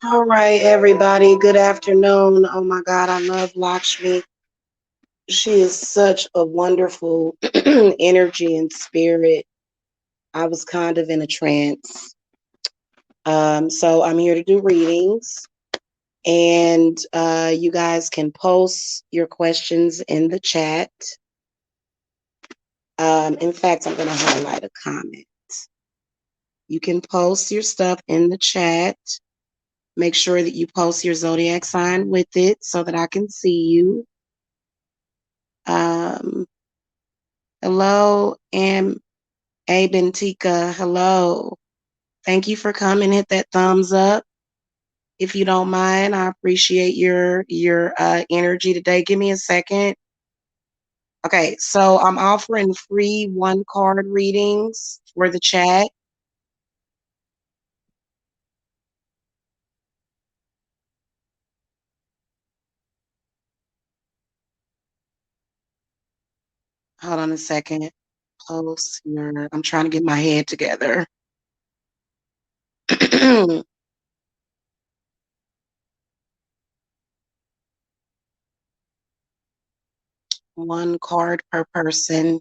All right, everybody. Good afternoon. Oh my God, I love Lakshmi. She is such a wonderful energy and spirit. I was kind of in a trance. So I'm here to do readings, and you guys can post your questions in the chat. In fact, I'm going to highlight a comment. You can post your stuff in the chat. Make sure that you post your zodiac sign with it so that I can see you. Hello, Bentika. Hello. Thank you for coming. Hit that thumbs up if you don't mind. I appreciate your energy today. Give me a second. Okay, so I'm offering free 1-card readings for the chat. Hold on a second. Post your, I'm trying to get my head together. One card per person.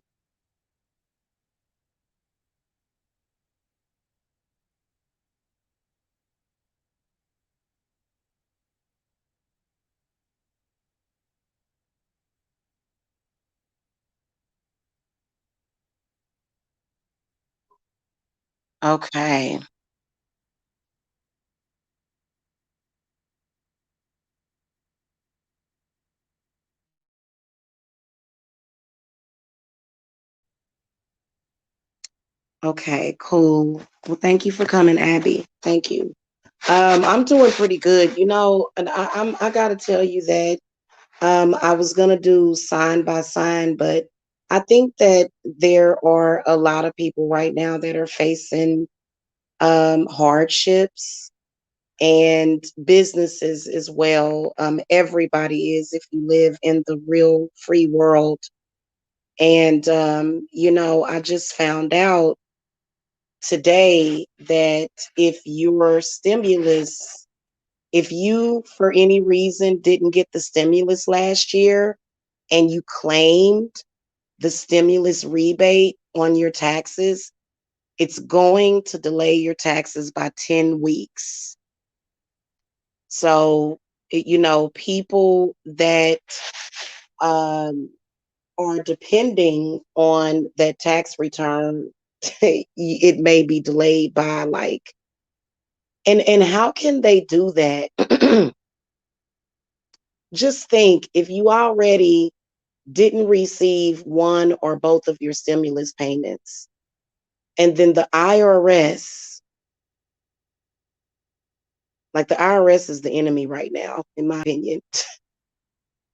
Okay. Okay, cool. Well, thank you for coming, Abby. Thank you. I'm doing pretty good, and I gotta tell you that I was gonna do sign by sign, but I think that there are a lot of people right now that are facing hardships and businesses as well. Everybody is if you live in the real free world. And I just found out today that if you for any reason didn't get the stimulus last year and you claimed the stimulus rebate on your taxes, it's going to delay your taxes by 10 weeks. So, people that um, are depending on that tax return, it may be delayed by like, and how can they do that? Just think if you already didn't receive one or both of your stimulus payments, and then the IRS, like the IRS is the enemy right now, in my opinion,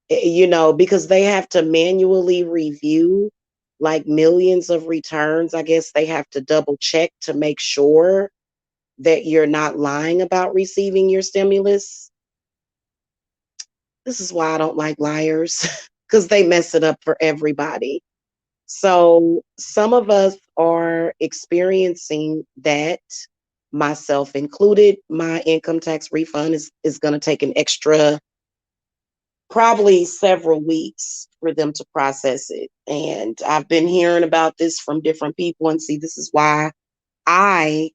because they have to manually review like millions of returns. I guess they have to double check to make sure that you're not lying about receiving your stimulus. This is why I don't like liars because they mess it up for everybody. So some of us are experiencing that, myself included. My income tax refund is going to take an extra, probably several weeks for them to process it. And I've been hearing about this from different people. And see, this is why I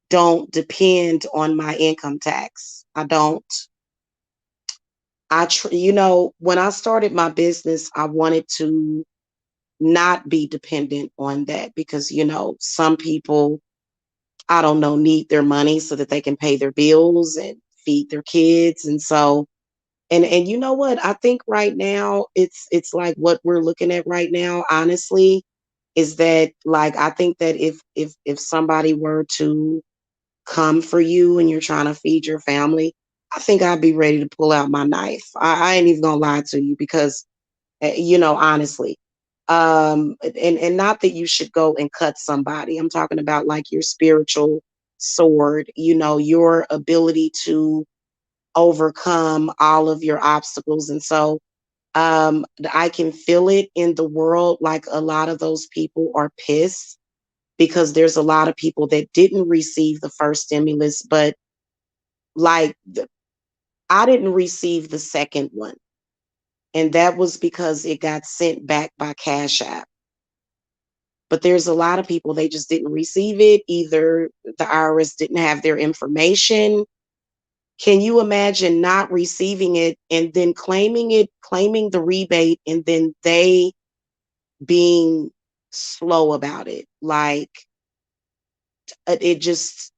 don't depend on my income tax. I don't. When I started my business, I wanted to not be dependent on that because, some people, I don't know, need their money so that they can pay their bills and feed their kids. And so, and you know what? I think right now it's like what we're looking at right now, honestly, is that like I think that if somebody were to come for you and you're trying to feed your family, I think I'd be ready to pull out my knife. I ain't even gonna lie to you because honestly. And not that you should go and cut somebody. I'm talking about like your spiritual sword, your ability to overcome all of your obstacles. And so I can feel it in the world. Like a lot of those people are pissed because there's a lot of people that didn't receive the first stimulus, but like I didn't receive the second one. And that was because it got sent back by Cashapp. But there's a lot of people, they just didn't receive it. Either the IRS didn't have their information. Can you imagine not receiving it and then claiming the rebate, and then they being slow about it? Like, it just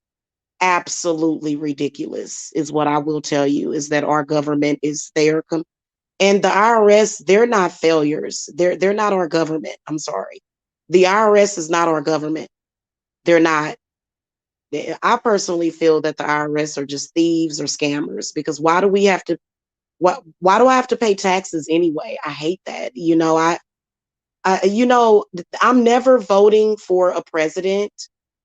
absolutely ridiculous is what I will tell you, is that our government is there. And the IRS, they're not failures. They're not our government. I'm sorry. The IRS is not our government. They're not. I personally feel that the IRS are just thieves or scammers, because why do we have to why do I have to pay taxes anyway? I hate that. I'm never voting for a president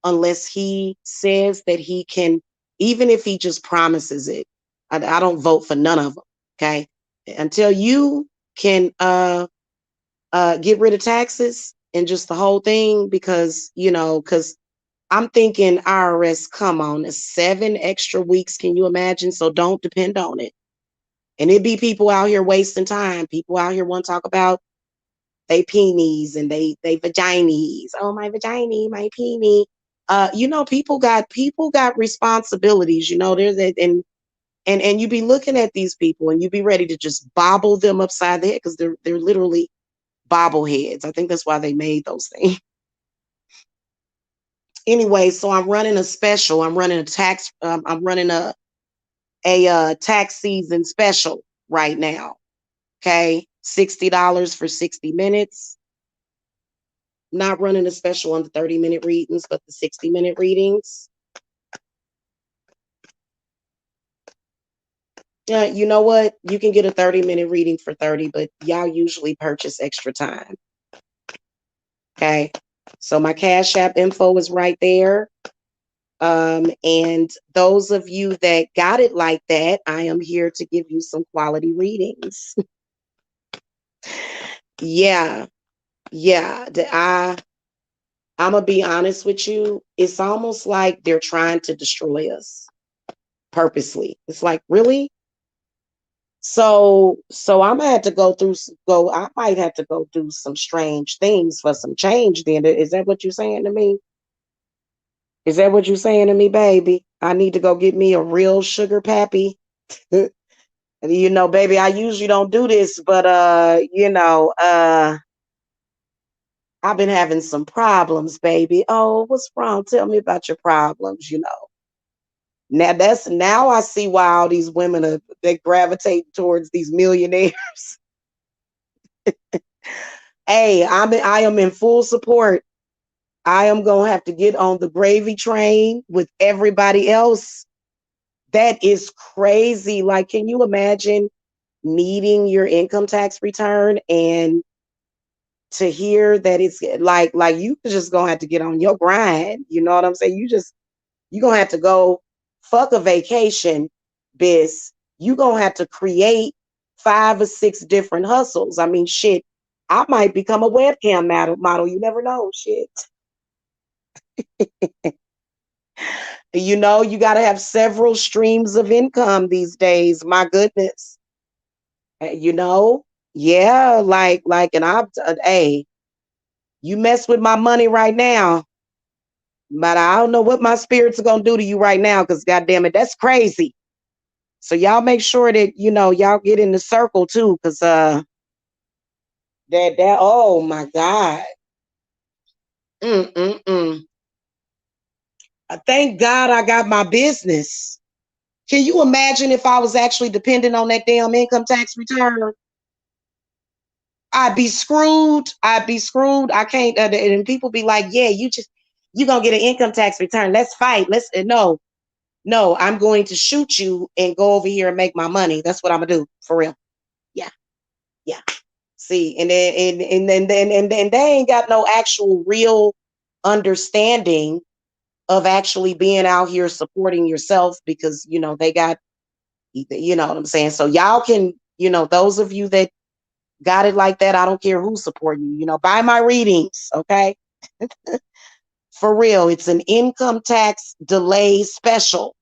unless he says that he can, even if he just promises it. I don't vote for none of them. Okay. Until you can get rid of taxes and just the whole thing because, because I'm thinking IRS, come on, 7 extra weeks. Can you imagine? So don't depend on it. And it be people out here wasting time. People out here want to talk about they peenies and they vaginis. Oh, my vagina, my peenie. People got responsibilities. There's that, and you be looking at these people and you be ready to just bobble them upside the head because they're literally bobbleheads. I think that's why they made those things. Anyway, so I'm running a special. I'm running a tax. I'm running a tax season special right now. Okay, $60 for 60 minutes. Not running a special on the 30-minute readings, but the 60-minute readings. You know what? You can get a 30-minute reading for 30, but y'all usually purchase extra time. Okay. So my Cash App info is right there. And those of you that got it like that, I am here to give you some quality readings. Yeah. Yeah. I'm gonna be honest with you. It's almost like they're trying to destroy us purposely. It's like, really? So I'm gonna have to I might have to go through some strange things for some change then. Is that what you're saying to me? Is that what you're saying to me, baby? I need to go get me a real sugar pappy. Baby, I usually don't do this, but I've been having some problems, baby. Oh, what's wrong? Tell me about your problems. Now I see why all these women they gravitate towards these millionaires. Hey, I am in full support. I am gonna have to get on the gravy train with everybody else. That is crazy. Like, can you imagine needing your income tax return and to hear that it's like you just gonna have to get on your grind. You know what I'm saying? You gonna have to go fuck a vacation, bis. You gonna have to create 5 or 6 different hustles. I mean, shit. I might become a webcam model. You never know, shit. You got to have several streams of income these days. My goodness. You know, yeah, and hey, you mess with my money right now, but I don't know what my spirits are gonna do to you right now, because goddamn it, that's crazy. So y'all make sure that y'all get in the circle too, because that oh my God. Mm-mm-mm. Thank God I got my business. Can you imagine if I was actually dependent on that damn income tax return? I'd be screwed. I'd be screwed. I can't. And people be like, "Yeah, you gonna get an income tax return. Let's fight. Let's no, no. I'm going to shoot you and go over here and make my money. That's what I'm gonna do for real. Yeah, yeah. See, and they ain't got no actual real understanding of actually being out here supporting yourself, because they got, what I'm saying. So y'all can, those of you that got it like that, I don't care who's supporting you. Buy my readings, okay? For real, it's an income tax delay special,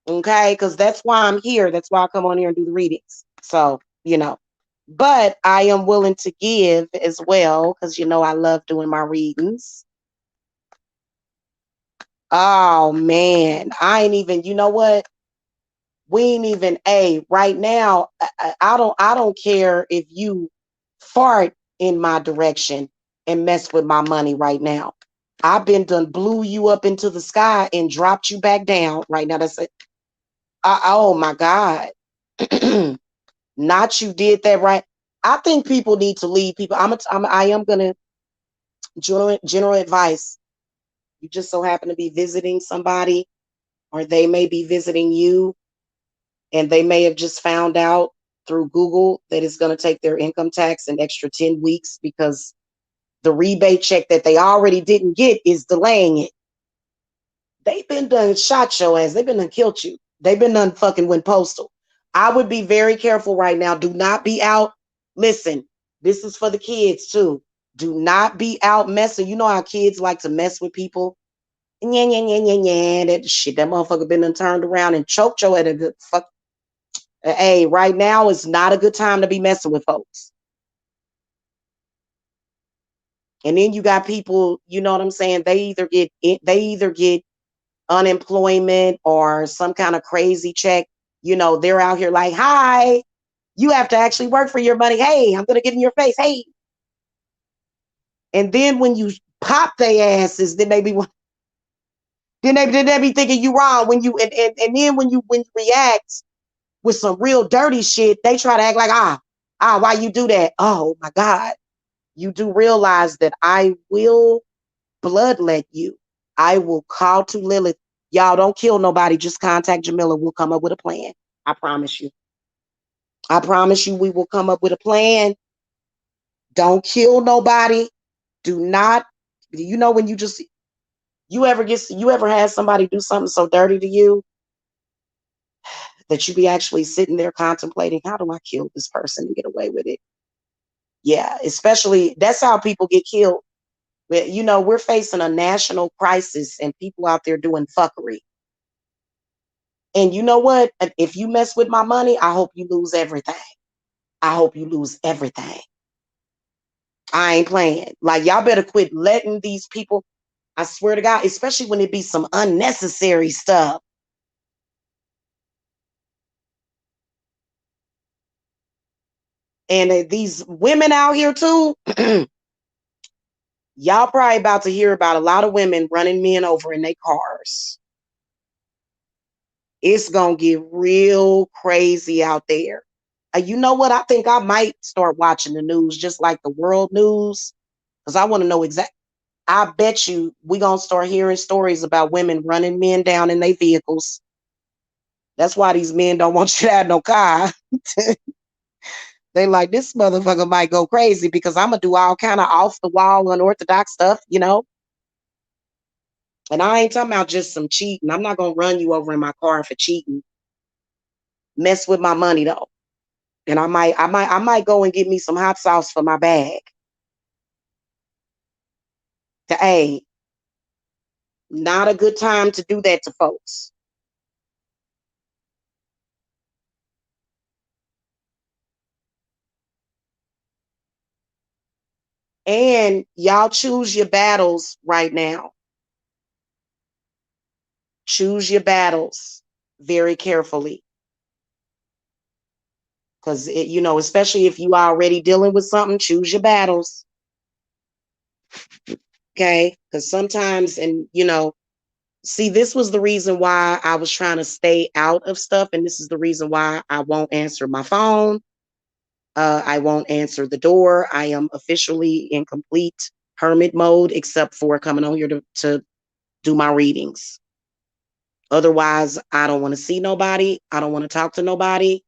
okay? Because that's why I'm here. That's why I come on here and do the readings. So, but I am willing to give as well, because I love doing my readings. Oh man, I ain't even, you know what? We ain't even right now. I don't care if you fart in my direction and mess with my money right now. I've been done blew you up into the sky and dropped you back down right now. That's it. Oh my God. Not you did that right. I think people need to leave people. I am gonna general advice. You just so happen to be visiting somebody, or they may be visiting you, and they may have just found out through Google that it's going to take their income tax an extra 10 weeks because the rebate check that they already didn't get is delaying it. They've been done shot your ass. They've been done killed you. They've been done fucking went postal. I would be very careful right now. Do not be out. Listen, This is for the kids too. Do not be out messing. You know how kids like to mess with people. Yeah, yeah, yeah, yeah, yeah. That shit, that motherfucker been done turned around and choked your at a good fuck. Hey, right now is not a good time to be messing with folks. And then you got people, you know what I'm saying? They either get unemployment or some kind of crazy check. You know, they're out here like, hi, you have to actually work for your money. Hey, I'm gonna get in your face. Hey. And then when you pop their asses, then they be thinking you wrong. When you and then when you react with some real dirty shit, they try to act like, why you do that? Oh my God. You do realize that I will bloodlet you. I will call to Lilith. Y'all don't kill nobody. Just contact Jamila. We'll come up with a plan. I promise you. I promise you we will come up with a plan. Don't kill nobody. Do not, you know, when you ever had somebody do something so dirty to you that you be actually sitting there contemplating, how do I kill this person and get away with it? Yeah, especially that's how people get killed. You know, we're facing a national crisis and people out there doing fuckery. And you know what? If you mess with my money, I hope you lose everything. I hope you lose everything. I ain't playing. Like, y'all better quit letting these people, I swear to God, especially when it be some unnecessary stuff. And these women out here too, y'all probably about to hear about a lot of women running men over in their cars. It's going to get real crazy out there. You know what? I think I might start watching the news just like the world news because I want to know exactly. I bet you we going to start hearing stories about women running men down in their vehicles. That's why these men don't want you to have no car. They like, this motherfucker might go crazy because I'm going to do all kind of off the wall, unorthodox stuff, you know? And I ain't talking about just some cheating. I'm not going to run you over in my car for cheating. Mess with my money though. And I might go and get me some hot sauce for my bag. Hey, not a good time to do that to folks. And y'all choose your battles right now. Choose your battles very carefully. Because, you know, especially if you are already dealing with something, choose your battles. Okay. Because sometimes, and, you know, see, this was the reason why I was trying to stay out of stuff. And this is the reason why I won't answer my phone. I won't answer the door. I am officially in complete hermit mode, except for coming on here to do my readings. Otherwise, I don't want to see nobody. I don't want to talk to nobody.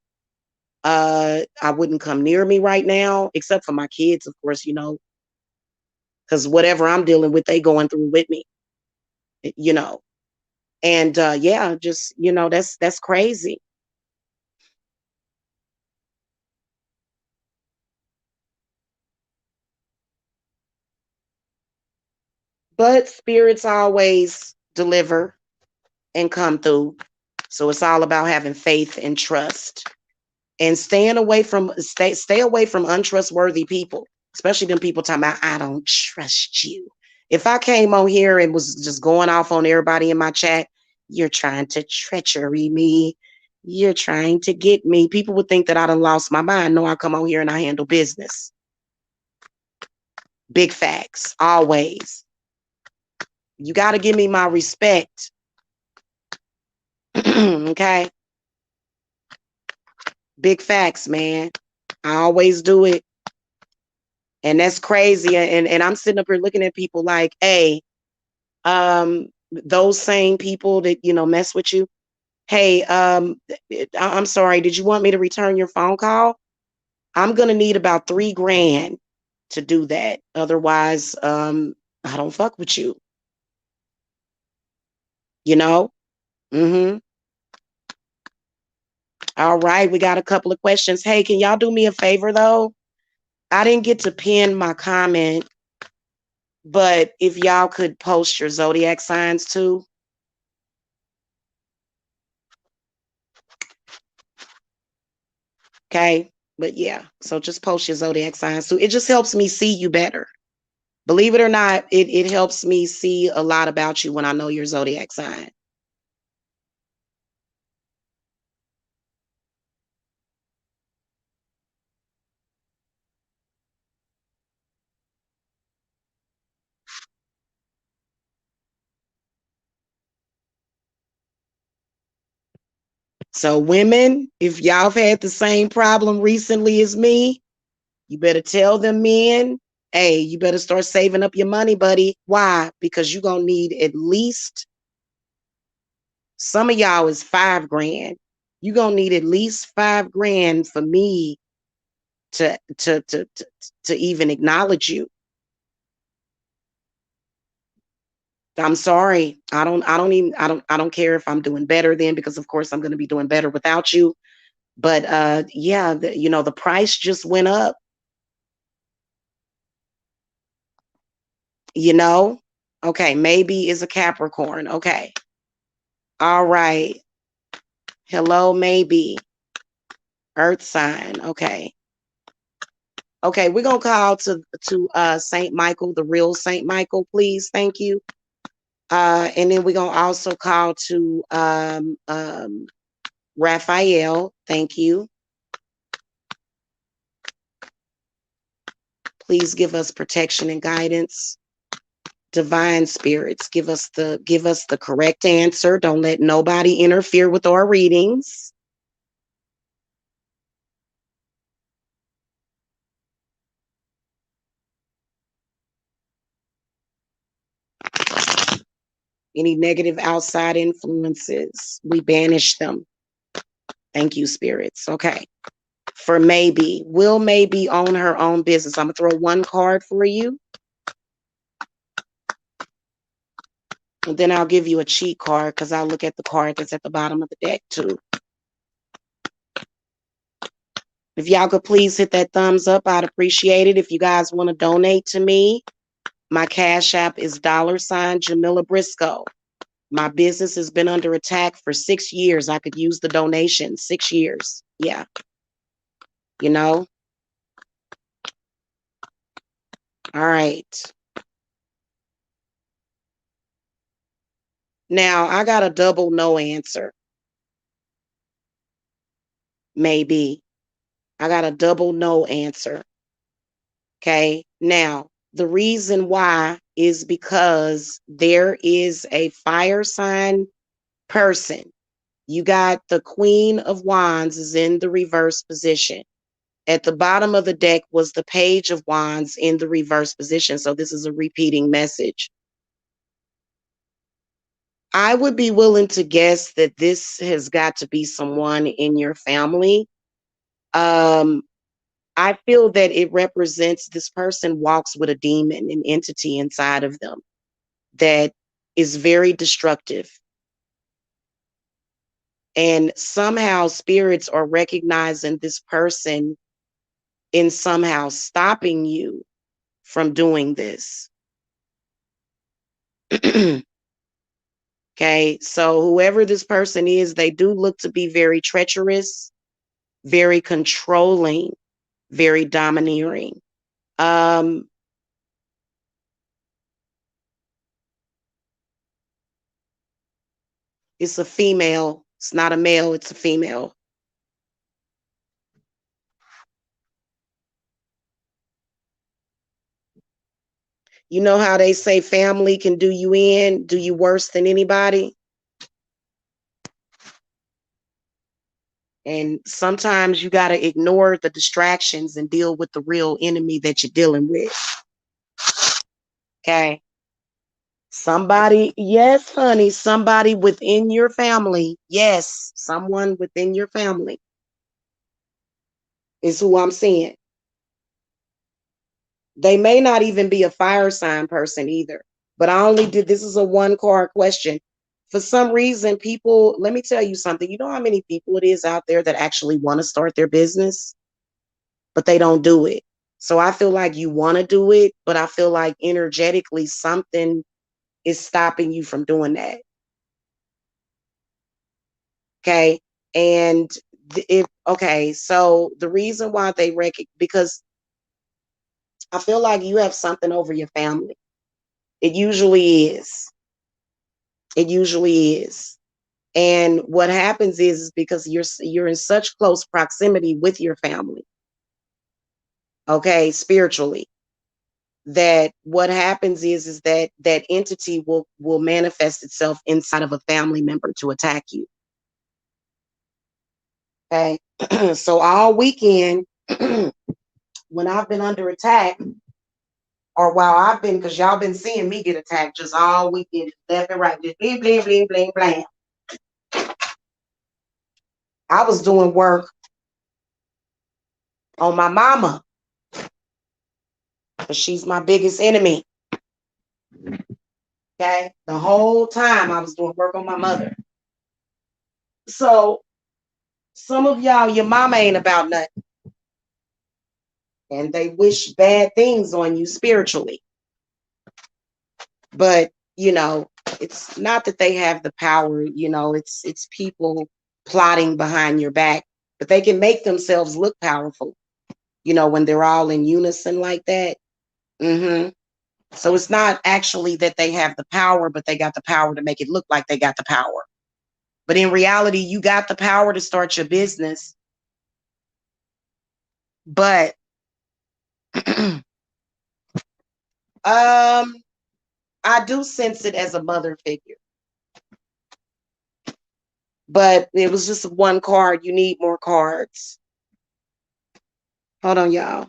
I wouldn't come near me right now, except for my kids, of course, you know, because whatever I'm dealing with, they going through with me, you know. And yeah, just you know, that's crazy. But spirits always deliver and come through. So it's all about having faith and trust and stay away from untrustworthy people, especially them people talking about I don't trust you. If I came on here and was just going off on everybody in my chat, you're trying to treachery me. You're trying to get me. People would think that I done lost my mind. No, I come on here and I handle business. Big facts, always. You got to give me my respect. Okay? Big facts, man. I always do it. And that's crazy. And I'm sitting up here looking at people like, hey, those same people that, you know, mess with you. Hey, I'm sorry. Did you want me to return your phone call? I'm going to need about $3,000 to do that. Otherwise, I don't fuck with you, you know? Mm-hmm. All right. We got a couple of questions. Hey, can y'all do me a favor though? I didn't get to pin my comment, but if y'all could post your zodiac signs too. Okay. But yeah, so just post your zodiac signs too. It just helps me see you better. Believe it or not, it helps me see a lot about you when I know your zodiac sign. So women, if y'all have had the same problem recently as me, you better tell them men, hey, you better start saving up your money, buddy. Why? Because you're gonna need at least, some of y'all is 5 grand. You're gonna need at least 5 grand for me to even acknowledge you. I'm sorry. I don't care if I'm doing better then, because of course I'm gonna be doing better without you. But yeah, the price just went up, you know. Okay, maybe is a Capricorn. Okay. All right. Hello, maybe. Earth sign. Okay. Okay, we're gonna call to Saint Michael, the real Saint Michael, please. Thank you. And then we're gonna also call to Raphael. Thank you. Please give us protection and guidance. Divine spirits, give us the correct answer. Don't let nobody interfere with our readings. Any negative outside influences, we banish them. Thank you, spirits. Okay. For maybe, will maybe own her own business. I'm gonna throw one card for you, and then I'll give you a cheat card because I'll look at the card that's at the bottom of the deck too. If y'all could please hit that thumbs up, I'd appreciate it. If you guys want to donate to me, my Cash App is $Jamila Briscoe. My business has been under attack for 6 years. I could use the donation. 6 years. Yeah. You know? All right. Now, I got a double no answer. Maybe. I got a double no answer. Okay. Now, the reason why is because there is a fire sign person. You got the Queen of Wands is in the reverse position. At the bottom of the deck was the Page of Wands in the reverse position. So this is a repeating message. I would be willing to guess that this has got to be someone in your family. I feel that it represents, this person walks with a demon, an entity inside of them that is very destructive. And somehow spirits are recognizing this person in somehow stopping you from doing this. Okay, so whoever this person is, they do look to be very treacherous, very controlling, very domineering. Um, it's a female. It's not a male, it's a female. You know how they say family can do you in, do you worse than anybody? And sometimes you got to ignore the distractions and deal with the real enemy that you're dealing with. Okay. Somebody, yes, honey, somebody within your family. Yes, someone within your family is who I'm seeing. They may not even be a fire sign person either. But I only did, this is a 1 card question. For some reason, people, let me tell you something. You know how many people it is out there that actually want to start their business, but they don't do it. So I feel like you want to do it, but I feel like energetically something is stopping you from doing that. Okay. And if, okay, so the reason why they because I feel like you have something over your family. It usually is. It usually is. And what happens is because you're in such close proximity with your family, okay, spiritually, that what happens is that that entity will manifest itself inside of a family member to attack you. Okay. So all weekend when I've been under attack, or while I've been, because y'all been seeing me get attacked just all weekend, left and right, just bling, bling, bling, bling, bling. I was doing work on my mama, but she's my biggest enemy. Okay. The whole time I was doing work on my mother. So some of y'all, your mama ain't about nothing. And they wish bad things on you spiritually. But, it's not that they have the power, it's people plotting behind your back, but they can make themselves look powerful, when they're all in unison like that. Hmm. So it's not actually that they have the power, but they got the power to make it look like they got the power. But in reality, you got the power to start your business. But I do sense it as a mother figure. But it was just one card. You need more cards. Hold on, y'all.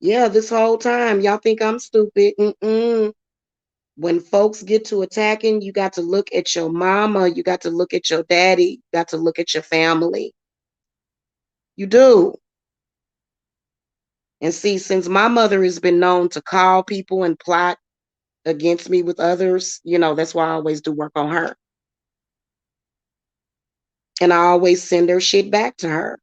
Yeah, this whole time, y'all think I'm stupid. Mm-mm. When folks get to attacking, you got to look at your mama. You got to look at your daddy. You got to look at your family. You do. And see, since my mother has been known to call people and plot against me with others, that's why I always do work on her. And I always send her shit back to her.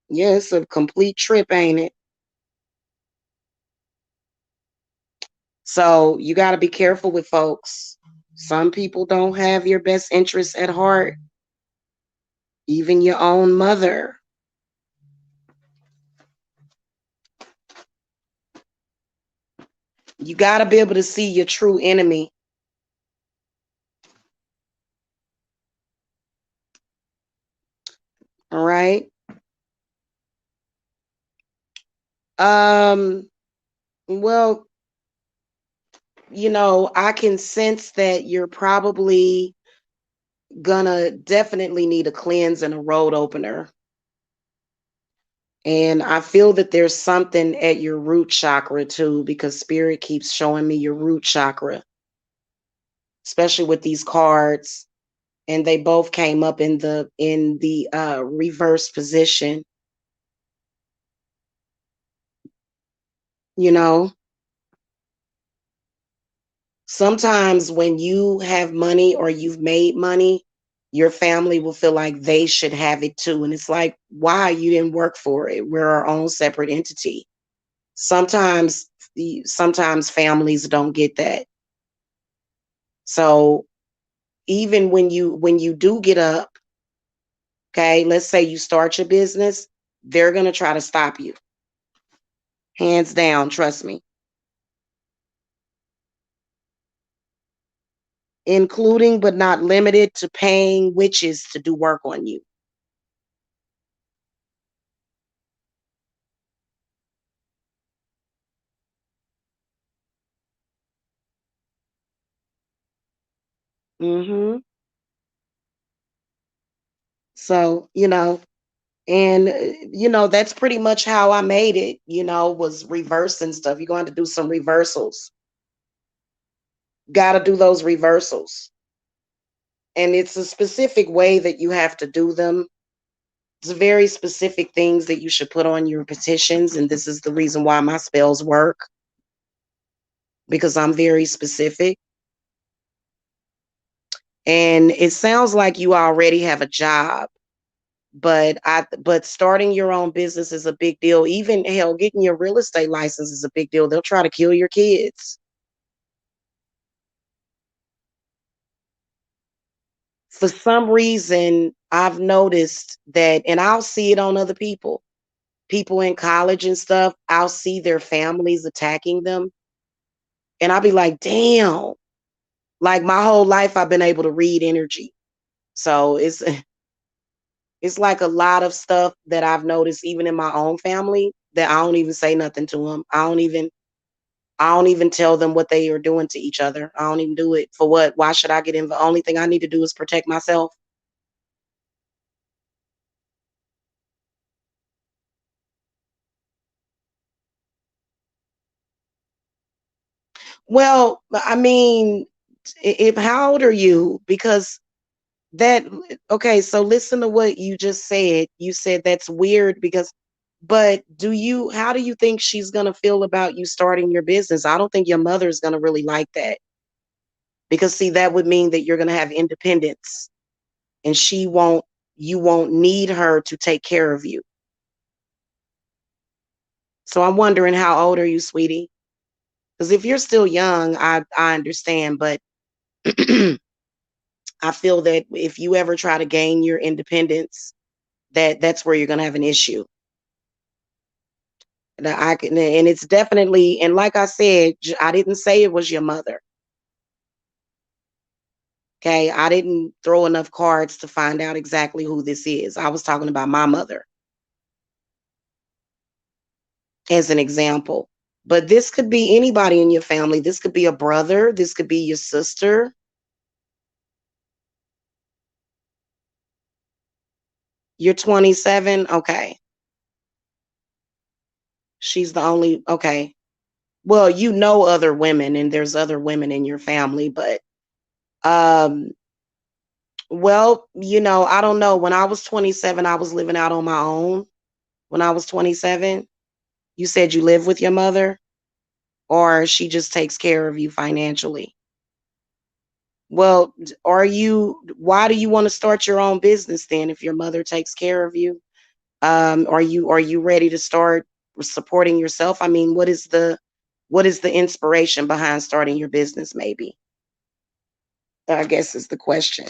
Yeah, it's a complete trip, ain't it? So you got to be careful with folks. Some people don't have your best interests at heart, even your own mother. You got to be able to see your true enemy. All right. Um, well, I can sense that you're probably gonna definitely need a cleanse and a road opener. And I feel that there's something at your root chakra too, because spirit keeps showing me your root chakra, especially with these cards. And they both came up in the reverse position. You know, sometimes when you have money or you've made money, your family will feel like they should have it too. And it's like, why? You didn't work for it. We're our own separate entity. Sometimes families don't get that. So even when you do get up, okay, let's say you start your business, they're gonna try to stop you. Hands down, trust me. Including but not limited to paying witches to do work on you. Hmm. So, and that's pretty much how I made it, was reversing stuff. You're going to do some reversals. Got to do those reversals. And it's a specific way that you have to do them. It's very specific things that you should put on your petitions. And this is the reason why my spells work, because I'm very specific. And it sounds like you already have a job, but starting your own business is a big deal. Even hell, getting your real estate license is a big deal. They'll try to kill your kids. For some reason, I've noticed that, and I'll see it on other people in college and stuff. I'll see their families attacking them, and I'll be like, damn. Like my whole life, I've been able to read energy. So it's like a lot of stuff that I've noticed even in my own family that I don't even say nothing to them. I don't even tell them what they are doing to each other. I don't even do it. For what? Why should I get involved? Only thing I need to do is protect myself. Well, I mean, if how old are you? Because that okay, so listen to what you just said. You said that's weird because but how do you think she's going to feel about you starting your business? I don't think your mother's going to really like that because see that would mean that you're going to have independence and you won't need her to take care of you. So I'm wondering how old are you, sweetie? Because if you're still young, I understand, but I feel that if you ever try to gain your independence, that's where you're going to have an issue. And it's definitely, and like I said, I didn't say it was your mother. Okay, I didn't throw enough cards to find out exactly who this is. I was talking about my mother as an example. But this could be anybody in your family. This could be a brother. This could be your sister. You're 27. Okay. She's the only, okay. Well, you know other women and there's other women in your family, but um well, I don't know. When I was 27, I was living out on my own. When I was 27, you said you live with your mother or she just takes care of you financially. Well, why do you want to start your own business then if your mother takes care of you? Are you ready to start supporting yourself? I mean, what is the inspiration behind starting your business maybe? I guess is the question.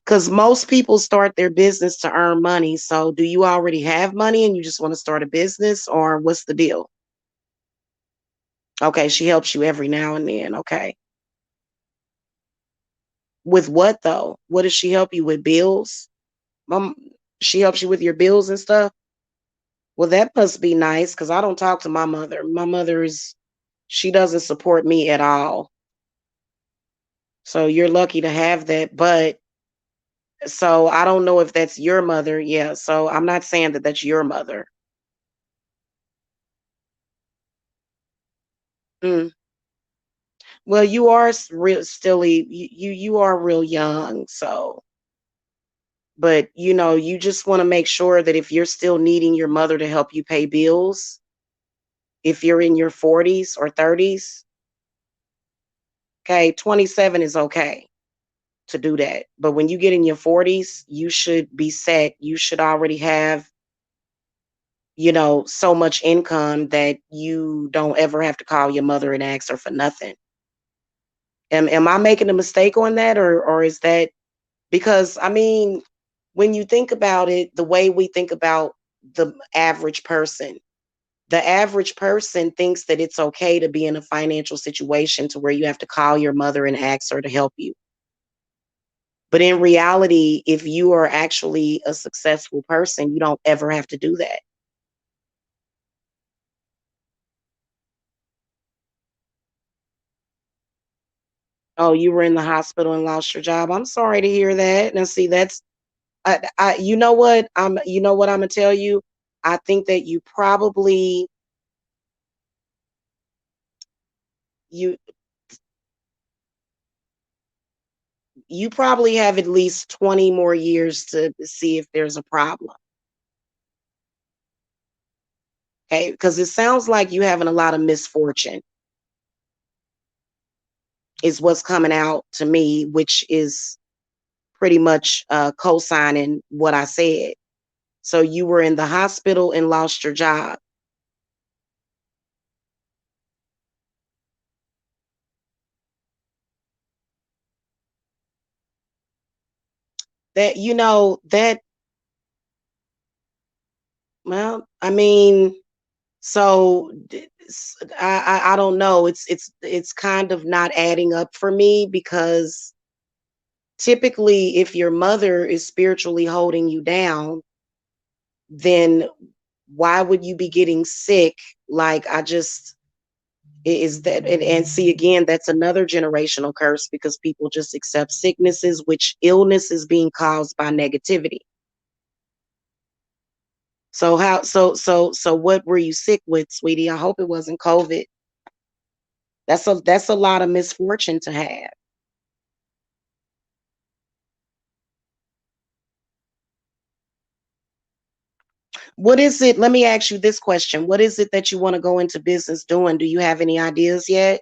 Because most people start their business to earn money. So do you already have money and you just want to start a business or what's the deal? Okay, she helps you every now and then. Okay. With what though? What does she help you with? Bills? Mom, she helps you with your bills and stuff? Well, that must be nice because I don't talk to my mother. My mother she doesn't support me at all. So you're lucky to have that. But so I don't know if that's your mother. Yeah. So I'm not saying that that's your mother. Mm. Well, you are real still you are real young. So, but you just want to make sure that if you're still needing your mother to help you pay bills, if you're in your 40s or 30s, okay, 27 is okay to do that. But when you get in your 40s, you should be set. You should already have, so much income that you don't ever have to call your mother and ask her for nothing. Am I making a mistake on that or is that because I mean, when you think about it, the way we think about the average person thinks that it's okay to be in a financial situation to where you have to call your mother and ask her to help you. But in reality, if you are actually a successful person, you don't ever have to do that. Oh, you were in the hospital and lost your job. I'm sorry to hear that. Now, see, you know what? I'm gonna tell you. I think that you you probably have at least 20 more years to see if there's a problem. Okay, because it sounds like you having a lot of misfortune. is what's coming out to me, which is pretty much co-signing what I said. So you were in the hospital and lost your job. That, that, well, I mean, so I don't know. It's kind of not adding up for me, because typically if your mother is spiritually holding you down, then why would you be getting sick? Like, I just, is that, and see, again, that's another generational curse, because people just accept sicknesses, which illness is being caused by negativity. So how, so what were you sick with, sweetie? I hope it wasn't COVID. That's a lot of misfortune to have. What is it? Let me ask you this question. What is it that you want to go into business doing? Do you have any ideas yet?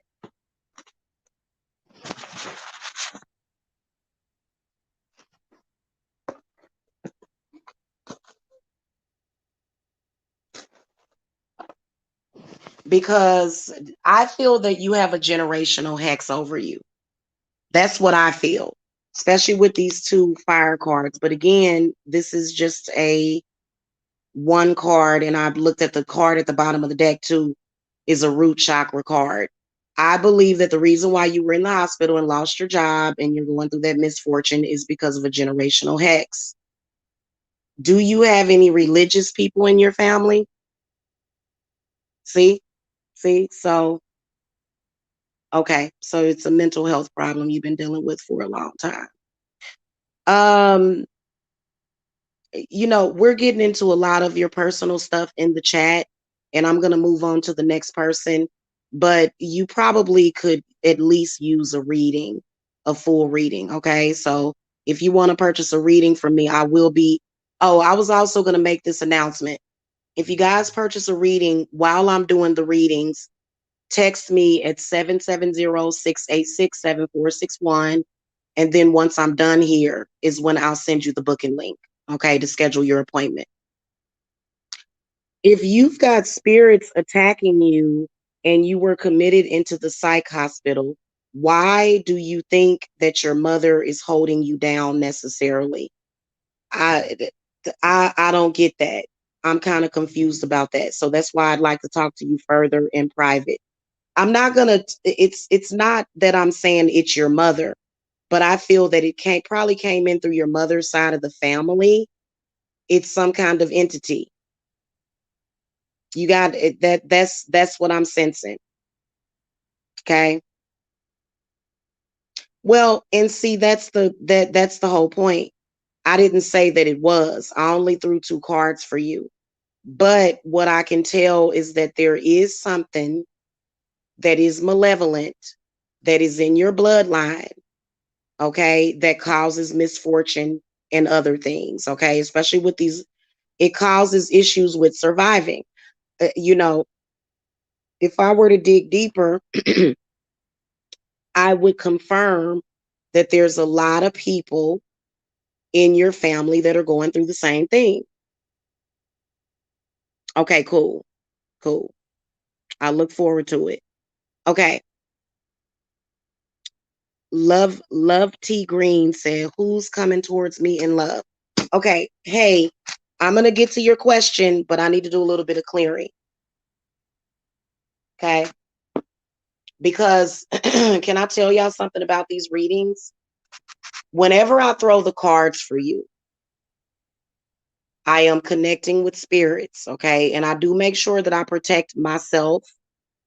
Because I feel that you have a generational hex over you. That's what I feel, especially with these two fire cards. But again, this is just a one card, and I've looked at the card at the bottom of the deck too, is a root chakra card. I believe that the reason why you were in the hospital and lost your job and you're going through that misfortune is because of a generational hex. Do you have any religious people in your family? See? See? So, okay. So it's a mental health problem you've been dealing with for a long time. Um, we're getting into a lot of your personal stuff in the chat, and I'm going to move on to the next person. But you probably could at least use a reading, a full reading. Okay. So if you want to purchase a reading from me, I will be. Oh, I was also going to make this announcement. If you guys purchase a reading while I'm doing the readings, text me at 770-686-7461. And then once I'm done here is when I'll send you the booking link, okay, to schedule your appointment. If you've got spirits attacking you and you were committed into the psych hospital, why do you think that your mother is holding you down necessarily? I I don't get that. I'm kind of confused about that. So that's why I'd like to talk to you further in private. I'm not gonna. It's not that I'm saying it's your mother, but I feel that it probably came in through your mother's side of the family. It's some kind of entity. You got it. That's what I'm sensing. Okay. Well, and see, that's the whole point. I didn't say that it was. I only threw two cards for you. But what I can tell is that there is something that is malevolent, that is in your bloodline, okay, that causes misfortune and other things, okay, especially with these, it causes issues with surviving. You know, if I were to dig deeper, I would confirm that there's a lot of people in your family that are going through the same thing. Okay, cool, cool. I look forward to it. Okay. Love T Green said, who's coming towards me in love? Okay, hey, I'm gonna get to your question, but I need to do a little bit of clearing. Okay. Because can I tell y'all something about these readings? Whenever I throw the cards for you, I am connecting with spirits, okay? And I do make sure that I protect myself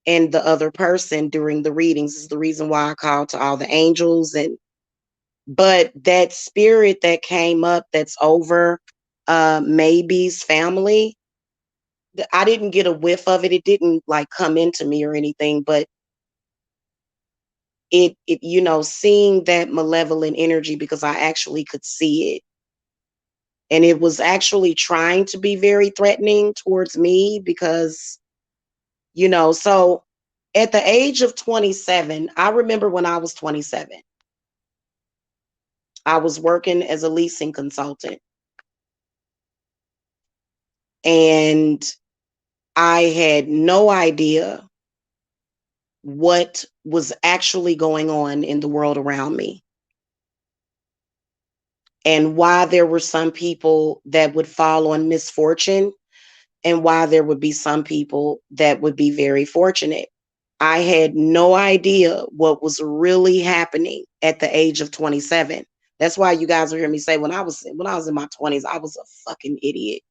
and the other person during the readings. This is the reason why I call to all the angels. And but that spirit that came up that's over maybe's family, I didn't get a whiff of it. It didn't like come into me or anything, but it seeing that malevolent energy, because I actually could see it, and it was actually trying to be very threatening towards me, because so, At the age of 27, I remember when I was 27, I was working as a leasing consultant, and I had no idea what was actually going on in the world around me, and why there were some people that would fall on misfortune, and why there would be some people that would be very fortunate. I had no idea what was really happening at the age of 27. That's why you guys will hear me say when I was in my 20s, I was a fucking idiot.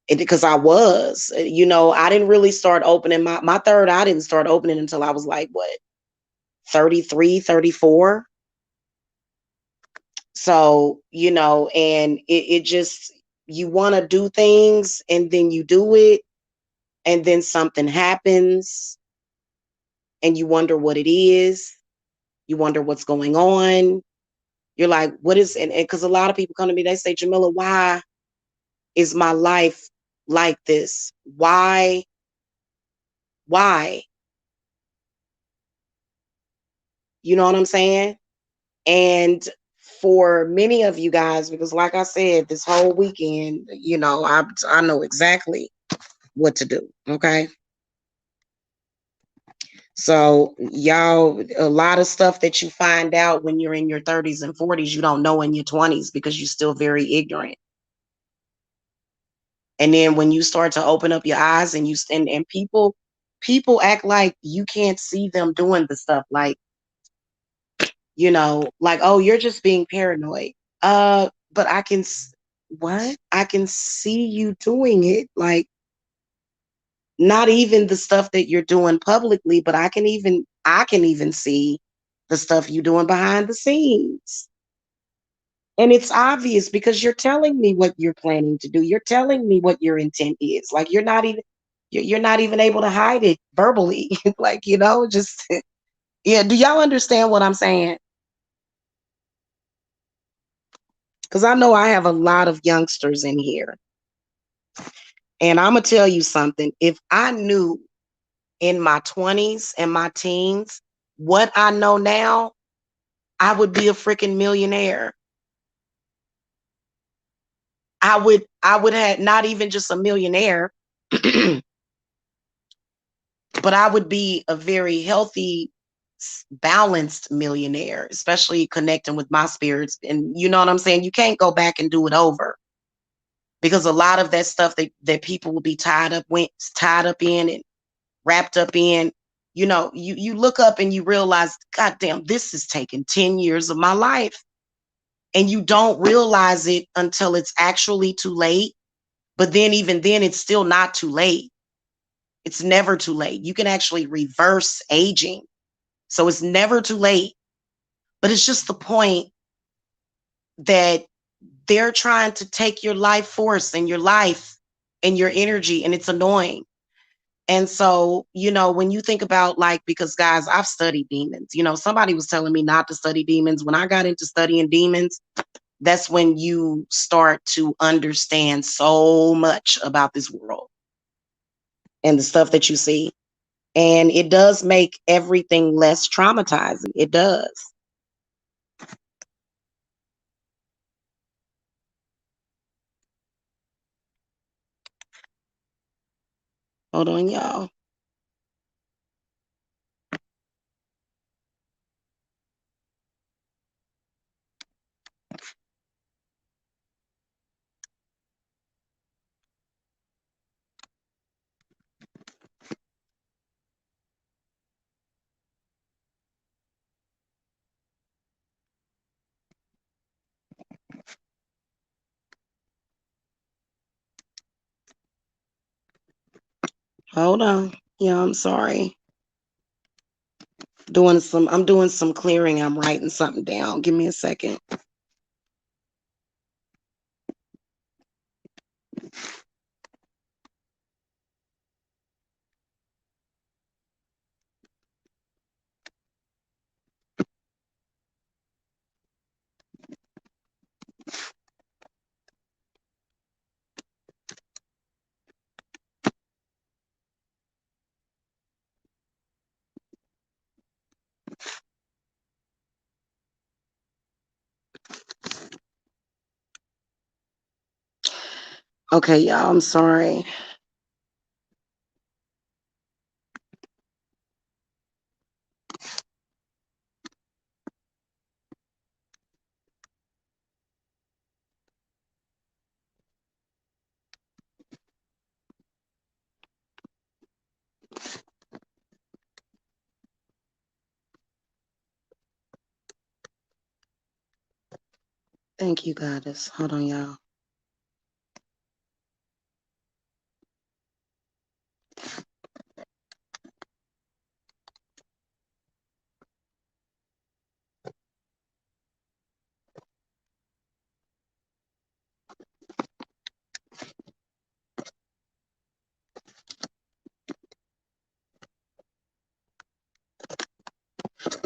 Because I was, I didn't really start opening my third eye didn't start opening until I was like what, 33, 34. So, and it just, you want to do things and then you do it, and then something happens and you wonder what it is. You wonder what's going on. You're like, what is, and because a lot of people come to me, they say, Jamila, why is my life like this? Why? Why? You know what I'm saying? And for many of you guys, because like I said, this whole weekend, I know exactly what to do. Okay. So y'all, a lot of stuff that you find out when you're in your 30s and 40s, you don't know in your 20s because you're still very ignorant. And then when you start to open up your eyes and and people act like you can't see them doing the stuff, like, like, oh, you're just being paranoid. But what? I can see you doing it. Like, not even the stuff that you're doing publicly, but I can even see the stuff you're doing behind the scenes. And it's obvious because you're telling me what you're planning to do. You're telling me what your intent is. Like, you're not even able to hide it verbally. Like, just yeah, do y'all understand what I'm saying? Cuz I know I have a lot of youngsters in here. And I'm going to tell you something. If I knew in my 20s and my teens what I know now, I would be a freaking millionaire. I would have not even just a millionaire, but I would be a very healthy, balanced millionaire, especially connecting with my spirits. And you know what I'm saying? You can't go back and do it over, because a lot of that stuff that people will be tied up in and wrapped up in, you look up and you realize, God damn, this is taking 10 years of my life. And you don't realize it until it's actually too late. But then, even then, it's still not too late. It's never too late. You can actually reverse aging. So it's never too late. But it's just the point that they're trying to take your life force and your life and your energy, and it's annoying. And so, when you think about, like, because guys, I've studied demons. Somebody was telling me not to study demons. When I got into studying demons, that's when you start to understand so much about this world and the stuff that you see. And it does make everything less traumatizing. It does. Hold on, y'all. Hold on. Yeah, I'm sorry. I'm doing some clearing. I'm writing something down. Give me a second. Okay, y'all, I'm sorry. Thank you, Goddess. Hold on, y'all.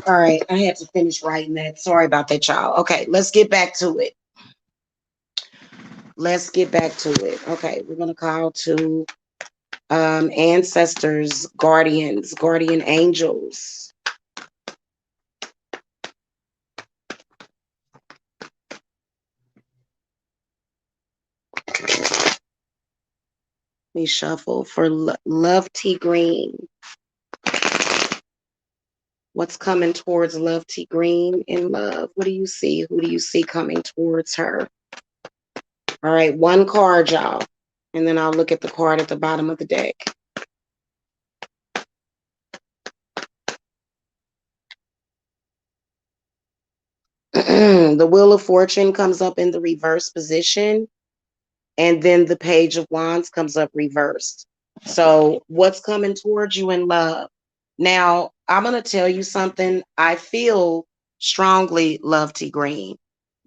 All right, I had to finish writing that. Sorry about that, y'all. Okay, let's get back to it. Let's get back to it. Okay, we're gonna call to ancestors, guardians, guardian angels. Let me shuffle for Love T Green. What's coming towards Love T Green in love? What do you see? Who do you see coming towards her? All right, one card, y'all. And then I'll look at the card at the bottom of the deck. The Wheel of Fortune comes up in the reverse position. And then the Page of Wands comes up reversed. So what's coming towards you in love? Now, I'm going to tell you something. I feel strongly, Love T Green,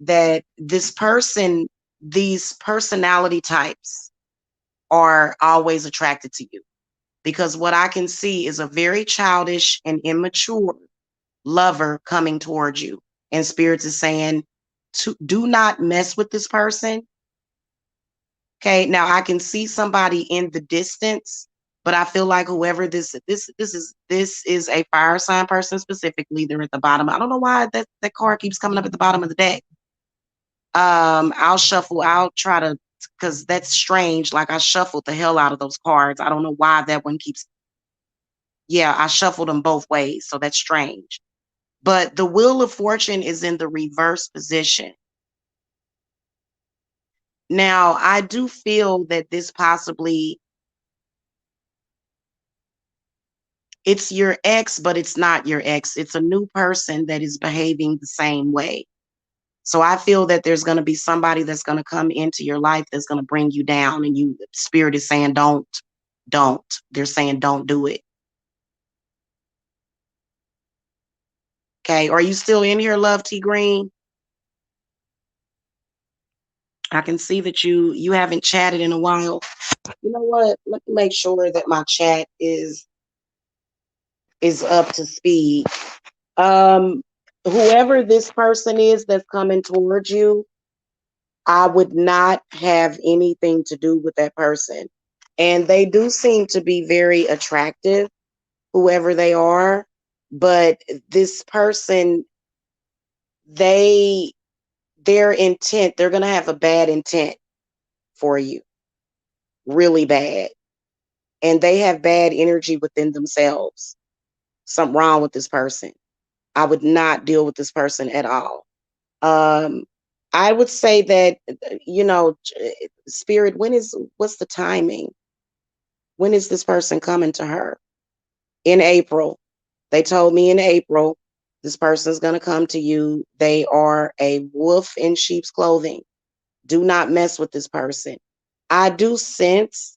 that this person, these personality types are always attracted to you. Because what I can see is a very childish and immature lover coming towards you. And Spirits is saying, do not mess with this person. Okay, now I can see somebody in the distance, but I feel like whoever this is a fire sign person specifically. They're at the bottom. I don't know why that card keeps coming up at the bottom of the deck. I'll shuffle. I'll try to, because that's strange. Like I shuffled the hell out of those cards. I don't know why that one keeps. Yeah, I shuffled them both ways, so that's strange. But the Wheel of Fortune is in the reverse position. Now, I do feel that this possibly, it's your ex, but it's not your ex. It's a new person that is behaving the same way. So I feel that there's going to be somebody that's going to come into your life that's going to bring you down, and you, Spirit is saying, don't. They're saying, don't do it. Okay. Are you still in here, Love T Green? I can see that you haven't chatted in a while. You know what? Let me make sure that my chat is up to speed. Um, Whoever this person is that's coming towards you, I would not have anything to do with that person. And they do seem to be very attractive, whoever they are. But this person, they, their intent, they're going to have a bad intent for you, really bad. And they have bad energy within themselves. Something wrong with this person. I would not deal with this person at all. Um, I would say that, Spirit, what's the timing? When is this person coming to her? In April. They told me in April, this person is going to come to you. They are a wolf in sheep's clothing. Do not mess with this person. I do sense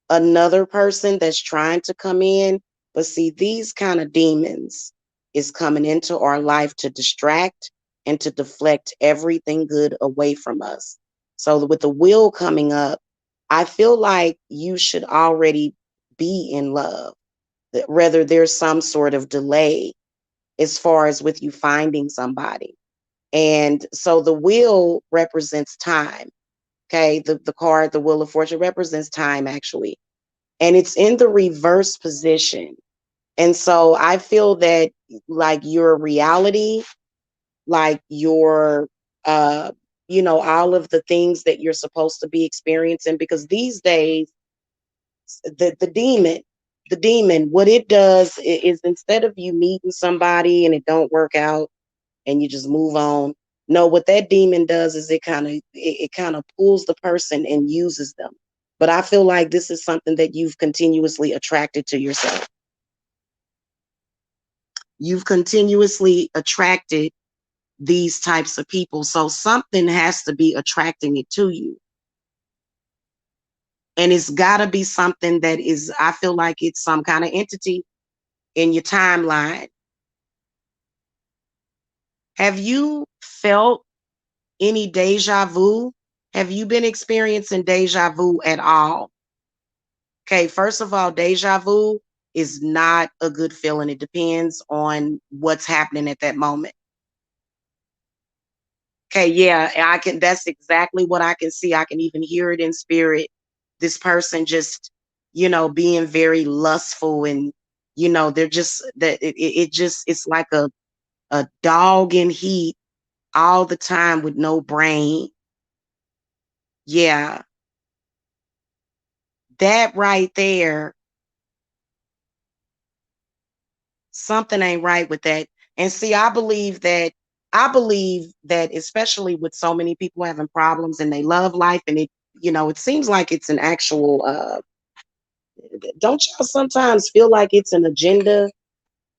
another person that's trying to come in, but see, these kind of demons is coming into our life to distract and to deflect everything good away from us. So with the wheel coming up, I feel like you should already be in love. Whether there's some sort of delay as far as with you finding somebody. And so the wheel represents time. Okay. The card, the Wheel of Fortune, represents time actually. And it's in the reverse position. And so I feel that like your reality, like your all of the things that you're supposed to be experiencing, because these days the demon, what it does is, instead of you meeting somebody and it don't work out and you just move on, no, what that demon does is it kind of pulls the person and uses them. But I feel like this is something that you've continuously attracted to yourself. You've continuously attracted these types of people, so something has to be attracting it to you. And it's got to be something that is, I feel like it's some kind of entity in your timeline. Have you felt any deja vu? Have you been experiencing deja vu at all? Okay, first of all, deja vu is not a good feeling. It depends on what's happening at that moment. Okay, yeah, that's exactly what I can see. I can even hear it in spirit. This person just, being very lustful, and they're just that it just it's like a dog in heat all the time with no brain. Yeah, that right there, something ain't right with that. And see, I believe that especially with so many people having problems and they love life, and it seems like it's an actual don't y'all sometimes feel like it's an agenda?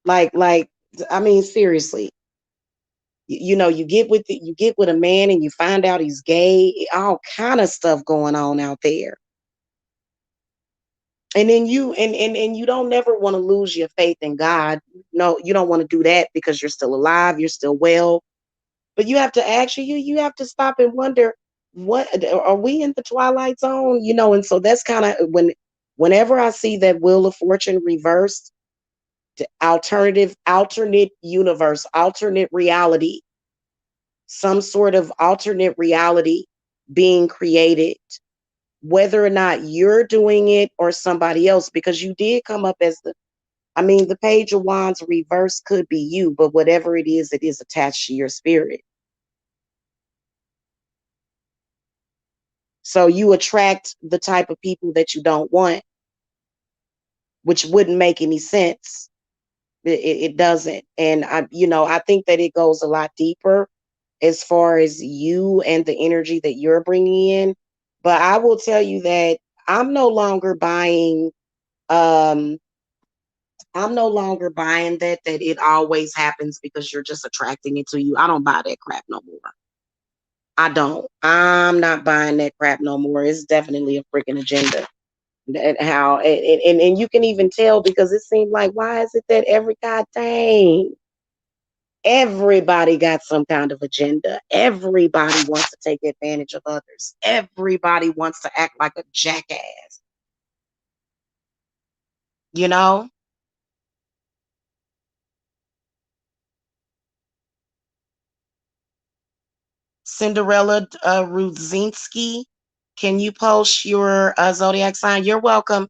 Like I mean, seriously. You get with a man and you find out he's gay, all kind of stuff going on out there. And then you don't never want to lose your faith in God. No, you don't want to do that because you're still alive, you're still well. But you have to actually you have to stop and wonder, what are we in the twilight zone? And so that's kind of whenever I see that Wheel of Fortune reversed, the alternate universe, alternate reality, some sort of alternate reality being created, whether or not you're doing it or somebody else, because you did come up as the Page of Wands reverse could be you, but whatever it is attached to your spirit. So you attract the type of people that you don't want, which wouldn't make any sense. It doesn't. And I think that it goes a lot deeper as far as you and the energy that you're bringing in. But I will tell you that I'm no longer buying. Um, I'm no longer buying that it always happens because you're just attracting it to you. I don't buy that crap no more. I don't. I'm not buying that crap no more. It's definitely a freaking agenda. And how and you can even tell, because it seemed like, why is it that every god dang everybody got some kind of agenda? Everybody wants to take advantage of others. Everybody wants to act like a jackass, you know? Cinderella Rudzinski, can you post your zodiac sign? You're welcome.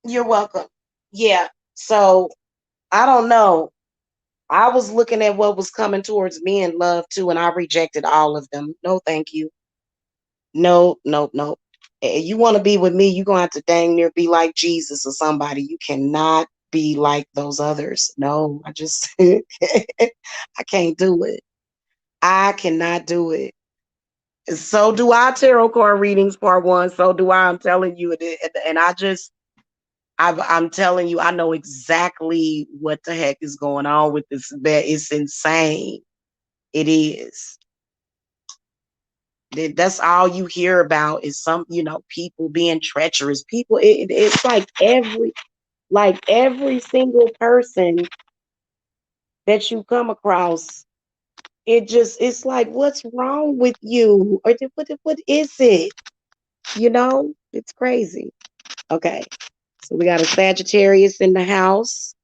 You're welcome. Yeah. So I don't know. I was looking at what was coming towards me in love too, and I rejected all of them. No, thank you. No, no, no. You want to be with me, you're gonna have to dang near be like Jesus or somebody. You cannot be like those others. No, I just I can't do it. I cannot do it. So do I, tarot card readings part one. So do I. I'm telling you, and I'm telling you, I know exactly what the heck is going on with this. It's insane. It is. That's all you hear about is people being treacherous. People, it's like every single person that you come across, it's like, what's wrong with you? Or what is it? It's crazy. Okay. So we got a Sagittarius in the house.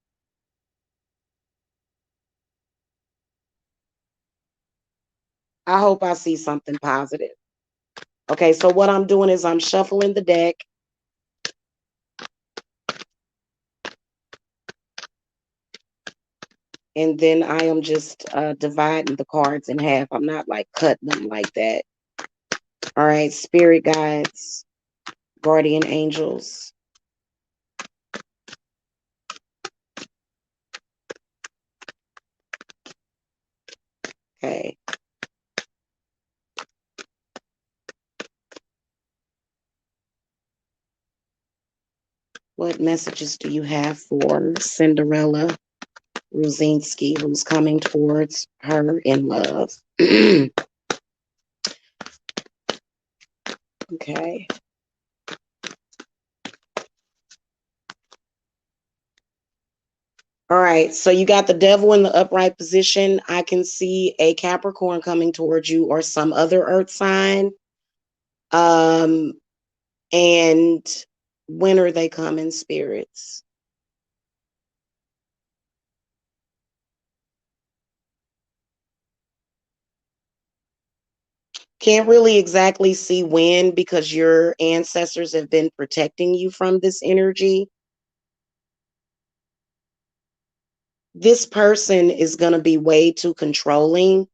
I hope I see something positive. Okay, so what I'm doing is I'm shuffling the deck. And then I am just dividing the cards in half. I'm not like cutting them like that. All right, spirit guides, guardian angels. Okay. What messages do you have for Cinderella Ruzinski, who's coming towards her in love? Okay. All right. So you got the devil in the upright position. I can see a Capricorn coming towards you or some other earth sign. Um, and when are they coming, spirits? Can't really exactly see when because your ancestors have been protecting you from this energy. This person is going to be way too controlling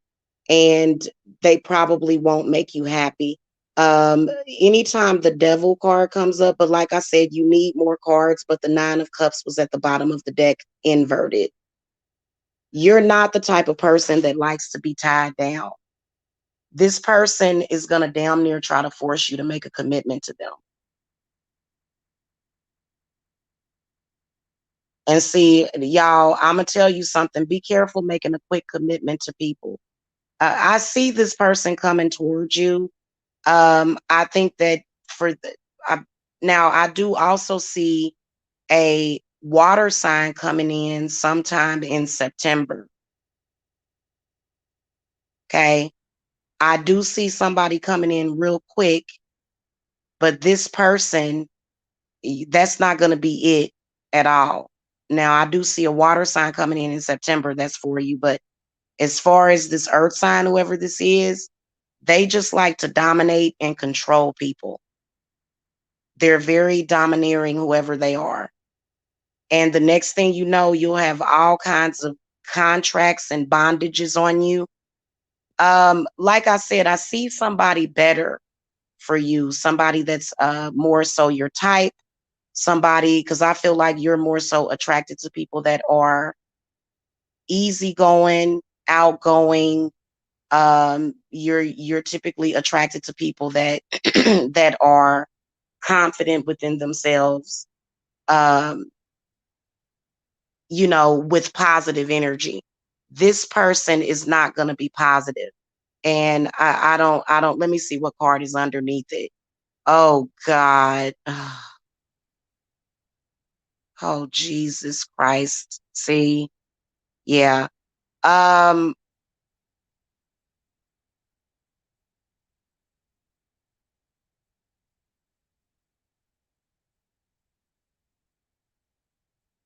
and they probably won't make you happy. Anytime the devil card comes up, but like I said, you need more cards, but the 9 of Cups was at the bottom of the deck inverted. You're not the type of person that likes to be tied down. This person is going to damn near try to force you to make a commitment to them. And see, y'all, I'm going to tell you something. Be careful making a quick commitment to people. I see this person coming towards you. I think that for the, I, now I do also see a water sign coming in sometime in September. Okay. I do see somebody coming in real quick, but this person, that's not going to be it at all. Now, I do see a water sign coming in September. That's for you. But as far as this earth sign, whoever this is, they just like to dominate and control people. They're very domineering, whoever they are. And the next thing you know, you'll have all kinds of contracts and bondages on you. Like I said, I see somebody better for you, somebody that's more so your type, somebody, because I feel like you're more so attracted to people that are easygoing, outgoing. You're typically attracted to people that that are confident within themselves. Um, with positive energy. This person is not going to be positive. And I don't, let me see what card is underneath it. Oh God. Oh, Jesus Christ. See, yeah. Um,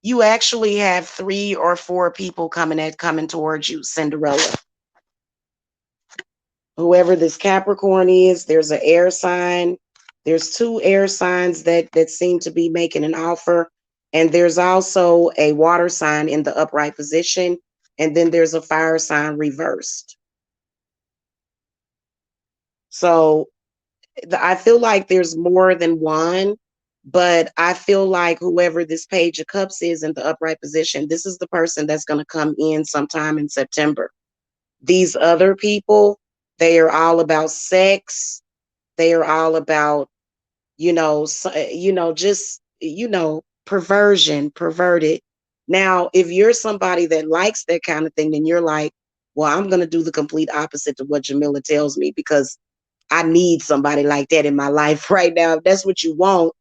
you actually have 3 or 4 people coming towards you, Cinderella. Whoever this Capricorn is, there's an air sign. There's 2 air signs that seem to be making an offer. And there's also a water sign in the upright position. And then there's a fire sign reversed. So I feel like there's more than one, but I feel like whoever this Page of Cups is in the upright position, this is the person that's going to come in sometime in September. These other people, they are all about sex. They are all about, just, perversion, perverted. Now, if you're somebody that likes that kind of thing, then you're like, well, I'm going to do the complete opposite to what Jamila tells me because I need somebody like that in my life right now. If that's what you want.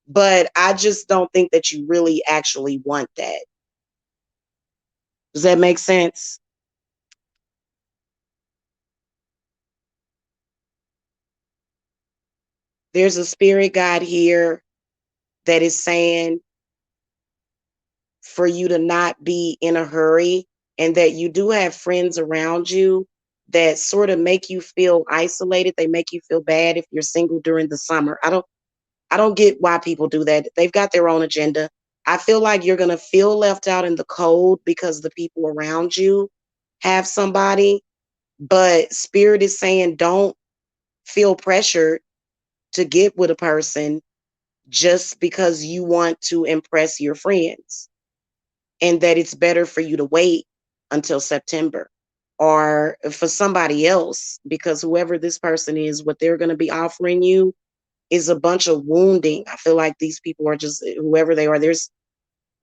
But I just don't think that you really actually want that. Does that make sense? There's a spirit guide here that is saying for you to not be in a hurry and that you do have friends around you that sort of make you feel isolated. They make you feel bad if you're single during the summer. I don't get why people do that. They've got their own agenda. I feel like you're going to feel left out in the cold because the people around you have somebody, but spirit is saying don't feel pressured to get with a person just because you want to impress your friends, and that it's better for you to wait until September or for somebody else, because whoever this person is, what they're going to be offering you is a bunch of wounding. I feel like these people are just whoever they are. There's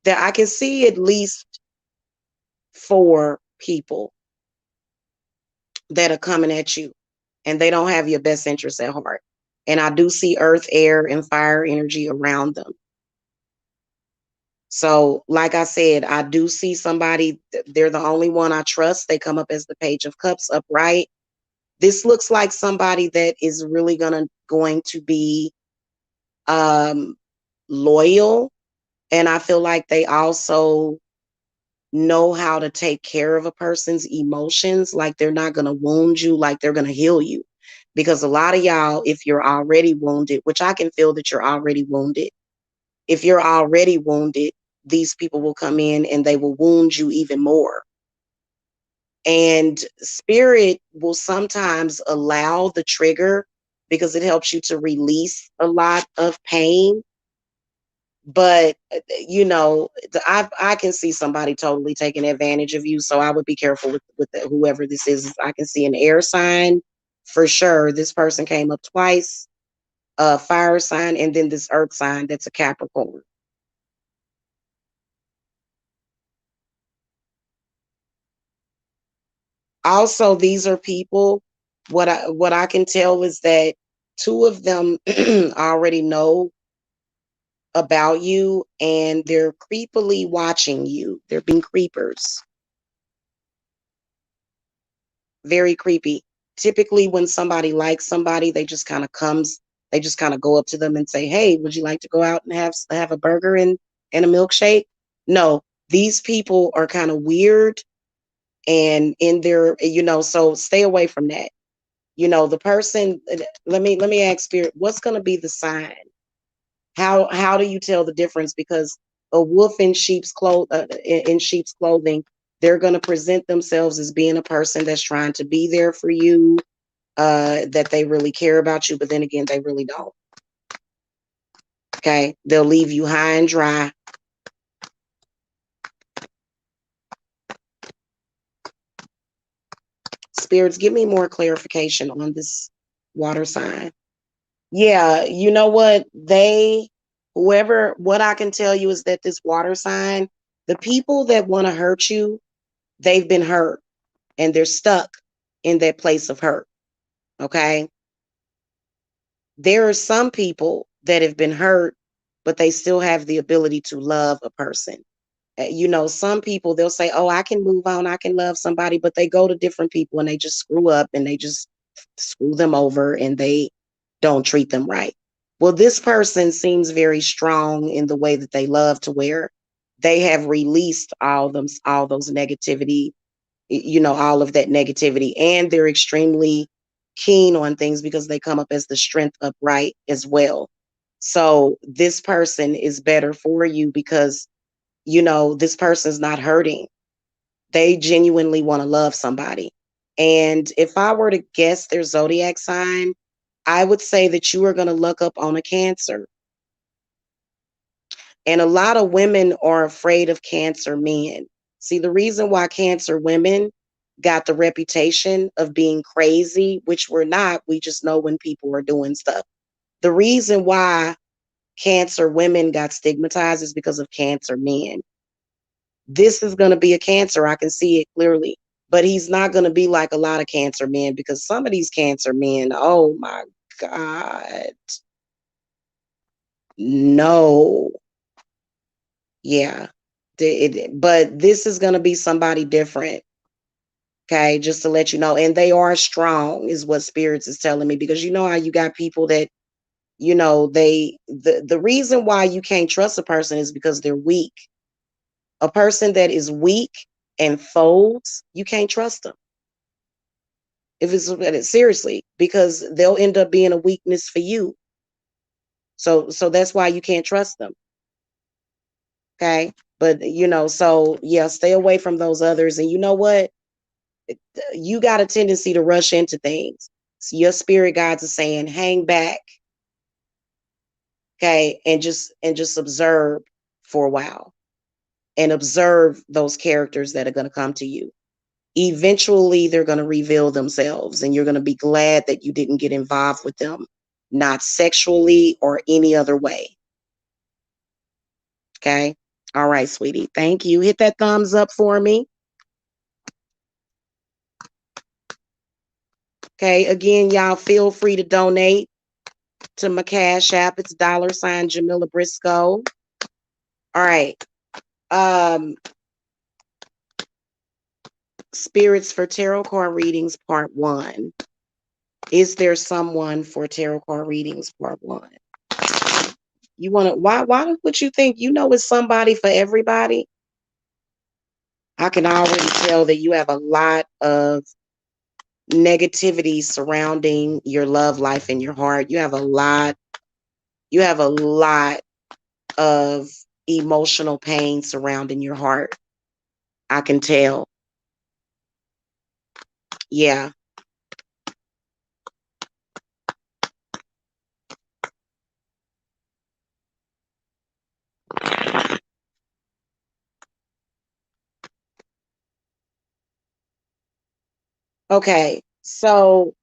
that I can see at least 4 people that are coming at you, and they don't have your best interest at heart. And I do see earth, air, and fire energy around them. So, like I said, I do see somebody, they're the only one I trust. They come up as the Page of Cups upright. This looks like somebody that is really going to be um loyal, and I feel like they also know how to take care of a person's emotions. Like they're not going to wound you, like they're going to heal you. Because a lot of y'all, if you're already wounded, which I can feel that you're already wounded, if you're already wounded, these people will come in and they will wound you even more. And spirit will sometimes allow the trigger because it helps you to release a lot of pain. But I can see somebody totally taking advantage of you, so I would be careful with whoever this is. I can see an air sign for sure. This person came up twice, a fire sign, and then this earth sign that's a Capricorn. Also, these are people, what I can tell is that 2 of them already know about you, and they're creepily watching you. They're being creepers. Very creepy. Typically, when somebody likes somebody, they just kind of go up to them and say, "Hey, would you like to go out and have a burger and a milkshake?" No, these people are kind of weird and in their, so stay away from that. The person, let me ask spirit, what's going to be the sign? How do you tell the difference? Because a wolf in sheep's clothing, they're going to present themselves as being a person that's trying to be there for you, that they really care about you, but then again, they really don't. Okay, they'll leave you high and dry. Spirits, give me more clarification on this water sign. Yeah, you know what? What I can tell you is that this water sign, the people that want to hurt you, they've been hurt and they're stuck in that place of hurt. Okay. There are some people that have been hurt, but they still have the ability to love a person. Some people, they'll say, "Oh, I can move on, I can love somebody," but they go to different people and they just screw up and they just screw them over and they don't treat them right. Well, this person seems very strong in the way that they love, to where they have released all those negativity, all of that negativity, and they're extremely keen on things because they come up as the strength upright as well. So this person is better for you because this person's not hurting. They genuinely want to love somebody. And if I were to guess their zodiac sign, I would say that you are going to look up on a Cancer. And a lot of women are afraid of Cancer men. See, the reason why Cancer women got the reputation of being crazy, which we're not, we just know when people are doing stuff. The reason why Cancer women got stigmatized is because of Cancer men. This is going to be a Cancer. I can see it clearly. But he's not going to be like a lot of Cancer men, because some of these Cancer men, oh my God, no. Yeah. But this is going to be somebody different. Okay. Just to let you know. And they are strong, is what spirits is telling me, because you know how you got people that, the reason why you can't trust a person is because they're weak. A person that is weak and folds, you can't trust them. If it's seriously, because they'll end up being a weakness for you. So that's why you can't trust them. Okay. But so yeah, stay away from those others. And you know what? You got a tendency to rush into things. So your spirit guides are saying, hang back, okay, and just observe for a while and observe those characters that are going to come to you. Eventually, they're going to reveal themselves, and you're going to be glad that you didn't get involved with them, not sexually or any other way. Okay. All right, sweetie. Thank you. Hit that thumbs up for me. Okay. Again, y'all feel free to donate to my Cash App. It's $ Jamila Briscoe. All right. Um, Spirits for Tarot Card Readings, Part 1. Is there someone for Tarot Card Readings, Part 1? You want to, why would you think it's somebody for everybody? I can already tell that you have a lot of negativity surrounding your love life and your heart. You have a lot of emotional pain surrounding your heart. I can tell. Yeah. Okay. So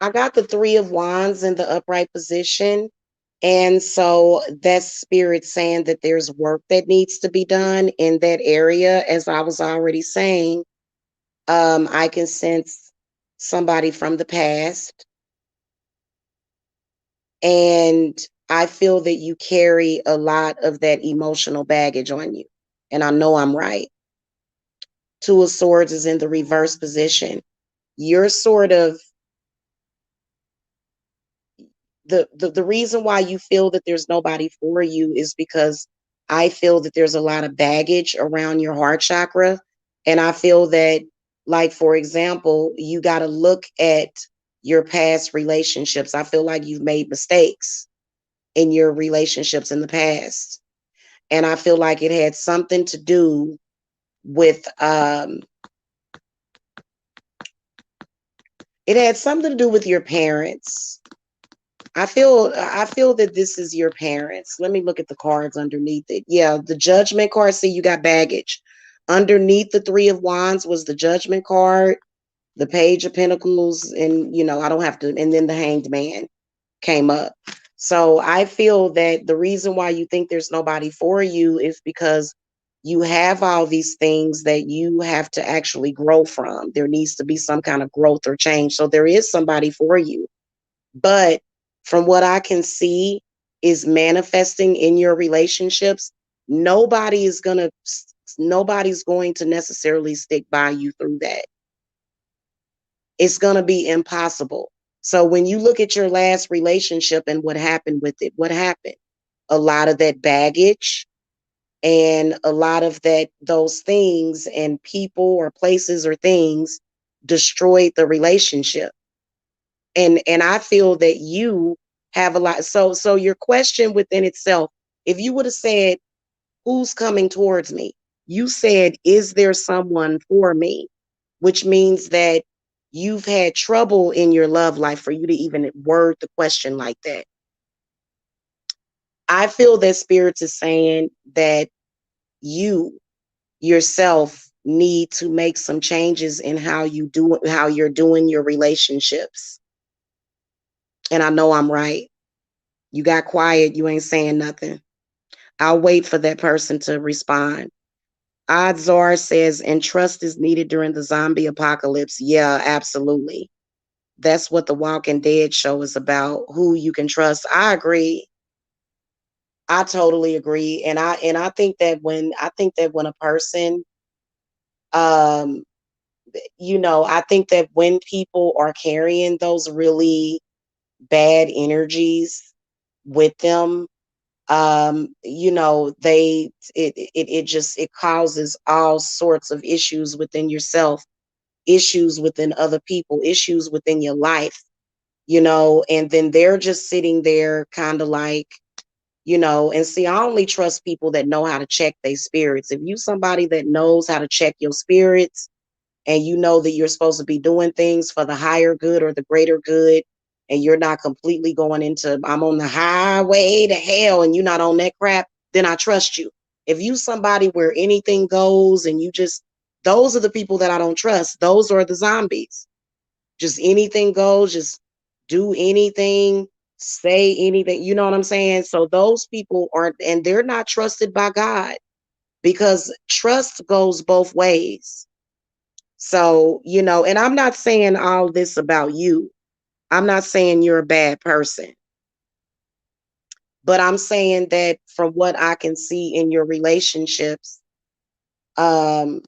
I got the 3 of Wands in the upright position. And so that's spirit saying that there's work that needs to be done in that area. As I was already saying, I can sense somebody from the past. And I feel that you carry a lot of that emotional baggage on you. And I know I'm right. 2 of Swords is in the reverse position. You're sort of the reason why you feel that there's nobody for you is because I feel that there's a lot of baggage around your heart chakra. And I feel that, like, for example, you got to look at your past relationships. I feel like you've made mistakes in your relationships in the past. And I feel like it had something to do with your parents. I feel that this is your parents. Let me look at the cards underneath it. Yeah, the Judgment card. See, you got baggage. Underneath the 3 of Wands was the Judgment card, the Page of Pentacles, and I don't have to, and then the Hanged Man came up. So I feel that the reason why you think there's nobody for you is because you have all these things that you have to actually grow from. There needs to be some kind of growth or change. So there is somebody for you. But from what I can see is manifesting in your relationships, nobody is going to nobody's going to necessarily stick by you through that. It's going to be impossible. So when you look at your last relationship and what happened with it, what happened? A lot of that baggage and a lot of those things and people or places or things destroyed the relationship. And I feel that you have a lot. So your question within itself, if you would have said, who's coming towards me? You said, is there someone for me? Which means that you've had trouble in your love life for you to even word the question like that. I feel that Spirits is saying that you yourself need to make some changes in how you're doing your relationships. And I know I'm right. You got quiet, you ain't saying nothing. I'll wait for that person to respond. Odds are says, and trust is needed during the zombie apocalypse. Yeah, absolutely. That's what the Walking Dead show is about, who you can trust. I agree. I totally agree. And I think that when a person um I think that when people are carrying those really bad energies with them, it causes all sorts of issues within yourself, issues within other people, issues within your life. and then they're just sitting there kind of like, and see, I only trust people that know how to check their spirits. If you somebody that knows how to check your spirits, and you know that you're supposed to be doing things for the higher good or the greater good, and you're not completely going into I'm on the highway to hell and you're not on that crap, then I trust you. If you somebody where anything goes and you just those are the people that I don't trust. Those are the zombies. Just anything goes, just do anything, say anything, you know what I'm saying? So those people aren't, and they're not trusted by God, because trust goes both ways. So, and I'm not saying all this about you. I'm not saying you're a bad person, but I'm saying that from what I can see in your relationships, um,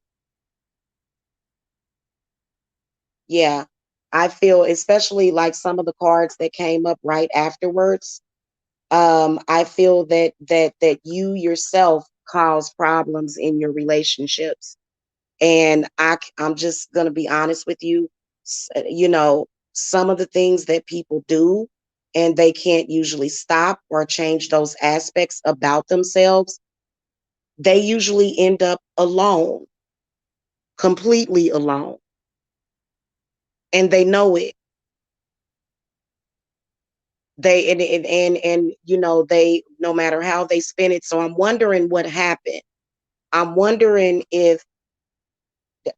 yeah, I feel, especially like some of the cards that came up right afterwards, I feel that you yourself cause problems in your relationships. And I'm just going to be honest with you. Some of the things that people do and they can't usually stop or change those aspects about themselves, they usually end up alone, completely alone. And they know it. They no matter how they spin it. So I'm wondering what happened. I'm wondering if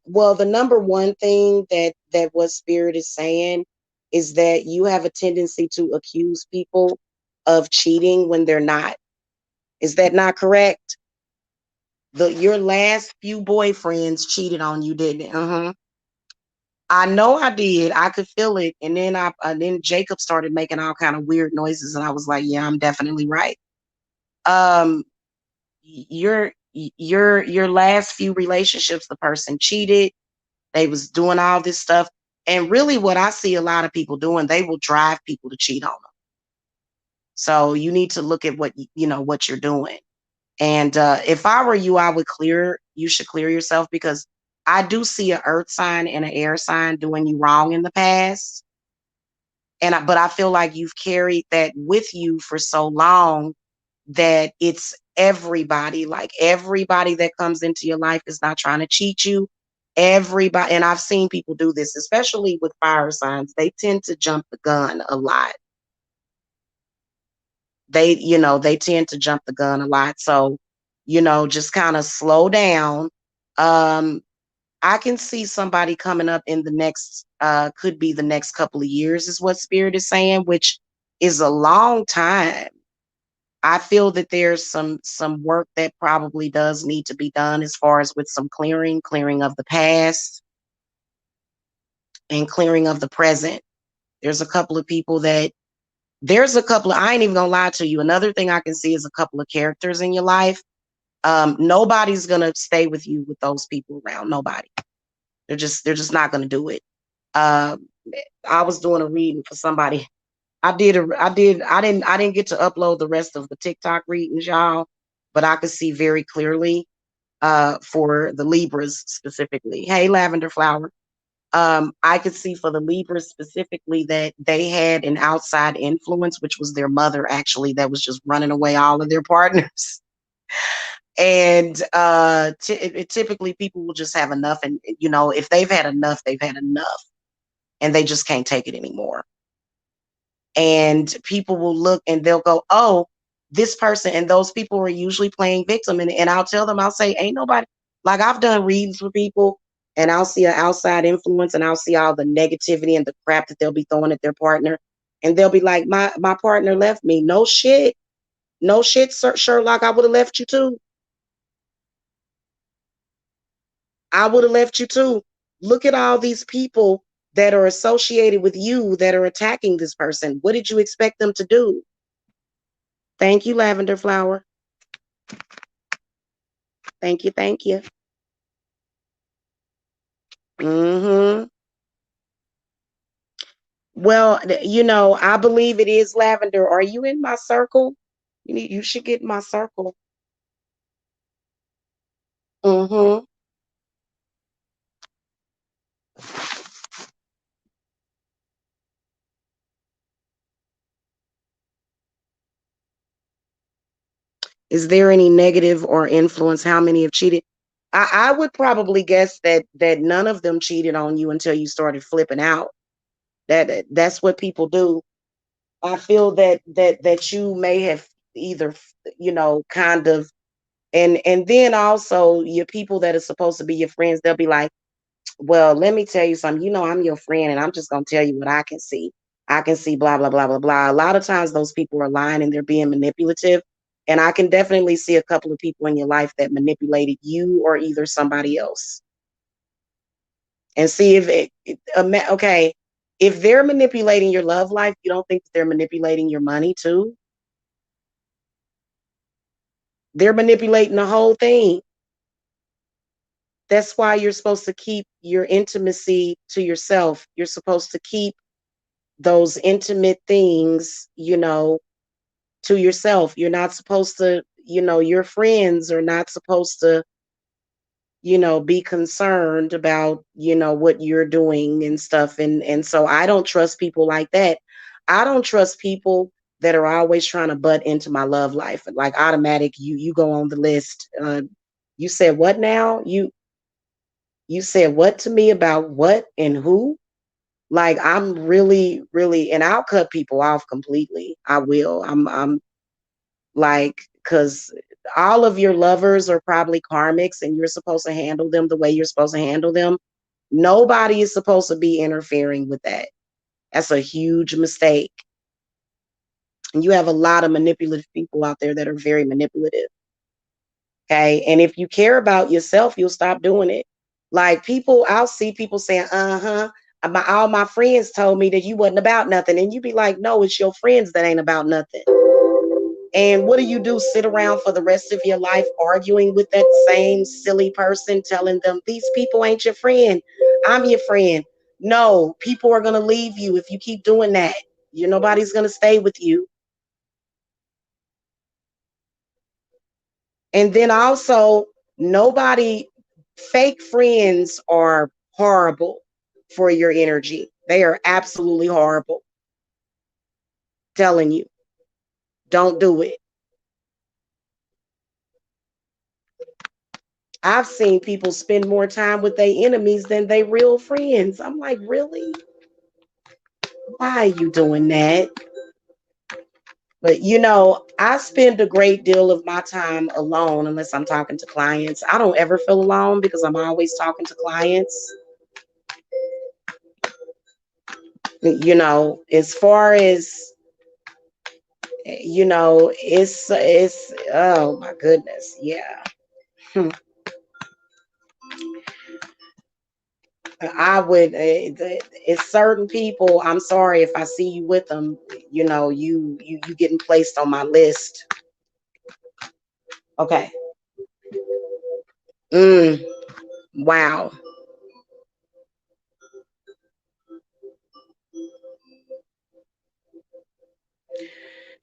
well, the number one thing that what spirit is saying is that you have a tendency to accuse people of cheating when they're not. Is that not correct? Your last few boyfriends cheated on you, didn't it? I know I did. I could feel it, and then Jacob started making all kind of weird noises, and I was like, yeah, I'm definitely right. Um, your last few relationships, the person cheated. They was doing all this stuff. And really what I see a lot of people doing, they will drive people to cheat on them. So you need to look at what you're doing. And if I were you, you should clear yourself, because I do see an earth sign and an air sign doing you wrong in the past. But I feel like you've carried that with you for so long that it's everybody, like everybody that comes into your life is not trying to cheat you. Everybody, and I've seen people do this, especially with fire signs. They tend to jump the gun a lot. They tend to jump the gun a lot. So, just kind of slow down. Um, I can see somebody coming up in the next, could be the next couple of years, is what Spirit is saying, which is a long time. I feel that there's some work that probably does need to be done, as far as with some clearing of the past and clearing of the present. There's a couple of people I ain't even gonna lie to you. Another thing I can see is a couple of characters in your life. Nobody's gonna stay with you with those people around. Nobody. They're just not gonna do it. Um, I was doing a reading for somebody. I didn't get to upload the rest of the TikTok readings, y'all, but I could see very clearly for the Libras specifically. Hey, Lavender Flower. I could see for the Libras specifically that they had an outside influence, which was their mother, actually, that was just running away all of their partners. And typically people will just have enough. And, if they've had enough, they've had enough. And they just can't take it anymore. And people will look and they'll go, oh, this person, and those people are usually playing victim. And I'll tell them, I'll say, ain't nobody, like, I've done readings for people, and I'll see an outside influence, and I'll see all the negativity and the crap that they'll be throwing at their partner. And they'll be like, my partner left me. No shit. No shit, Sherlock. I would have left you too. I would have left you too. Look at all these people that are associated with you that are attacking this person. What did you expect them to do? Thank you, Lavender Flower. Thank you. Thank you. Hmm. Well, I believe it is Lavender. Are you in my circle? You should get in my circle. Hmm. Is there any negative or influence? How many have cheated? I would probably guess that none of them cheated on you until you started flipping out. That's what people do. I feel that you may have either, kind of, and then also your people that are supposed to be your friends, they'll be like, well, let me tell you something. I'm your friend, and I'm just gonna tell you what I can see. I can see blah blah blah blah blah. A lot of times those people are lying and they're being manipulative. And I can definitely see a couple of people in your life that manipulated you or either somebody else. And see if okay, if they're manipulating your love life, you don't think that they're manipulating your money too? They're manipulating the whole thing. That's why you're supposed to keep your intimacy to yourself. You're supposed to keep those intimate things, to yourself. You're not supposed to, your friends are not supposed to, be concerned about, what you're doing and stuff. And so I don't trust people like that. I don't trust people that are always trying to butt into my love life. Like automatic, you go on the list. You said what now? You said what to me about what and who? Like I'm really, really, and I'll cut people off completely. I will. I'm like, because all of your lovers are probably karmics and you're supposed to handle them the way you're supposed to handle them. Nobody is supposed to be interfering with that. That's a huge mistake. And you have a lot of manipulative people out there that are very manipulative. Okay. And if you care about yourself, you'll stop doing it. Like people, I'll see people saying, uh-huh. All my friends told me that you wasn't about nothing. And you be like, no, it's your friends that ain't about nothing. And what do? Sit around for the rest of your life arguing with that same silly person, telling them these people ain't your friend. I'm your friend. No, people are going to leave you if you keep doing that. Nobody's going to stay with you. And then also, nobody, fake friends are horrible for your energy. They are absolutely horrible. Telling you, don't do it. I've seen people spend more time with their enemies than they real friends. I'm like, really? Why are you doing that? But I spend a great deal of my time alone unless I'm talking to clients. I don't ever feel alone because I'm always talking to clients. As far as it's oh my goodness, yeah. Hmm. I would it's certain people. I'm sorry if I see you with them. You getting placed on my list. Okay. Mm, wow.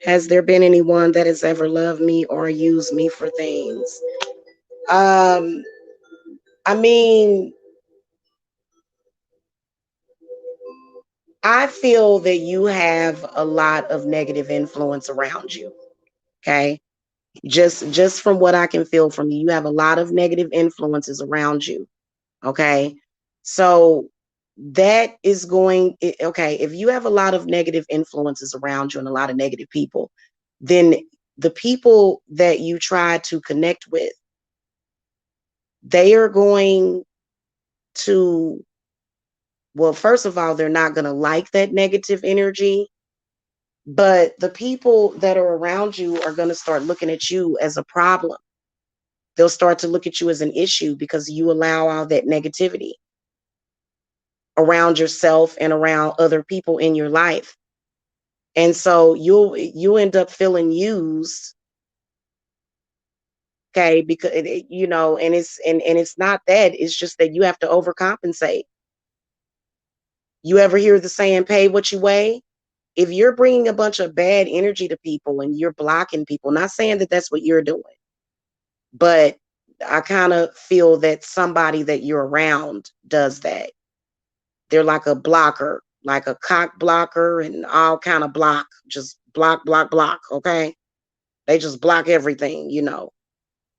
Has there been anyone that has ever loved me or used me for things? Um, I mean, I feel that you have a lot of negative influence around you. Okay. Just from what I can feel from you, you have a lot of negative influences around you. Okay. So that is okay. If you have a lot of negative influences around you and a lot of negative people, then the people that you try to connect with, they are going to, well, first of all, they're not going to like that negative energy. But the people that are around you are going to start looking at you as a problem. They'll start to look at you as an issue because you allow all that negativity around yourself and around other people in your life. And so you end up feeling used, okay, because and it's not that, it's just that you have to overcompensate. You ever hear the saying pay what you weigh? If you're bringing a bunch of bad energy to people and you're blocking people, not saying that that's what you're doing, but I kind of feel that somebody that you're around does that. They're like a blocker, like a cock blocker and all kind of block, just block, block, block. Okay. They just block everything,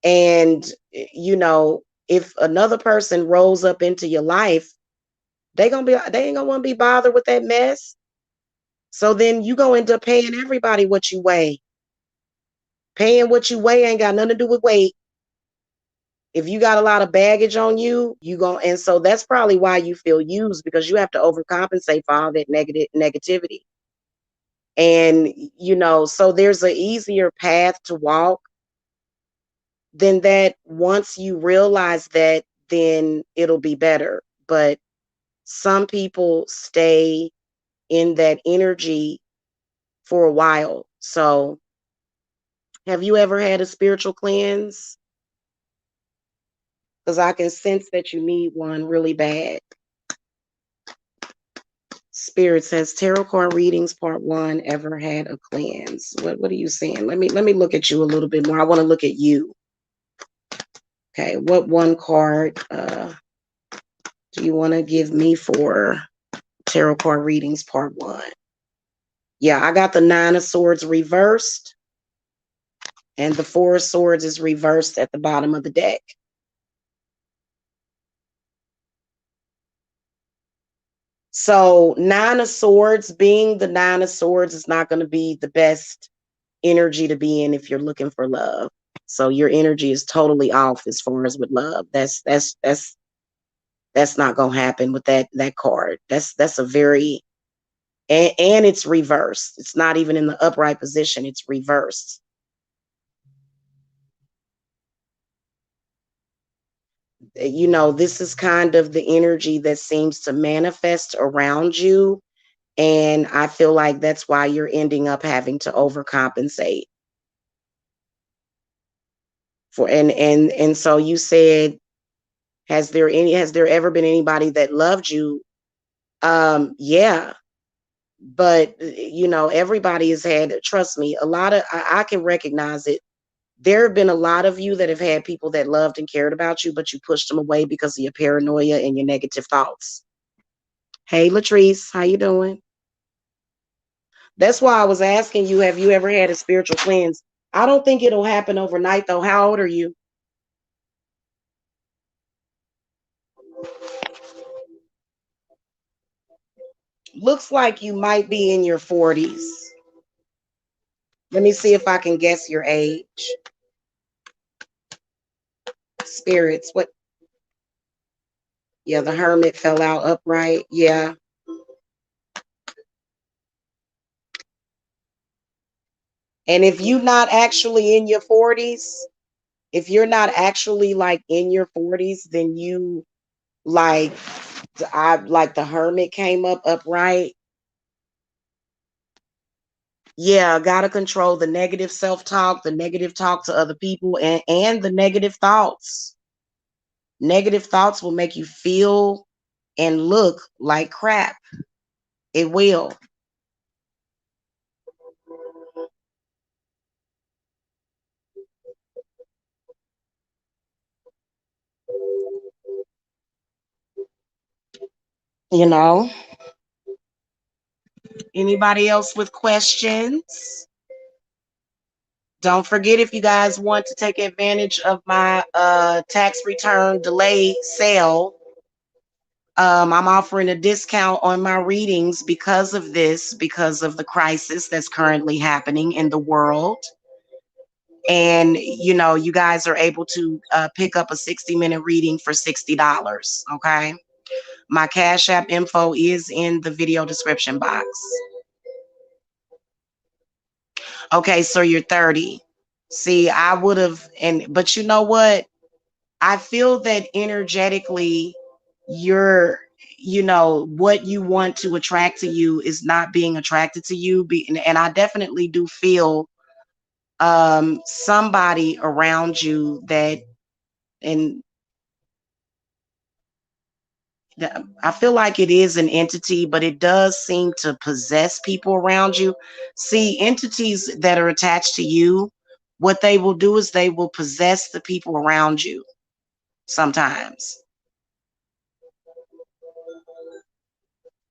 And if another person rolls up into your life, they ain't gonna want to be bothered with that mess. So then you go end up paying everybody what you weigh. Paying what you weigh ain't got nothing to do with weight. If you got a lot of baggage on you, and so that's probably why you feel used, because you have to overcompensate for all that negativity. And so there's an easier path to walk than that. Once you realize that, then it'll be better. But some people stay in that energy for a while. So have you ever had a spiritual cleanse? Because I can sense that you need one really bad. Spirit says tarot card readings part 1 ever had a cleanse. What are you saying? Let me look at you a little bit more. I want to look at you. Okay, what one card do you want to give me for tarot card readings part 1? Yeah, I got the 9 of Swords reversed, and the 4 of Swords is reversed at the bottom of the deck. So 9 of Swords, being the 9 of Swords, is not going to be the best energy to be in if you're looking for love. So your energy is totally off as far as with love. That's not going to happen with that card. That's a very, and it's reversed. It's not even in the upright position. It's reversed. This is kind of the energy that seems to manifest around you. And I feel like that's why you're ending up having to overcompensate for, and so you said, has there ever been anybody that loved you? Yeah, but everybody has had, trust me, a lot of, I can recognize it. There have been a lot of you that have had people that loved and cared about you, but you pushed them away because of your paranoia and your negative thoughts. Hey, Latrice, how you doing? That's why I was asking you, have you ever had a spiritual cleanse? I don't think it'll happen overnight, though. How old are you? Looks like you might be in your 40s. Let me see if I can guess your age. Spirits, what? Yeah, the Hermit fell out upright. Yeah. And if you're not actually in your 40s, if you're not actually like in your 40s, then you like, like the Hermit came up upright. Yeah, gotta control the negative self-talk, the negative talk to other people, and the negative thoughts. Negative thoughts will make you feel and look like crap. It will. You know. Anybody else with questions? Don't forget, if you guys want to take advantage of my tax return delay sale, I'm offering a discount on my readings because of this, because of the crisis that's currently happening in the world. And you guys are able to pick up a 60-minute reading for $60. Okay, my Cash App info is in the video description box. Okay, so you're 30. See, I would have, but you know what? I feel that energetically, you're, what you want to attract to you is not being attracted to you. And I definitely do feel somebody around you that, and I feel like it is an entity, but it does seem to possess people around you. See, entities that are attached to you, what they will do is they will possess the people around you sometimes.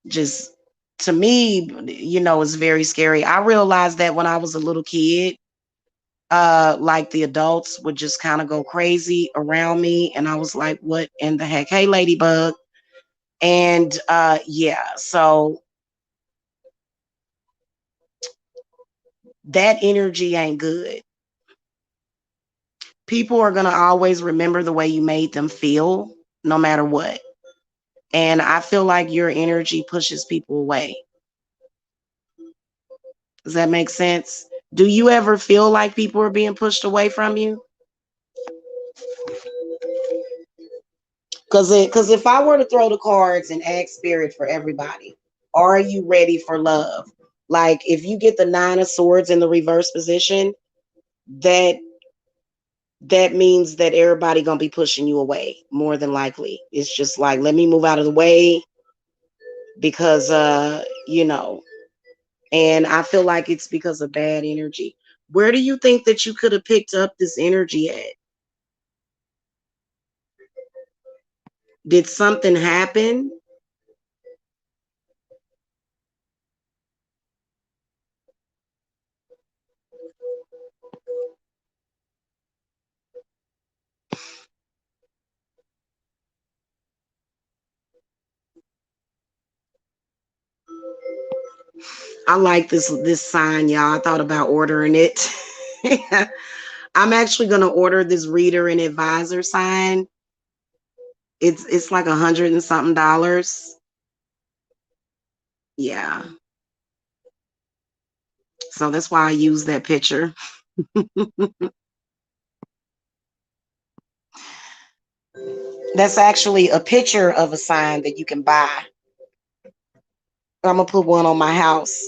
Just, to me, it's very scary. I realized that when I was a little kid. like the adults would just kind of go crazy around me, and I was like, what in the heck? Hey, ladybug. And yeah, so that energy ain't good. People are going to always remember the way you made them feel, no matter what. And I feel like your energy pushes people away. Does that make sense? Do you ever feel like people are being pushed away from you? Because if I were to throw the cards and ask spirit for everybody, are you ready for love? Like if you get the 9 of Swords in the reverse position, that that means that everybody gonna be pushing you away more than likely. It's just like, let me move out of the way because you know, and I feel like it's because of bad energy. Where do you think that you could have picked up this energy at? Did something happen? I like this sign, y'all. I thought about ordering it. I'm actually gonna order this reader and advisor sign. It's like $100 and something dollars. Yeah. So that's why I use that picture. That's actually a picture of a sign that you can buy. I'm gonna put one on my house.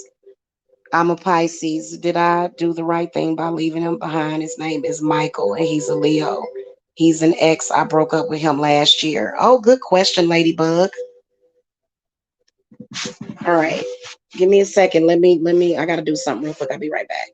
I'm a Pisces. Did I do the right thing by leaving him behind? His name is Michael, and he's a Leo. He's an ex. I broke up with him last year. Oh, good question, Ladybug. All right. Give me a second. Let me I gotta do something real quick. I'll be right back.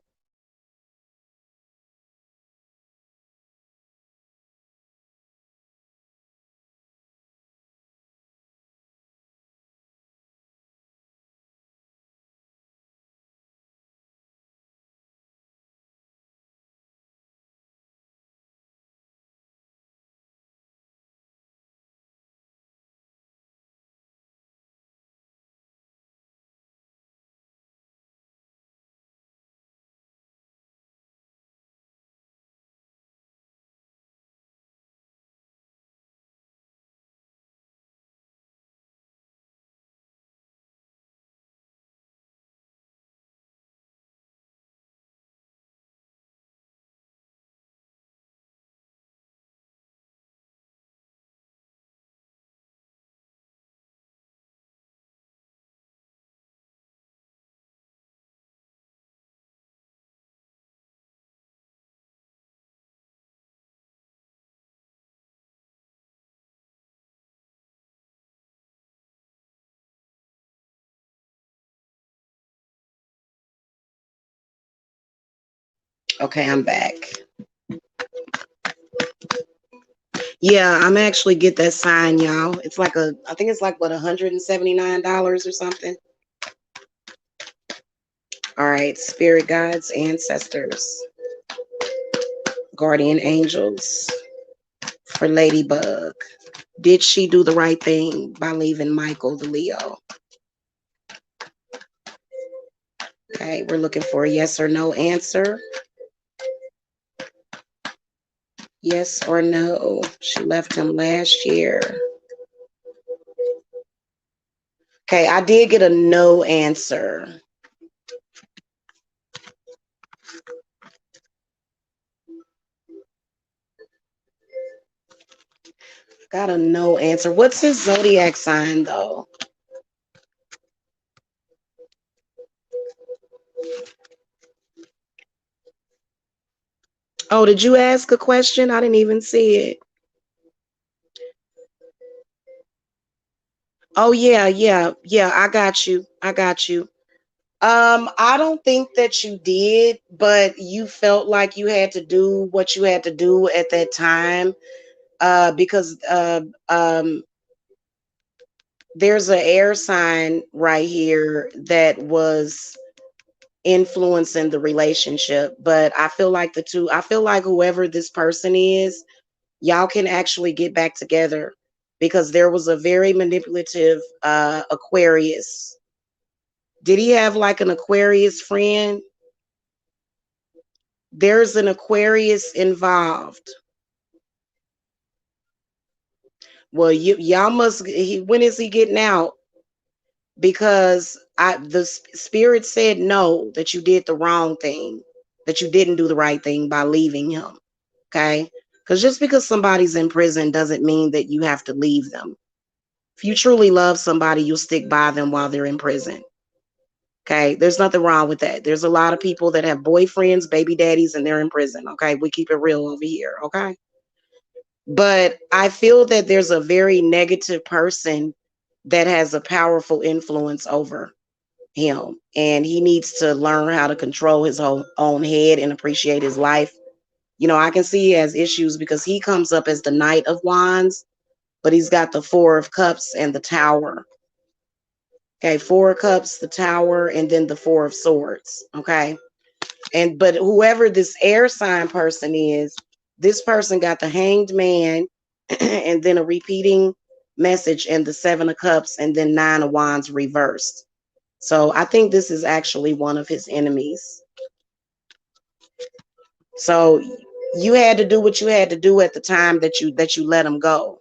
Okay, I'm back. Yeah, I'm actually get that sign, y'all. It's like I think it's like what, $179 or something. All right, spirit guides, ancestors, guardian angels for Ladybug. Did she do the right thing by leaving Michael the Leo? Okay, we're looking for a yes or no answer. Yes or no? She left him last year. Okay, I did get a no answer. Got a no answer. What's his zodiac sign, though? Oh, did you ask a question? I didn't even see it. Oh, yeah, yeah, yeah. I got you. I got you. I don't think that you did, but you felt like you had to do what you had to do at that time. Because there's an air sign right here that was influencing the relationship. But I feel like whoever this person is, y'all can actually get back together because there was a very manipulative Aquarius. Did he have like an Aquarius friend? There's an Aquarius involved. Well, y'all must. When is he getting out? Because the spirit said no, that you did the wrong thing, that you didn't do the right thing by leaving him. Okay, because just because somebody's in prison doesn't mean that you have to leave them. If you truly love somebody, you'll stick by them while they're in prison. Okay, there's nothing wrong with that. There's a lot of people that have boyfriends, baby daddies, and they're in prison. Okay, we keep it real over here. Okay, but I feel that there's a very negative person that has a powerful influence over him, and he needs to learn how to control his own head and appreciate his life. You know, I can see he has issues because he comes up as the Knight of Wands, but he's got the Four of Cups and the Tower. Okay, Four of Cups, the Tower, and then the Four of Swords. Okay, but whoever this air sign person is, this person got the Hanged Man, and then a repeating message, and the Seven of Cups, and then Nine of Wands reversed. So I think this is actually one of his enemies. So you had to do what you had to do at the time that you let him go.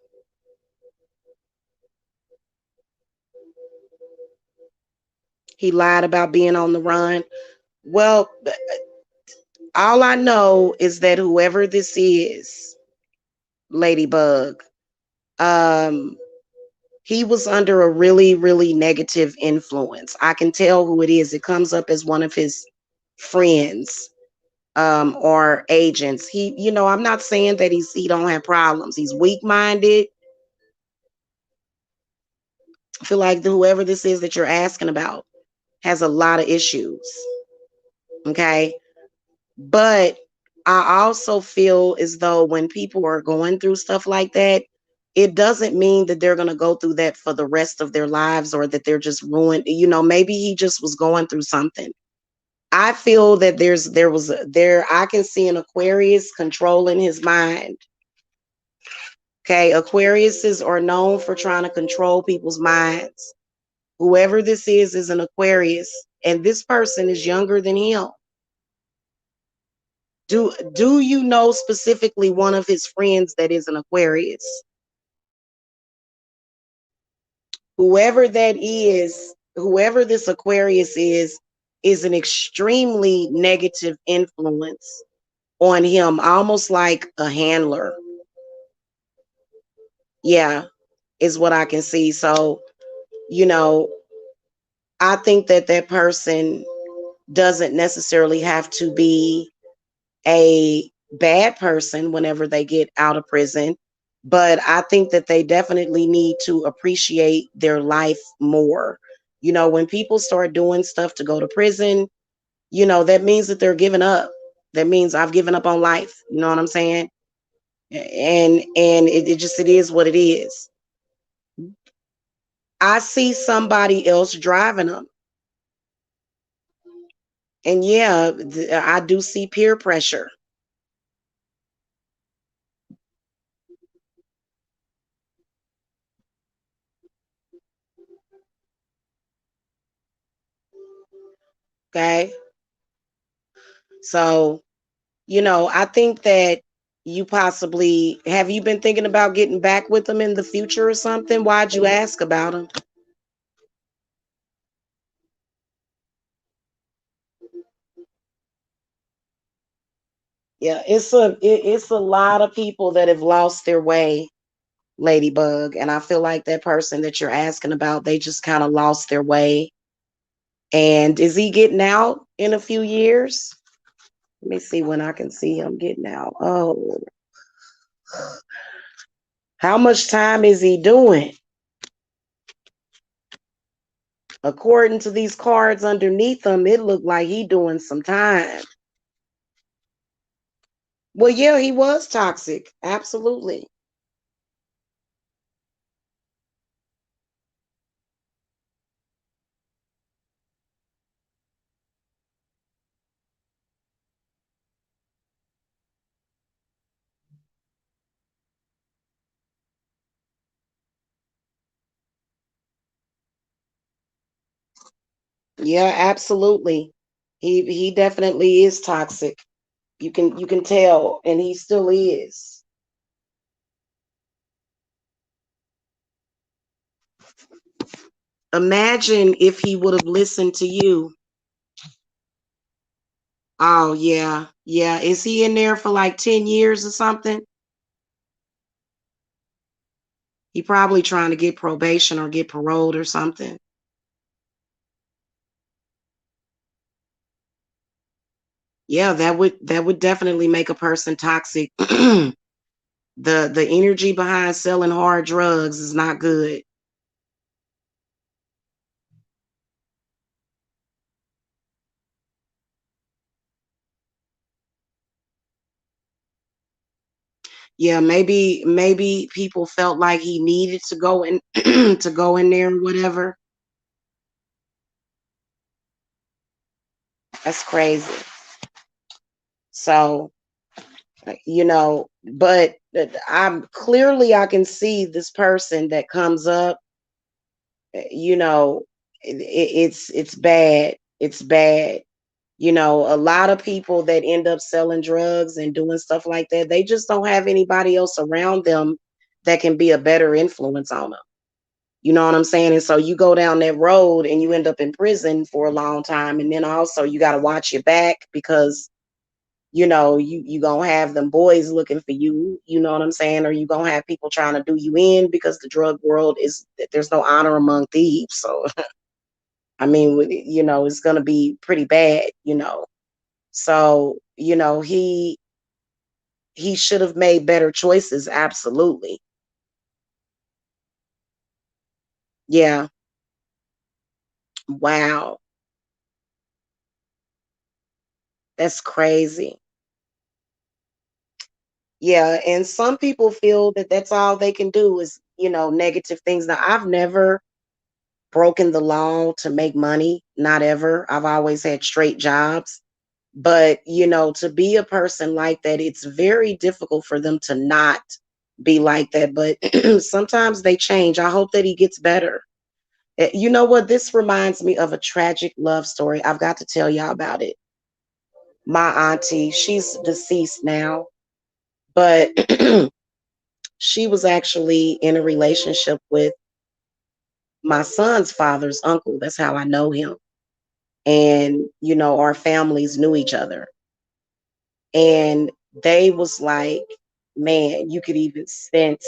He lied about being on the run. Well, all I know is that whoever this is, Ladybug, um, he was under a really, really negative influence. I can tell who it is. It comes up as one of his friends, or agents. I'm not saying that he don't have problems. He's weak-minded. I feel like whoever this is that you're asking about has a lot of issues. Okay. But I also feel as though when people are going through stuff like that, it doesn't mean that they're going to go through that for the rest of their lives, or that they're just ruined. Maybe he just was going through something. I feel that I can see an Aquarius controlling his mind. Okay. Aquariuses are known for trying to control people's minds. Whoever this is an Aquarius, and this person is younger than him. Do you know specifically one of his friends that is an Aquarius? Whoever this Aquarius is an extremely negative influence on him, almost like a handler. Yeah, is what I can see. So, you know, I think that person doesn't necessarily have to be a bad person whenever they get out of prison, but I think that they definitely need to appreciate their life more. When people start doing stuff to go to prison, that means that they're giving up. That means I've given up on life. You know what I'm saying? And it is what it is. I see somebody else driving them. And yeah, I do see peer pressure. Okay. So, I think that have you been thinking about getting back with them in the future or something? Why'd you ask about them? Yeah, it's a lot of people that have lost their way, Ladybug, and I feel like that person that you're asking about, they just kind of lost their way. And is he getting out in a few years? Let me see when I can see him getting out. Oh, how much time is he doing? According to these cards underneath him, it looked like he doing some time. Well, yeah, he was toxic. Absolutely. Yeah, absolutely. He definitely is toxic. You can tell, and he still is. Imagine if he would have listened to you. Oh yeah, yeah. Is he in there for like 10 years or something? He probably trying to get probation or get paroled or something. Yeah, that would definitely make a person toxic. The energy behind selling hard drugs is not good. Yeah, maybe people felt like he needed to go in to go in there or whatever. That's crazy. So, but I'm clearly I can see this person that comes up, you know, it's bad. It's bad. A lot of people that end up selling drugs and doing stuff like that, they just don't have anybody else around them that can be a better influence on them. You know what I'm saying? And so you go down that road and you end up in prison for a long time. And then also you got to watch your back because, you going to have them boys looking for you. You know what I'm saying? Or you going to have people trying to do you in because the drug world there's no honor among thieves. So, I mean, it's going to be pretty bad. So, he should have made better choices. Absolutely. Yeah. Wow. That's crazy. Yeah, and some people feel that that's all they can do is, negative things. Now, I've never broken the law to make money, not ever. I've always had straight jobs. But, to be a person like that, it's very difficult for them to not be like that. But sometimes they change. I hope that he gets better. You know what? This reminds me of a tragic love story. I've got to tell y'all about it. My auntie, she's deceased now, but she was actually in a relationship with my son's father's uncle. That's how I know him. And, our families knew each other. And they was like, man, you could even sense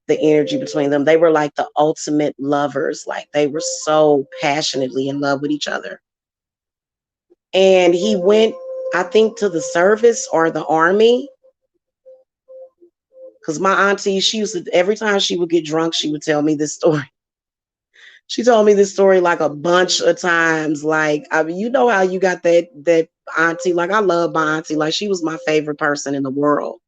the energy between them. They were like the ultimate lovers. Like they were so passionately in love with each other. And he went, I think, to the service or the army. Because my auntie, she used to, every time she would get drunk, she would tell me this story. She told me this story like a bunch of times. Like, I mean, you know how you got that auntie. Like, I love my auntie. Like, she was my favorite person in the world.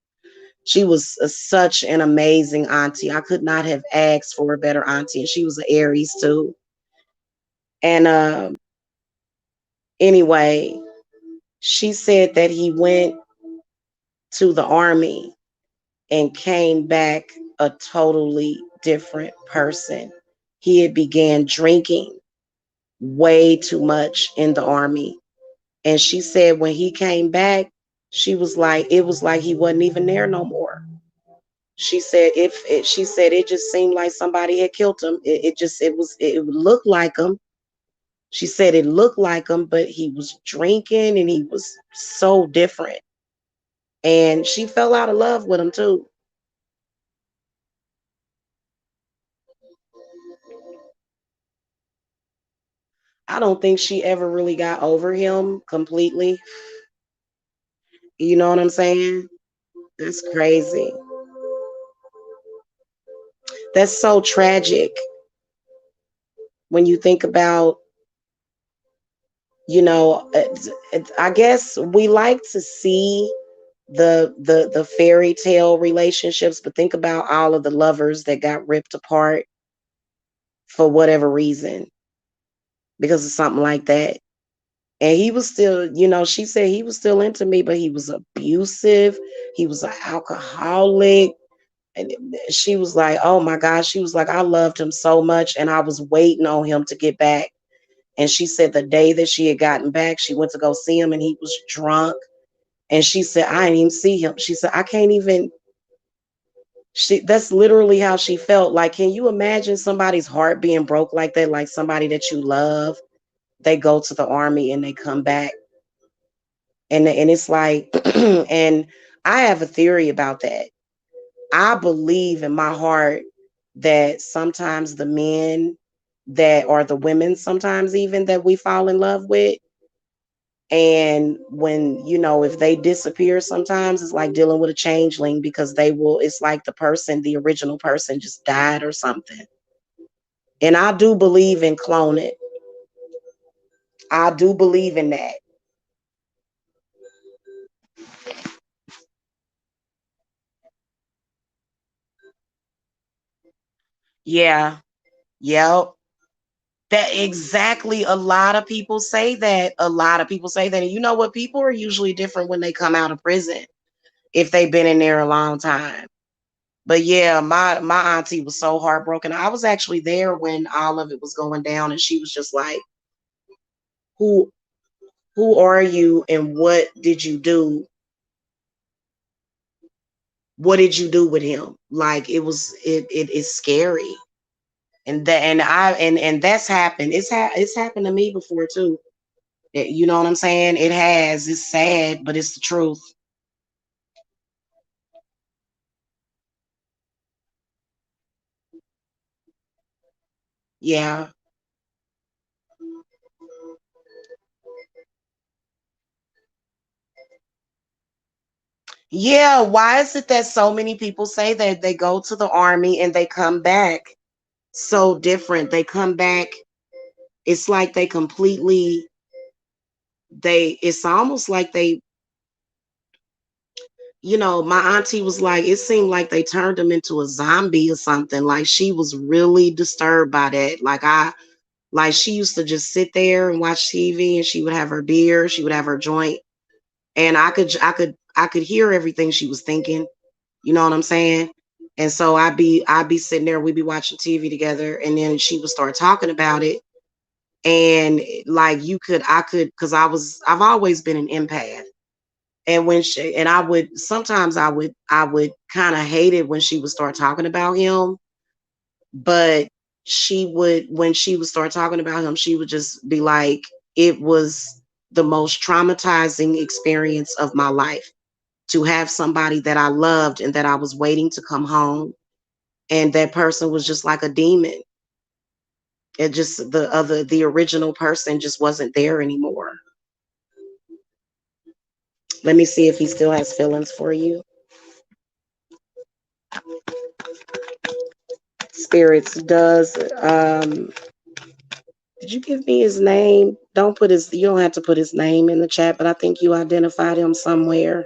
She was such an amazing auntie. I could not have asked for a better auntie. And she was an Aries too. And anyway, she said that he went to the army and came back a totally different person. He had began drinking way too much in the army. And she said when he came back, it was like he wasn't even there no more. She said it just seemed like somebody had killed him. It looked like him. She said it looked like him, but he was drinking and he was so different. And she fell out of love with him too. I don't think she ever really got over him completely. You know what I'm saying? That's crazy. That's so tragic when you think about, I guess we like to see the fairy tale relationships, but think about all of the lovers that got ripped apart for whatever reason because of something like that. And he was still, she said he was still into me, but he was abusive. He was an alcoholic. And she was like, oh my gosh, she was like, I loved him so much and I was waiting on him to get back. And she said the day that she had gotten back, she went to go see him and he was drunk. And she said, I didn't even see him. She said, I can't even. That's literally how she felt. Like, can you imagine somebody's heart being broke like that? Like somebody that you love, they go to the army and they come back. And it's like, and I have a theory about that. I believe in my heart that sometimes the men that or the women sometimes even that we fall in love with, and when if they disappear, sometimes it's like dealing with a changeling, because it's like the original person just died or something. And I do believe in cloning. I do believe in that. Yeah. Yep. That exactly. A lot of people say that. A lot of people say that. And you know what? People are usually different when they come out of prison if they've been in there a long time. But yeah, my auntie was so heartbroken. I was actually there when all of it was going down, and she was just like, "Who who are you, and what did you do? What did you do with him?" Like it is scary. And that's happened. It's happened to me before too. You know what I'm saying? It has. It's sad, but it's the truth. Yeah. Yeah, why is it that so many people say that they go to the army and they come back so different? They come back, it's like they completely it's almost like my auntie was like, it seemed like they turned him into a zombie or something. Like she was really disturbed by that. Like she used to just sit there and watch TV, and she would have her beer, she would have her joint, and I could hear everything she was thinking. You know what I'm saying? And so I'd be sitting there, we'd be watching TV together, and then she would start talking about it. And like I could, because I've always been an empath. And I would sometimes I would kind of hate it when she would start talking about him, but when she would start talking about him, she would just be like, it was the most traumatizing experience of my life to have somebody that I loved and that I was waiting to come home, and that person was just like a demon. It just the original person just wasn't there anymore. Let me see if he still has feelings for you. Spirits does. Did you give me his name? You don't have to put his name in the chat, but I think you identified him somewhere.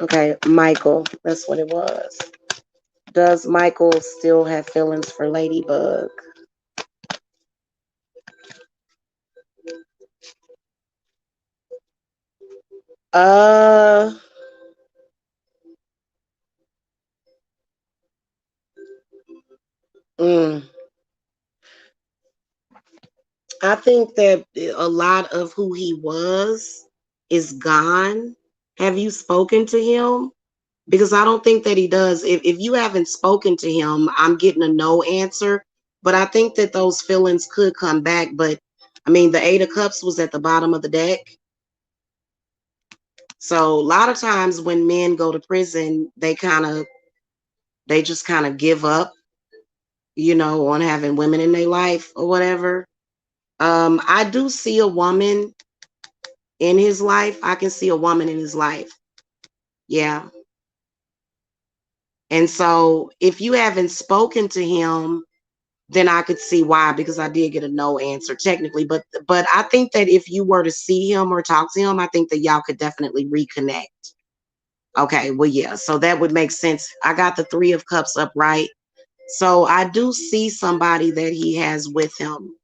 Okay, Michael. That's what it was. Does Michael still have feelings for Ladybug? Uh, mm, I think that a lot of who he was is gone. Have you spoken to him? Because I don't think that he does. If you haven't spoken to him, I'm getting a no answer. But I think that those feelings could come back. But I mean, the Eight of Cups was at the bottom of the deck. So a lot of times when men go to prison, they just kind of give up, on having women in their life or whatever. I do see a woman in his life. I can see a woman in his life. Yeah. And so if you haven't spoken to him, then I could see why, because I did get a no answer technically. But I think that if you were to see him or talk to him, I think that y'all could definitely reconnect. Okay, well, yeah, so that would make sense. I got the Three of Cups up, right? So I do see somebody that he has with him.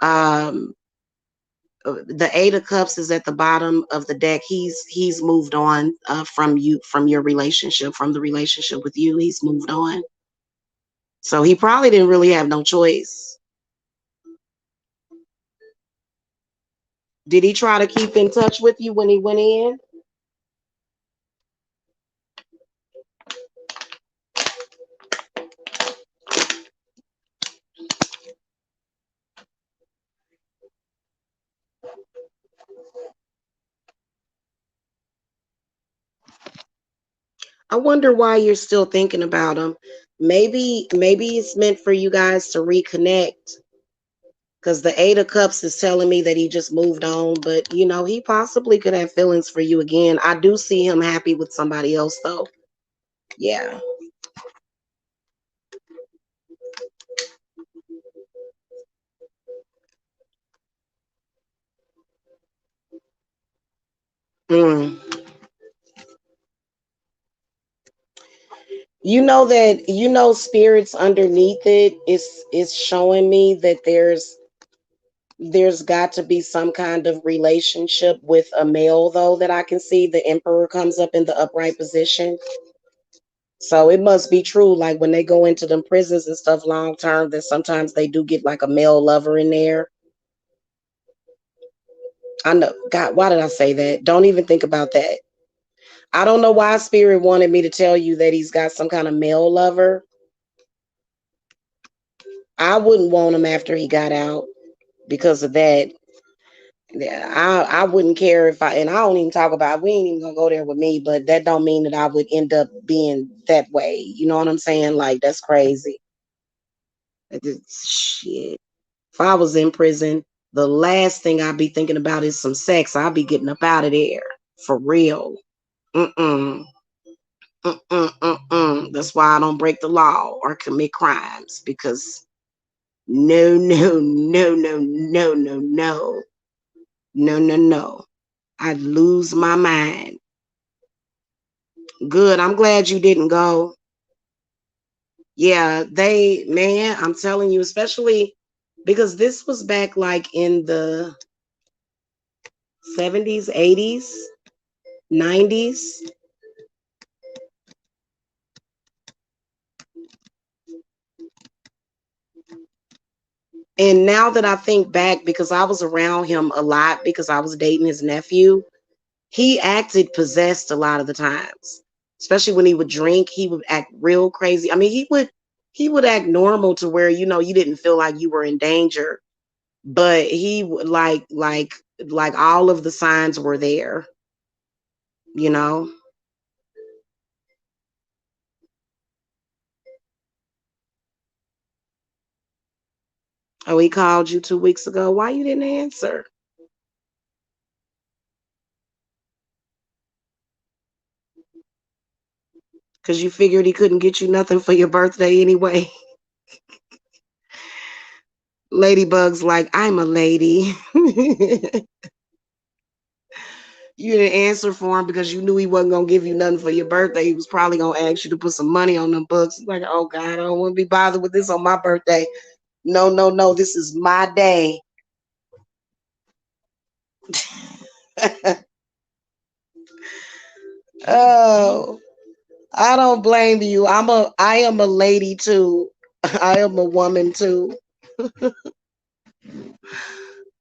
Um, the Eight of Cups is at the bottom of the deck. He's moved on from you, from your relationship, from the relationship with you. He's moved on. So he probably didn't really have no choice. Did he try to keep in touch with you when he went in? I wonder why you're still thinking about him. Maybe it's meant for you guys to reconnect. Because the Eight of Cups is telling me that he just moved on, but he possibly could have feelings for you again. I do see him happy with somebody else, though. Yeah. Mm. Spirits underneath it is showing me that there's got to be some kind of relationship with a male, though, that I can see. The Emperor comes up in the upright position. So it must be true. Like when they go into them prisons and stuff long term, that sometimes they do get like a male lover in there. I know. God, why did I say that? Don't even think about that. I don't know why Spirit wanted me to tell you that he's got some kind of male lover. I wouldn't want him after he got out because of that. Yeah, I wouldn't care if I, and I don't even talk about, we ain't even gonna go there with me, but that don't mean that I would end up being that way. You know what I'm saying? Like, that's crazy. Shit. If I was in prison, the last thing I'd be thinking about is some sex. I'd be getting up out of there. For real. Mm-mm. Mm-mm. Mm-mm. That's why I don't break the law or commit crimes, because no, no, no, no, no, no, no. No, no, no. I'd lose my mind. Good. I'm glad you didn't go. Yeah, man, I'm telling you, especially because this was back like in the 70s, 80s, 90s. And now that I think back, because I was around him a lot because I was dating his nephew, he acted possessed a lot of the times. Especially when he would drink, he would act real crazy. I mean, he would act normal to where you didn't feel like you were in danger, but he would like all of the signs were there, you know. Oh, he called you 2 weeks ago. Why you didn't answer? Because you figured he couldn't get you nothing for your birthday anyway. Ladybug's like, I'm a lady. You didn't answer for him because you knew he wasn't gonna give you nothing for your birthday. He was probably gonna ask you to put some money on them books. Like, oh God, I don't want to be bothered with this on my birthday. No, no, no. This is my day. Oh, I don't blame you. I am a lady too. I am a woman too.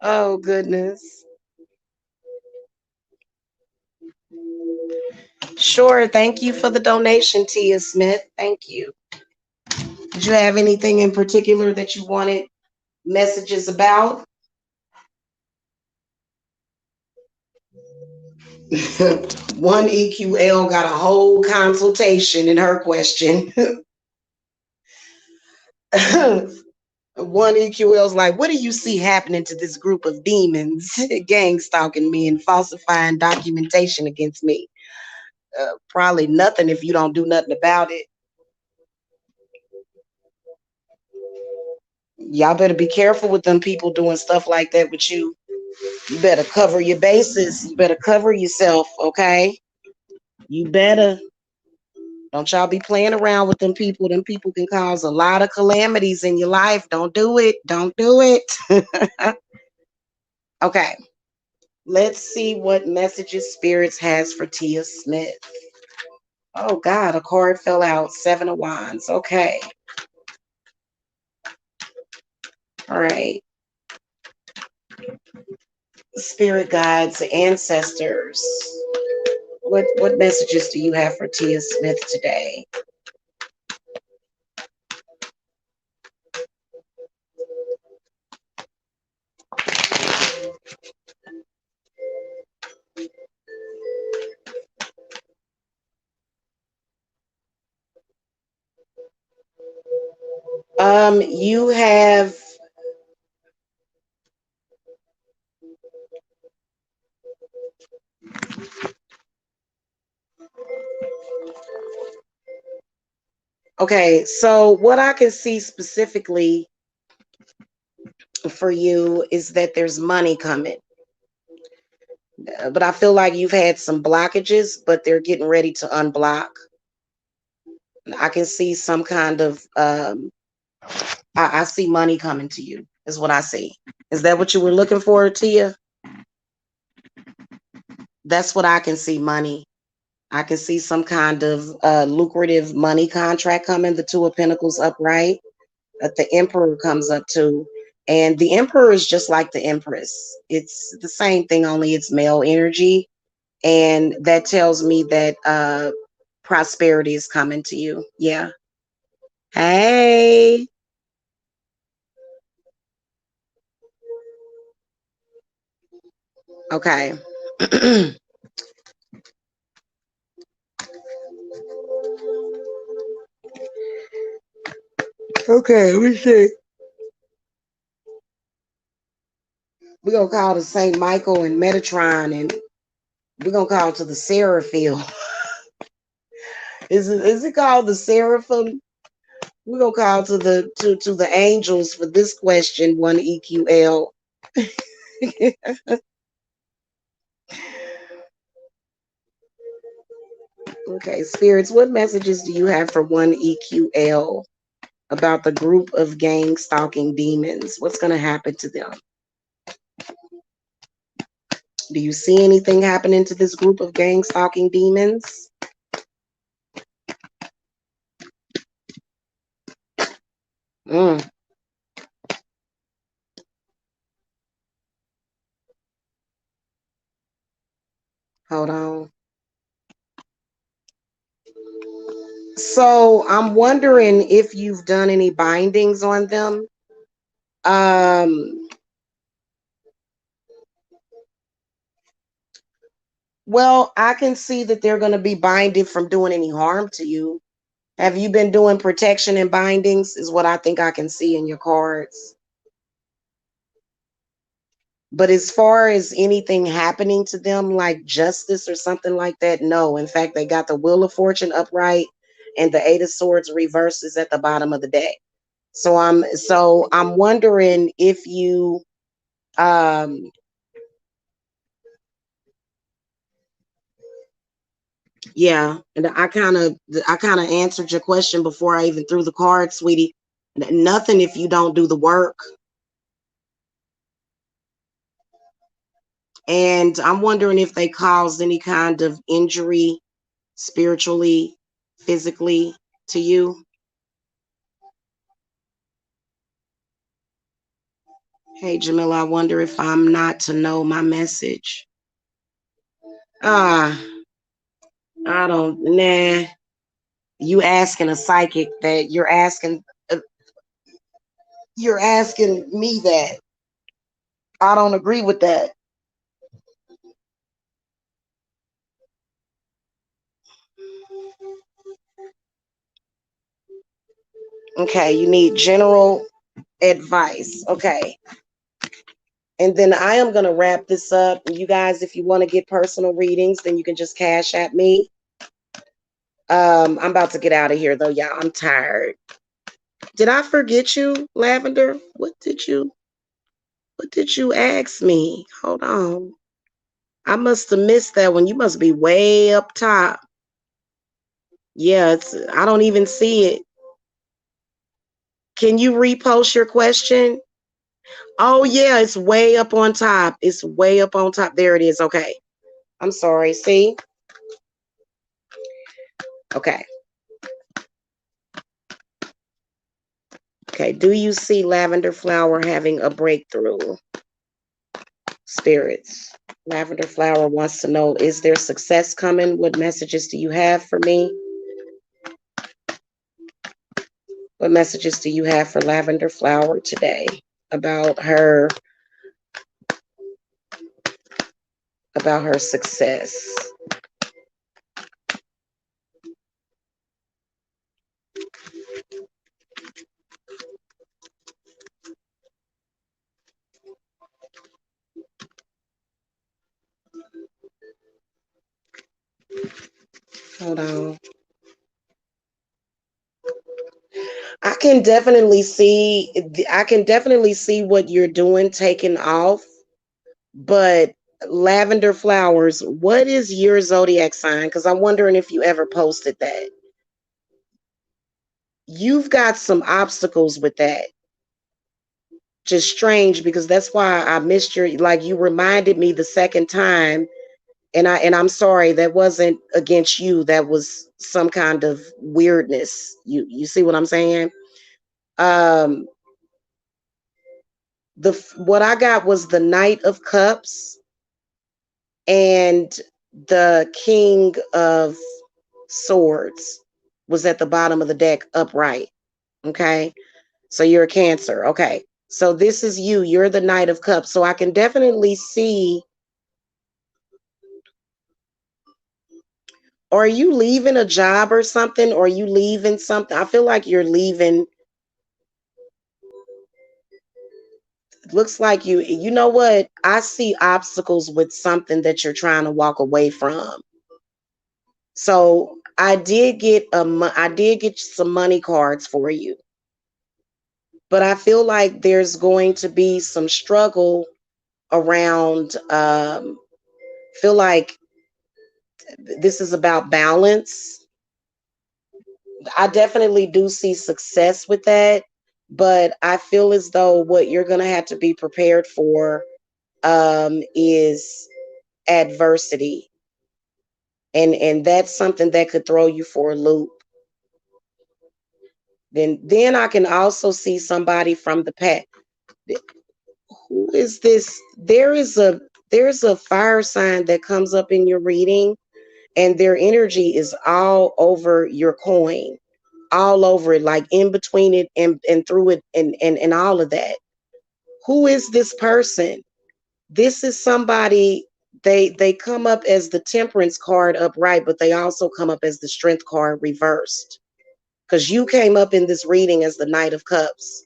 Oh goodness. Sure. Thank you for the donation, Tia Smith. Thank you. Did you have anything in particular that you wanted messages about? One EQL got a whole consultation in her question. One EQL's like, what do you see happening to this group of demons, gang stalking me and falsifying documentation against me? Probably nothing if you don't do nothing about it. Y'all better be careful with them people doing stuff like that with you. You better cover your bases. You better cover yourself, okay? You better. Don't y'all be playing around with them people. Them people can cause a lot of calamities in your life. Don't do it. Don't do it. Okay. Let's see what messages Spirits has for Tia Smith. Oh God, a card fell out. 7 of Wands. Okay. All right. Spirit guides, ancestors. What messages do you have for Tia Smith today? You have okay, so what I can see specifically for you is that there's money coming. But I feel like you've had some blockages, but they're getting ready to unblock. I can see some kind of I see money coming to you, is what I see. Is that what you were looking for, Tia? That's what I can see, money. I can see some kind of lucrative money contract coming, the Two of Pentacles upright. The Emperor comes up too. And the Emperor is just like the Empress. It's the same thing, only it's male energy. And that tells me that prosperity is coming to you. Yeah. Hey. Okay. Okay, let me see. We're gonna call to Saint Michael and Metatron, and we're gonna call to the Seraphim. Is it called the Seraphim? We're gonna call to the angels for this question, one EQL. Okay, spirits, what messages do you have for one EQL about the group of gang stalking demons? What's gonna happen to them? Do you see anything happening to this group of gang stalking demons? Mm, hold on. So I'm wondering if you've done any bindings on them. Um, well, I can see that they're going to be binded from doing any harm to you. Have you been doing protection and bindings? Is what I think I can see in your cards. But as far as anything happening to them, like justice or something like that, no. In fact, they got the Wheel of Fortune upright and the Eight of Swords reverse is at the bottom of the deck. So I'm wondering if you um yeah, and I kind of answered your question before I even threw the card, sweetie. Nothing if you don't do the work. And I'm wondering if they caused any kind of injury spiritually, physically to you. Hey, Jamila, I wonder if I'm not to know my message. Ah, I don't, nah. You asking a psychic that you're asking me that. I don't agree with that. Okay, you need general advice. Okay. And then I am going to wrap this up. You guys, if you want to get personal readings, then you can just cash at me. I'm about to get out of here though, y'all. I'm tired. Did I forget you, Lavender? What did you ask me? Hold on. I must have missed that one. You must be way up top. Yeah, I don't even see it. Can you repost your question? Oh yeah, it's way up on top. It's way up on top. There it is. Okay. I'm sorry. See? Okay. Okay, do you see lavender flower having a breakthrough? Spirits. Lavender flower wants to know, is there success coming? What messages do you have for me? What messages do you have for lavender flower today about her success? Hold on. I can definitely see what you're doing taking off, but lavender flowers, what is your zodiac sign? Because I'm wondering if you ever posted that. You've got some obstacles with that. Just strange, because that's why I missed your, like, you reminded me the second time, and I'm sorry, that wasn't against you. That was some kind of weirdness. You see what I'm saying? Um what I got was the Knight of Cups and the King of Swords was at the bottom of the deck upright. Okay. So you're a Cancer. Okay. So this is you. You're the Knight of Cups. So I can definitely see. Are you leaving a job or something? Or are you leaving something? I feel like you're leaving. Looks like you know what? I see obstacles with something that you're trying to walk away from. So I did get some money cards for you, but I feel like there's going to be some struggle around. Feel like this is about balance. I definitely do see success with that, but I feel as though what you're gonna have to be prepared for is adversity, and that's something that could throw you for a loop. Then I can also see somebody from the past. Who is this? There's a fire sign that comes up in your reading, and their energy is all over your coin, all over it, like in between it and through it, and all of that. Who is this person? This is somebody. They come up as the Temperance card upright, but they also come up as the Strength card reversed, because you came up in this reading as the Knight of Cups.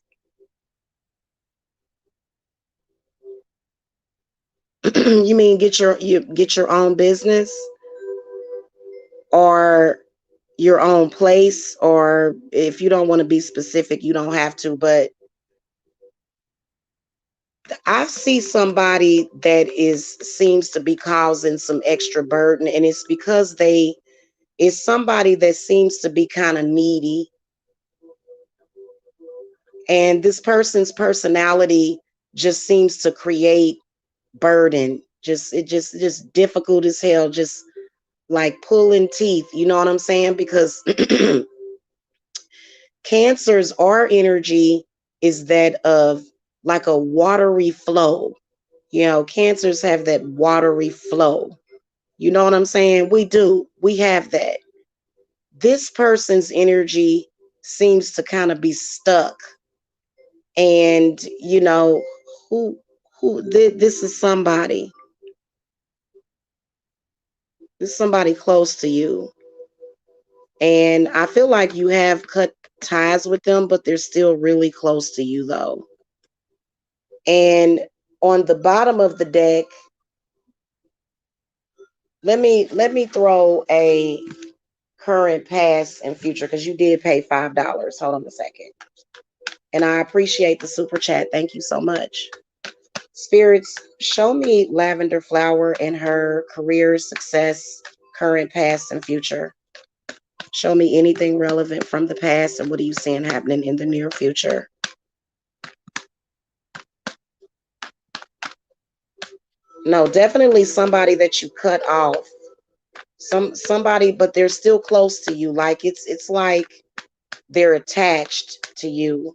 You mean get your own business, or your own place, or if you don't want to be specific, you don't have to, but I see somebody that is seems to be causing some extra burden, and it's because they it's somebody that seems to be kind of needy, and this person's personality just seems to create burden. Just difficult as hell, just like pulling teeth, you know what I'm saying? Because Cancer's our energy is that of like a watery flow. You know, Cancers have that watery flow. You know what I'm saying? We do. We have that. This person's energy seems to kind of be stuck. And, you know, who this is somebody. This is somebody close to you. And I feel like you have cut ties with them, but they're still really close to you though. And on the bottom of the deck, let me throw a current, past, and future, because you did pay $5. Hold on a second. And I appreciate the super chat. Thank you so much. Spirits, show me Lavender Flower and her career, success, current, past, and future. Show me anything relevant from the past, and what are you seeing happening in the near future? No, definitely somebody that you cut off. Somebody, but they're still close to you. Like it's like they're attached to you.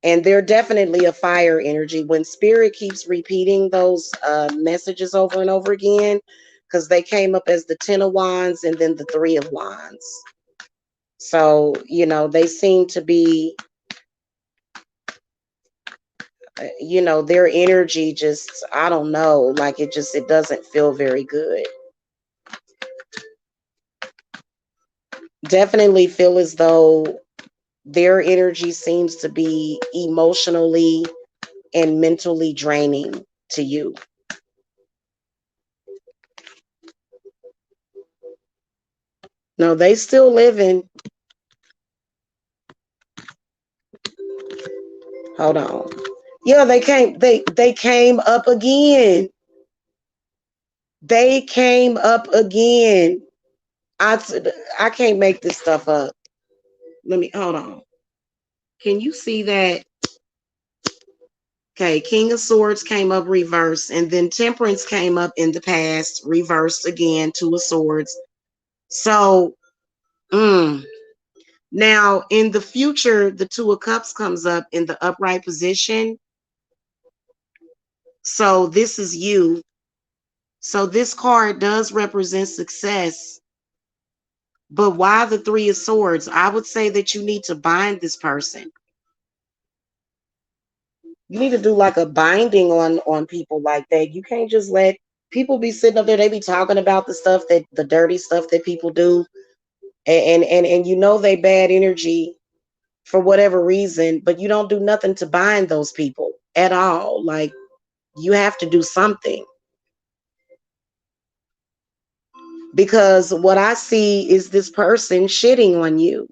And they're definitely a fire energy. When spirit keeps repeating those messages over and over again, because they came up as the 10 of Wands and then the 3 of Wands. So, they seem to be, their energy just, I don't know, like it doesn't feel very good. Definitely feel as though their energy seems to be emotionally and mentally draining to you. No, they still living. Hold on. Yeah, they came up again. They came up again. I I can't make this stuff up. Let me hold on. Can you see that? Okay, King of Swords came up reversed, and then Temperance came up in the past, reversed again, 2 of Swords. So, now in the future, the 2 of Cups comes up in the upright position. So this is you. So this card does represent success. But why the 3 of Swords? I would say that you need to bind this person. You need to do like a binding on people like that. You can't just let people be sitting up there. They be talking about the dirty stuff that people do, and they bad energy for whatever reason, but you don't do nothing to bind those people at all. Like, you have to do something, because what I see is this person shitting on you.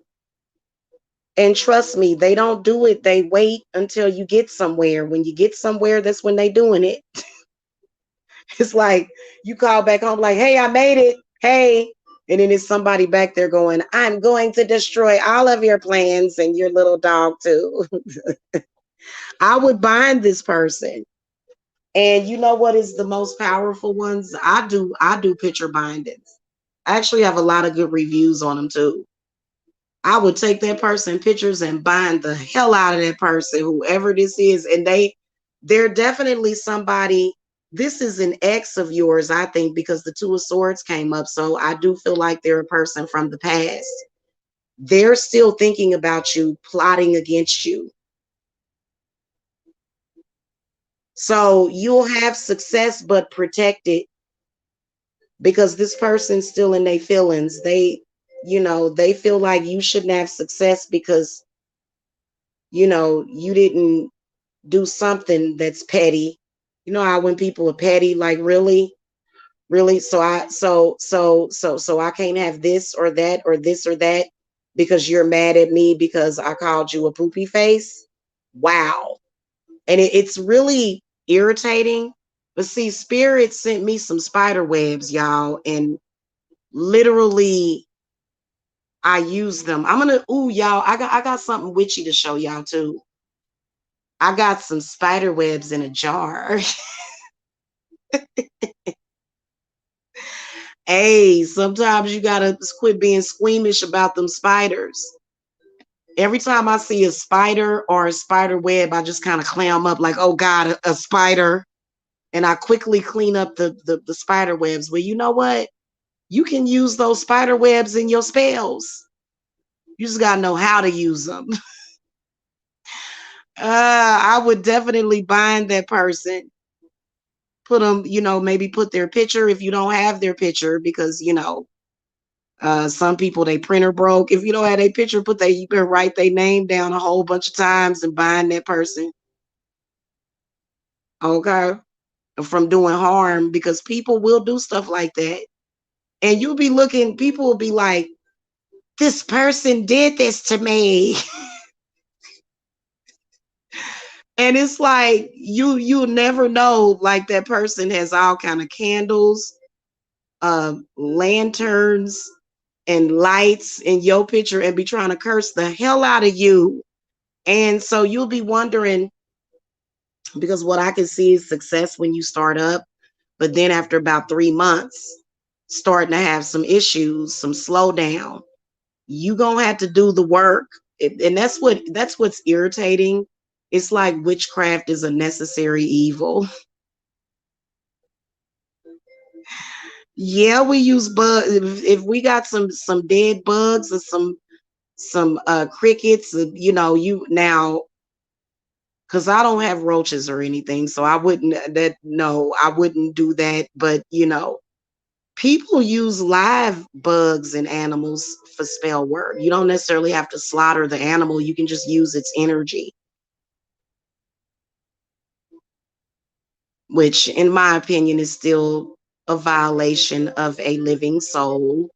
And trust me, they don't do it. They wait until you get somewhere. When you get somewhere, that's when they doing it. It's like you call back home like, hey, I made it. Hey. And then there's somebody back there going, I'm going to destroy all of your plans and your little dog too. I would bind this person. And you know what is the most powerful ones? I do picture bindings. I actually have a lot of good reviews on them too. I would take that person pictures and bind the hell out of that person, whoever this is. And they're definitely somebody. This is an ex of yours, I think, because the 2 of Swords came up. So I do feel like they're a person from the past. They're still thinking about you, plotting against you. So you'll have success, but protect it, because this person's still in their feelings. They feel like you shouldn't have success because, you didn't do something that's petty. You know how when people are petty, like, really, really, so I can't have this or that or this or that because you're mad at me because I called you a poopy face. Wow. And it's really irritating. But see, Spirit sent me some spider webs, y'all, and literally I use them. I'm gonna, ooh, y'all, I got something witchy to show y'all too. I got some spider webs in a jar. Hey, sometimes you gotta quit being squeamish about them spiders. Every time I see a spider or a spider web, I just kind of clam up like, oh God, a spider. And I quickly clean up the spider webs. Well, you know what? You can use those spider webs in your spells. You just gotta know how to use them. I would definitely bind that person. Put them, maybe put their picture if you don't have their picture, because some people, they printer broke. If you don't have their picture, you can write their name down a whole bunch of times and bind that person. Okay, from doing harm, because people will do stuff like that, and you'll be looking. People will be like, "This person did this to me." And it's like you'll never know. Like, that person has all kind of candles, lanterns, and lights in your picture, and be trying to curse the hell out of you. And so you'll be wondering, because what I can see is success when you start up, but then after about 3 months, starting to have some issues, some slowdown. You gonna have to do the work, and that's what's irritating. It's like witchcraft is a necessary evil. Yeah, we use bugs. If we got some dead bugs or some crickets, you know, you now, because I don't have roaches or anything, so I wouldn't I wouldn't do that. But you know, people use live bugs and animals for spell work. You don't necessarily have to slaughter the animal. You can just use its energy, which in my opinion is still a violation of a living soul.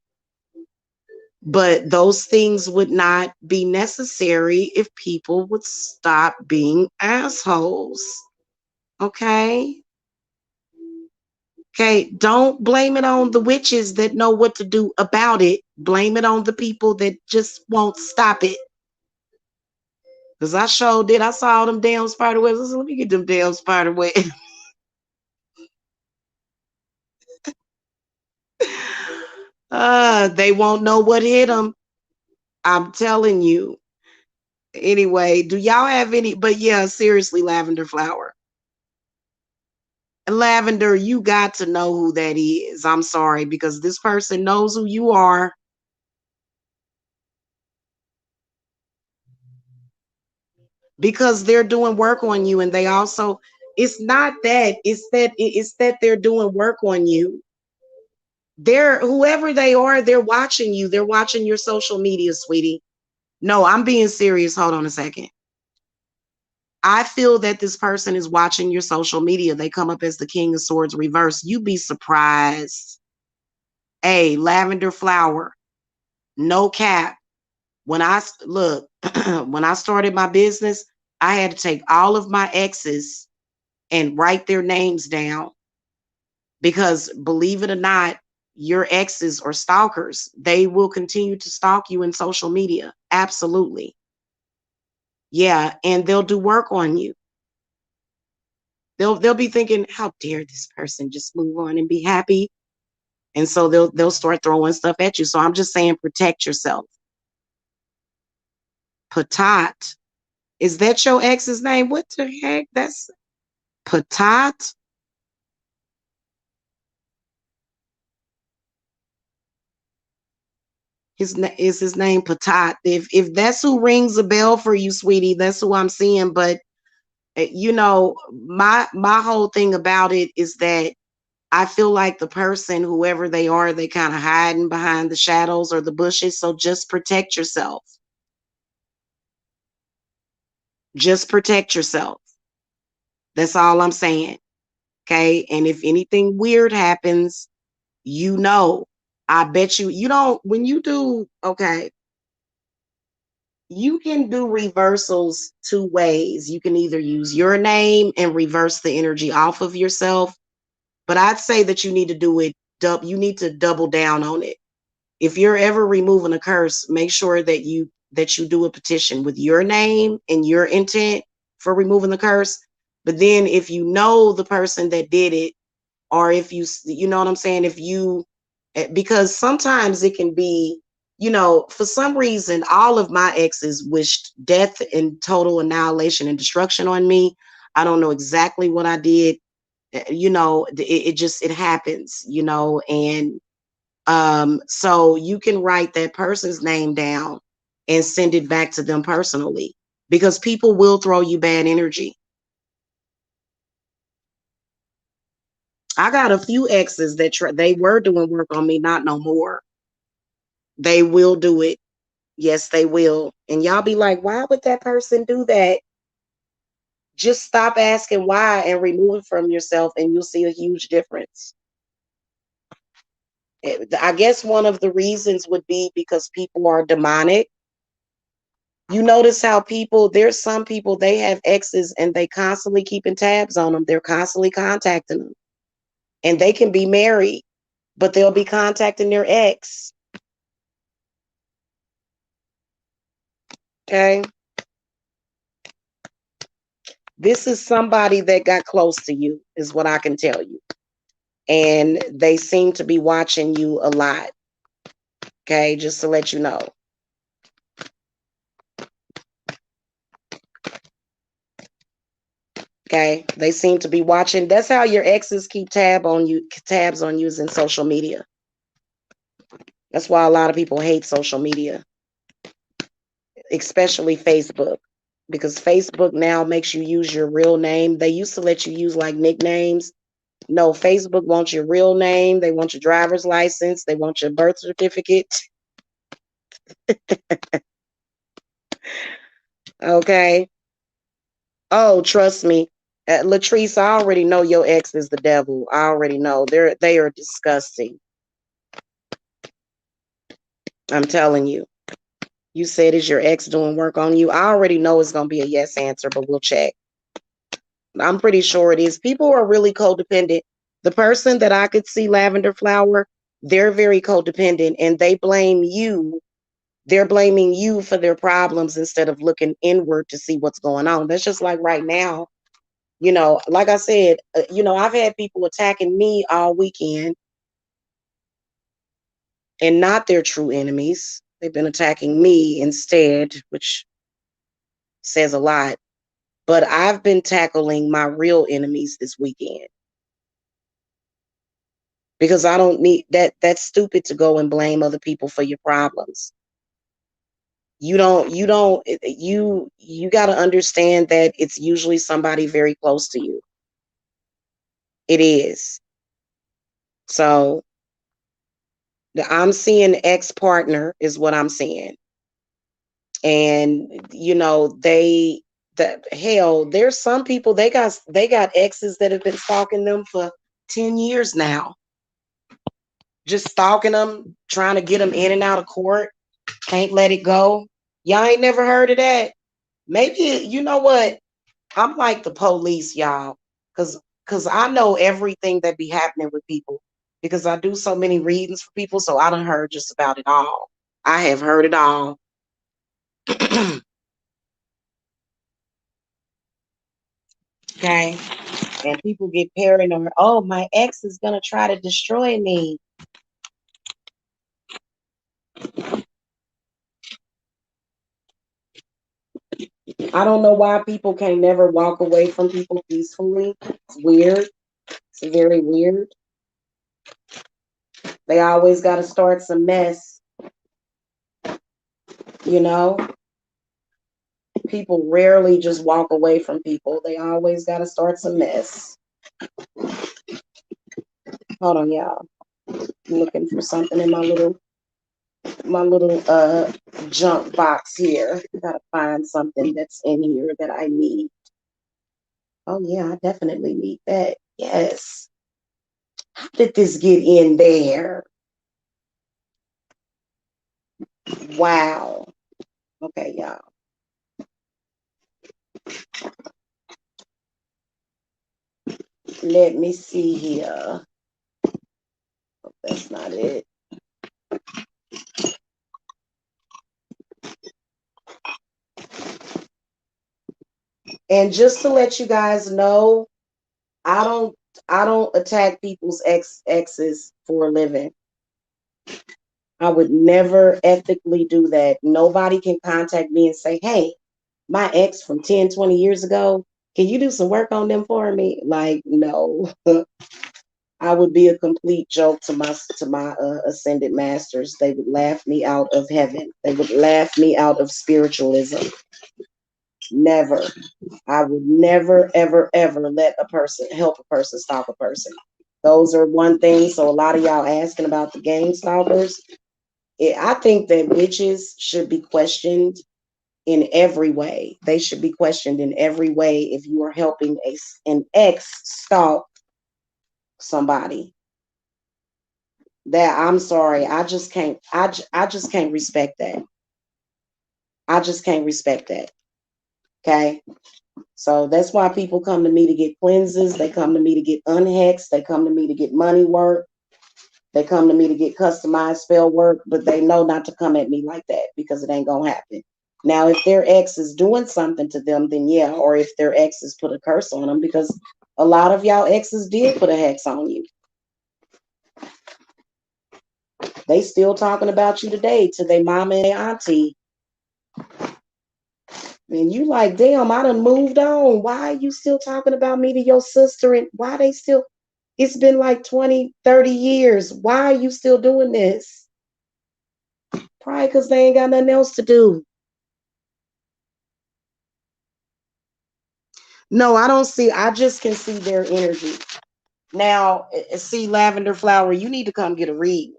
But those things would not be necessary if people would stop being assholes. Okay? Okay, don't blame it on the witches that know what to do about it. Blame it on the people that just won't stop it. Because I sure did. I saw them damn spider webs. I said, let me get them damn spider webs. They won't know what hit them. I'm telling you. Anyway, do y'all have any? But yeah, seriously, lavender flower. Lavender, you got to know who that is. I'm sorry, because this person knows who you are. Because they're doing work on you, and they also, it's not that, it's that they're doing work on you. They're, whoever they are, they're watching you. They're watching your social media, sweetie. No, I'm being serious. Hold on a second. I feel that this person is watching your social media. They come up as the King of Swords reverse. You'd be surprised. Hey, lavender flower, no cap. When I look, when I started my business, I had to take all of my exes and write their names down, because believe it or not, your exes are stalkers. They will continue to stalk you in social media. Absolutely. Yeah, and they'll do work on you. They'll be thinking, how dare this person just move on and be happy? And so they'll start throwing stuff at you. So I'm just saying, protect yourself. Patat. Is that your ex's name? What the heck? That's Patat. Is his name Patat? If that's who rings a bell for you, sweetie, that's who I'm seeing. But you know, my whole thing about it is that I feel like the person, whoever they are, they kind of hiding behind the shadows or the bushes. So just protect yourself. Just protect yourself. That's all I'm saying. Okay. And if anything weird happens, you know, I bet you don't, when you do, okay, you can do reversals two ways. You can either use your name and reverse the energy off of yourself, but I'd say that you need to do it, you need to double down on it. If you're ever removing a curse, make sure that you do a petition with your name and your intent for removing the curse. But then if you know the person that did it, or if you know what I'm saying, if you, because sometimes it can be, you know, for some reason all of my exes wished death and total annihilation and destruction on me. I don't know exactly what I did. You know, it just, it happens, you know. And so you can write that person's name down and send it back to them personally, because people will throw you bad energy. I got a few exes that they were doing work on me, not no more. They will do it. Yes, they will. And y'all be like, why would that person do that? Just stop asking why and remove it from yourself, and you'll see a huge difference. I guess one of the reasons would be because people are demonic. You notice how people, there's some people, they have exes and they constantly keeping tabs on them. They're constantly contacting them. And they can be married, but they'll be contacting their ex. Okay. This is somebody that got close to you, is what I can tell you. And they seem to be watching you a lot. Okay, just to let you know. Okay. They seem to be watching. That's how your exes keep tabs on using social media. That's why a lot of people hate social media, especially Facebook. Because Facebook now makes you use your real name. They used to let you use like nicknames. No, Facebook wants your real name. They want your driver's license. They want your birth certificate. Okay. Oh, trust me. Latrice, I already know your ex is the devil. I already know. They are disgusting. I'm telling you. You said, is your ex doing work on you? I already know it's going to be a yes answer, but we'll check. I'm pretty sure it is. People are really codependent. The person that I could see, Lavender Flower, they're very codependent and they blame you. They're blaming you for their problems instead of looking inward to see what's going on. That's just like right now. Like I said, I've had people attacking me all weekend and not their true enemies. They've been attacking me instead, which says a lot. But I've been tackling my real enemies this weekend because I don't need that. That's stupid to go and blame other people for your problems. You got to understand that it's usually somebody very close to you. It is. So I'm seeing ex-partner is what I'm seeing. And the hell, there's some people they got exes that have been stalking them for 10 years now. Just stalking them, trying to get them in and out of court. Can't let it go. Y'all ain't never heard of that. Maybe you know what? I'm like the police, y'all, because I know everything that be happening with people because I do so many readings for people. So I done heard just about it all. I have heard it all. Okay. And people get paranoid. Oh, my ex is gonna try to destroy me. I don't know why people can never walk away from people peacefully. It's weird. It's very weird. They always got to start some mess. You know, people rarely just walk away from people. They always got to start some mess. Hold on, y'all. I'm looking for something in my little junk box here. Gotta find something that's in here that I need. Oh yeah, I definitely need that. Yes. How did this get in there? Wow. Okay, y'all. Let me see here. Oh, that's not it. And just to let you guys know, I don't I don't attack people's exes for a living. I would never ethically do that. Nobody can contact me and say, hey, my ex from 10, 20 years ago, can you do some work on them for me? Like, no. I would be a complete joke to my ascended masters. They would laugh me out of heaven. They would laugh me out of spiritualism. Never. I would never, ever, ever let a person help a person stalk a person. Those are one thing. So a lot of y'all asking about the game stalkers. I think that witches should be questioned in every way. They should be questioned in every way if you are helping an ex stalk somebody. That I'm sorry, I just can't. I just can't respect that. I just can't respect that. Okay. So that's why people come to me to get cleanses. They come to me to get unhexed. They come to me to get money work. They come to me to get customized spell work, but they know not to come at me like that because it ain't gonna happen. Now, if their ex is doing something to them, then yeah, or if their exes put a curse on them, because a lot of y'all exes did put a hex on you. They still talking about you today to their mama and their auntie. And you like, damn, I done moved on. Why are you still talking about me to your sister? And why they still, it's been like 20, 30 years. Why are you still doing this? Probably because they ain't got nothing else to do. No, I don't see, I just can see their energy. Now, see, Lavender Flower, you need to come get a read.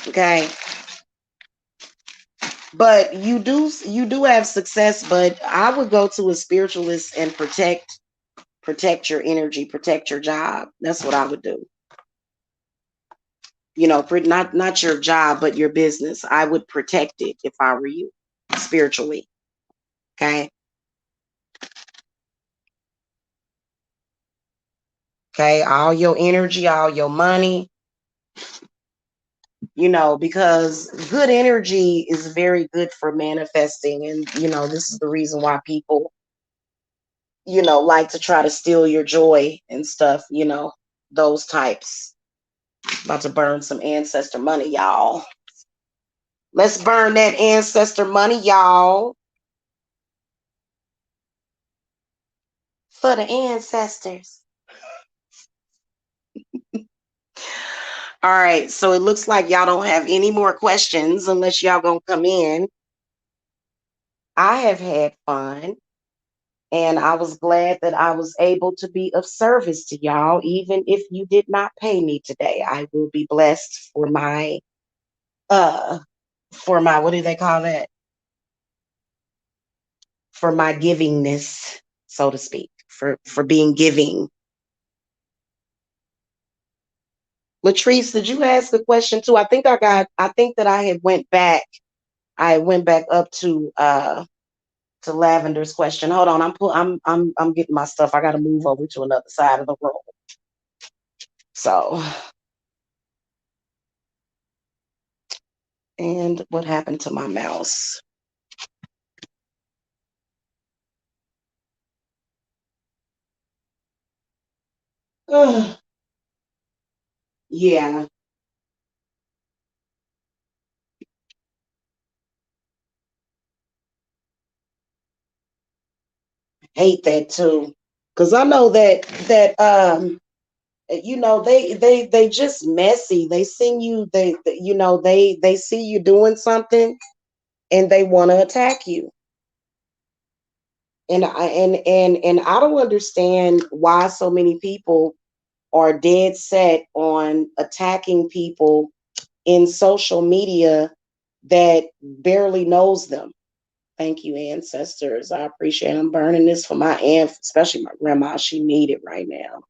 Okay. But you do have success, but I would go to a spiritualist and protect your energy, protect your job. That's what I would do. Not your job, but your business. I would protect it if I were you, spiritually. Okay. Okay. All your energy, all your money, because good energy is very good for manifesting. And, this is the reason why people, like to try to steal your joy and stuff, those types. About to burn some ancestor money, y'all. Let's burn that ancestor money, y'all. For the ancestors. All right, so it looks like y'all don't have any more questions unless y'all gonna come in. I have had fun, and I was glad that I was able to be of service to y'all, even if you did not pay me today. I will be blessed uh for my, what do they call that? For my givingness, so to speak, for being giving. Latrice, did you ask a question too? I think that I went back up to Lavender's question. Hold on, I'm getting my stuff. I gotta move over to another side of the room. So, and what happened to my mouse? Ugh. Yeah, hate that too. Cause I know that they just messy. They send you they see you doing something and they want to attack you. And I don't understand why so many people are dead set on attacking people in social media that barely knows them. Thank you, ancestors. I appreciate it. I'm burning this for my aunt, especially my grandma. She need it right now.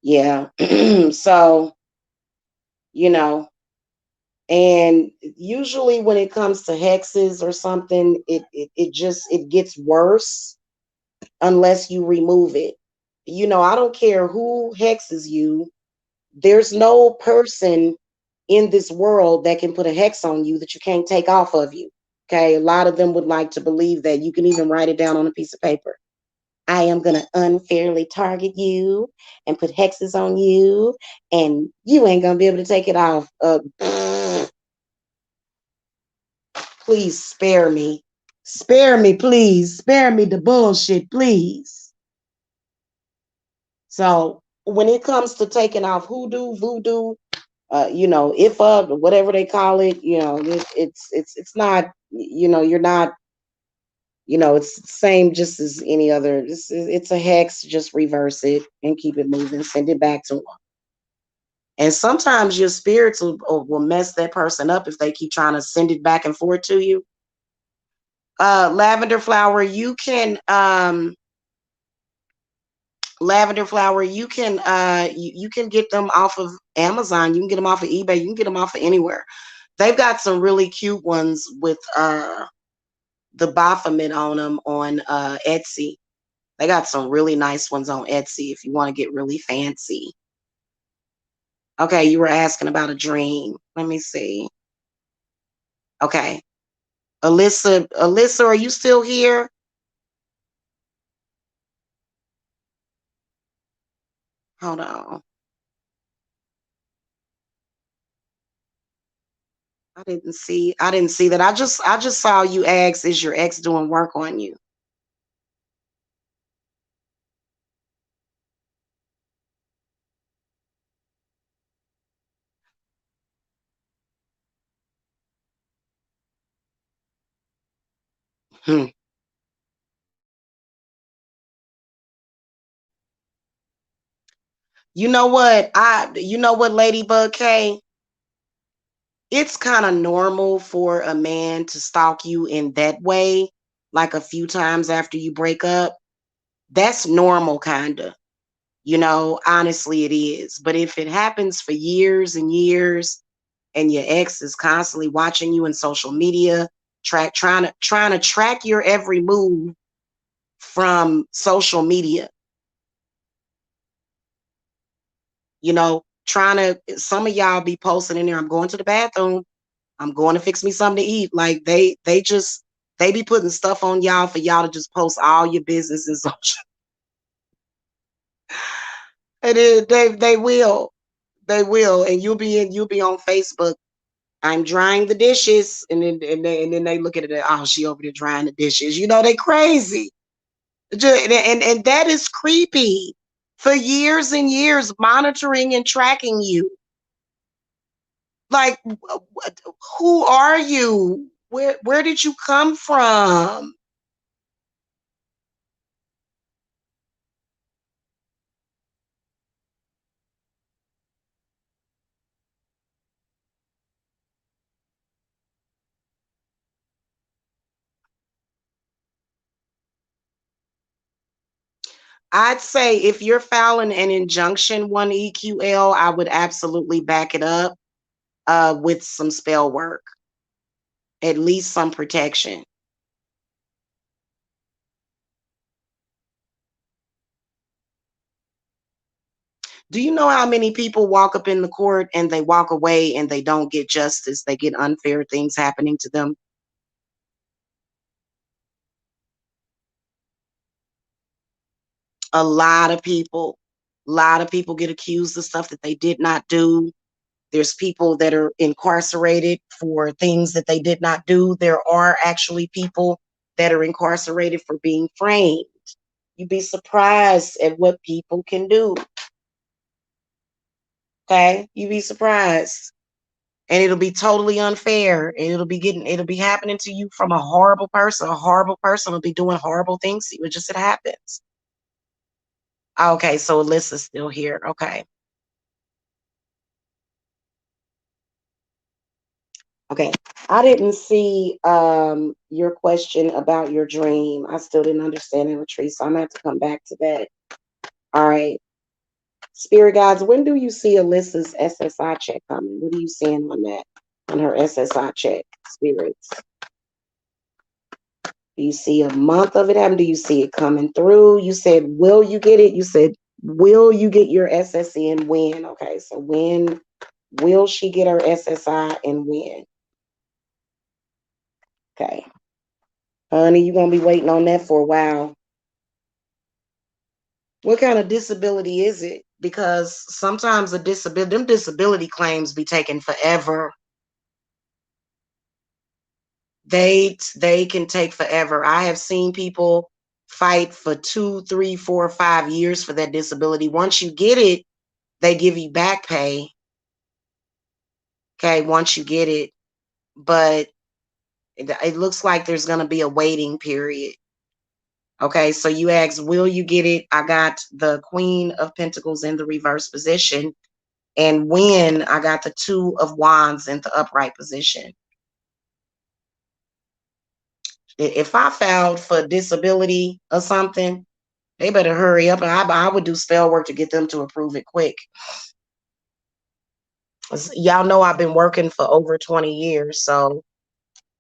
Yeah. So, you know, and usually when it comes to hexes or something, it gets worse unless you remove it. I don't care who hexes you. There's no person in this world that can put a hex on you that you can't take off of you. Okay. A lot of them would like to believe that you can even write it down on a piece of paper. I am going to unfairly target you and put hexes on you, and you ain't going to be able to take it off. Please spare me. Spare me, please. Spare me the bullshit, please. So when it comes to taking off hoodoo, voodoo, if whatever they call it, it's not, you're not, it's the same just as any other. It's a hex. Just reverse it and keep it moving. Send it back to them. And sometimes your spirits will mess that person up if they keep trying to send it back and forth to you. Lavender flower, you can you can get them off of Amazon. You can get them off of eBay. You can get them off of anywhere. They've got some really cute ones with the Baphomet on them on Etsy. They got some really nice ones on Etsy if you want to get really fancy. Okay, you were asking about a dream. Let me see. Okay. Alyssa, are you still here? Hold on. I didn't see that. I just saw you ask, is your ex doing work on you? Hmm. You know what, Ladybug K? It's kind of normal for a man to stalk you in that way, like a few times after you break up. That's normal, kinda. Honestly, it is. But if it happens for years and years, and your ex is constantly watching you in social media, trying to track your every move from social media, trying to some of y'all be posting in there, I'm going to the bathroom, I'm going to fix me something to eat. Like they be putting stuff on y'all for y'all to just post all your business and social. And they will. They will. And you'll be on Facebook. I'm drying the dishes, and then they look at it. Oh, she over there drying the dishes. They crazy. And that is creepy. For years and years, monitoring and tracking you. Like, who are you? Where did you come from? I'd say if you're filing an injunction, one EQL, I would absolutely back it up with some spell work, at least some protection. Do you know how many people walk up in the court and they walk away and they don't get justice? They get unfair things happening to them. A lot of people get accused of stuff that they did not do. There's people that are incarcerated for things that they did not do. There are actually people that are incarcerated for being framed. You'd be surprised at what people can do. Okay? You'd be surprised. And it'll be totally unfair. And it'll be happening to you from a horrible person. A horrible person will be doing horrible things to you. It happens. Okay, so Alyssa's still here. Okay. Okay. I didn't see your question about your dream. I still didn't understand it, Latrice. So I'm gonna have to come back to that. All right. Spirit guides, when do you see Alyssa's SSI check coming? What are you seeing on that? On her SSI check, spirits. Do you see a month of it happening? Do you see it coming through? You said, will you get it? You said, will you get your SSN when? Okay, so when will she get her SSI and when? Okay. Honey, you're going to be waiting on that for a while. What kind of disability is it? Because sometimes them disability claims be taking forever. They can take forever. I have seen people fight for 2, 3, 4, 5 years for that disability. Once you get it, they give you back pay. Okay, once you get it, but it looks like there's going to be a waiting period. Okay, so you asked, will you get it? I got the Queen of Pentacles in the reverse position. And when I got the Two of Wands in the upright position. If I filed for disability or something, they better hurry up. I would do spell work to get them to approve it quick. Y'all know I've been working for over 20 years. So,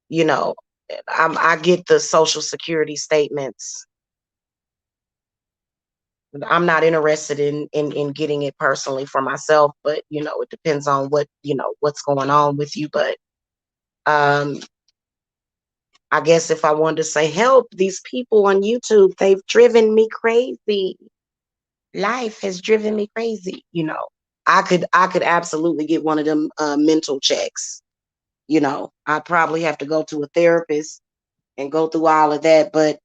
you know, I get the Social Security statements. I'm not interested in getting it personally for myself, but it depends on what's going on with you. But um I guess if I wanted to say help, these people on YouTube, they've driven me crazy. life has driven me crazy. I could absolutely get one of them mental checks. I'd probably have to go to a therapist and go through all of that. But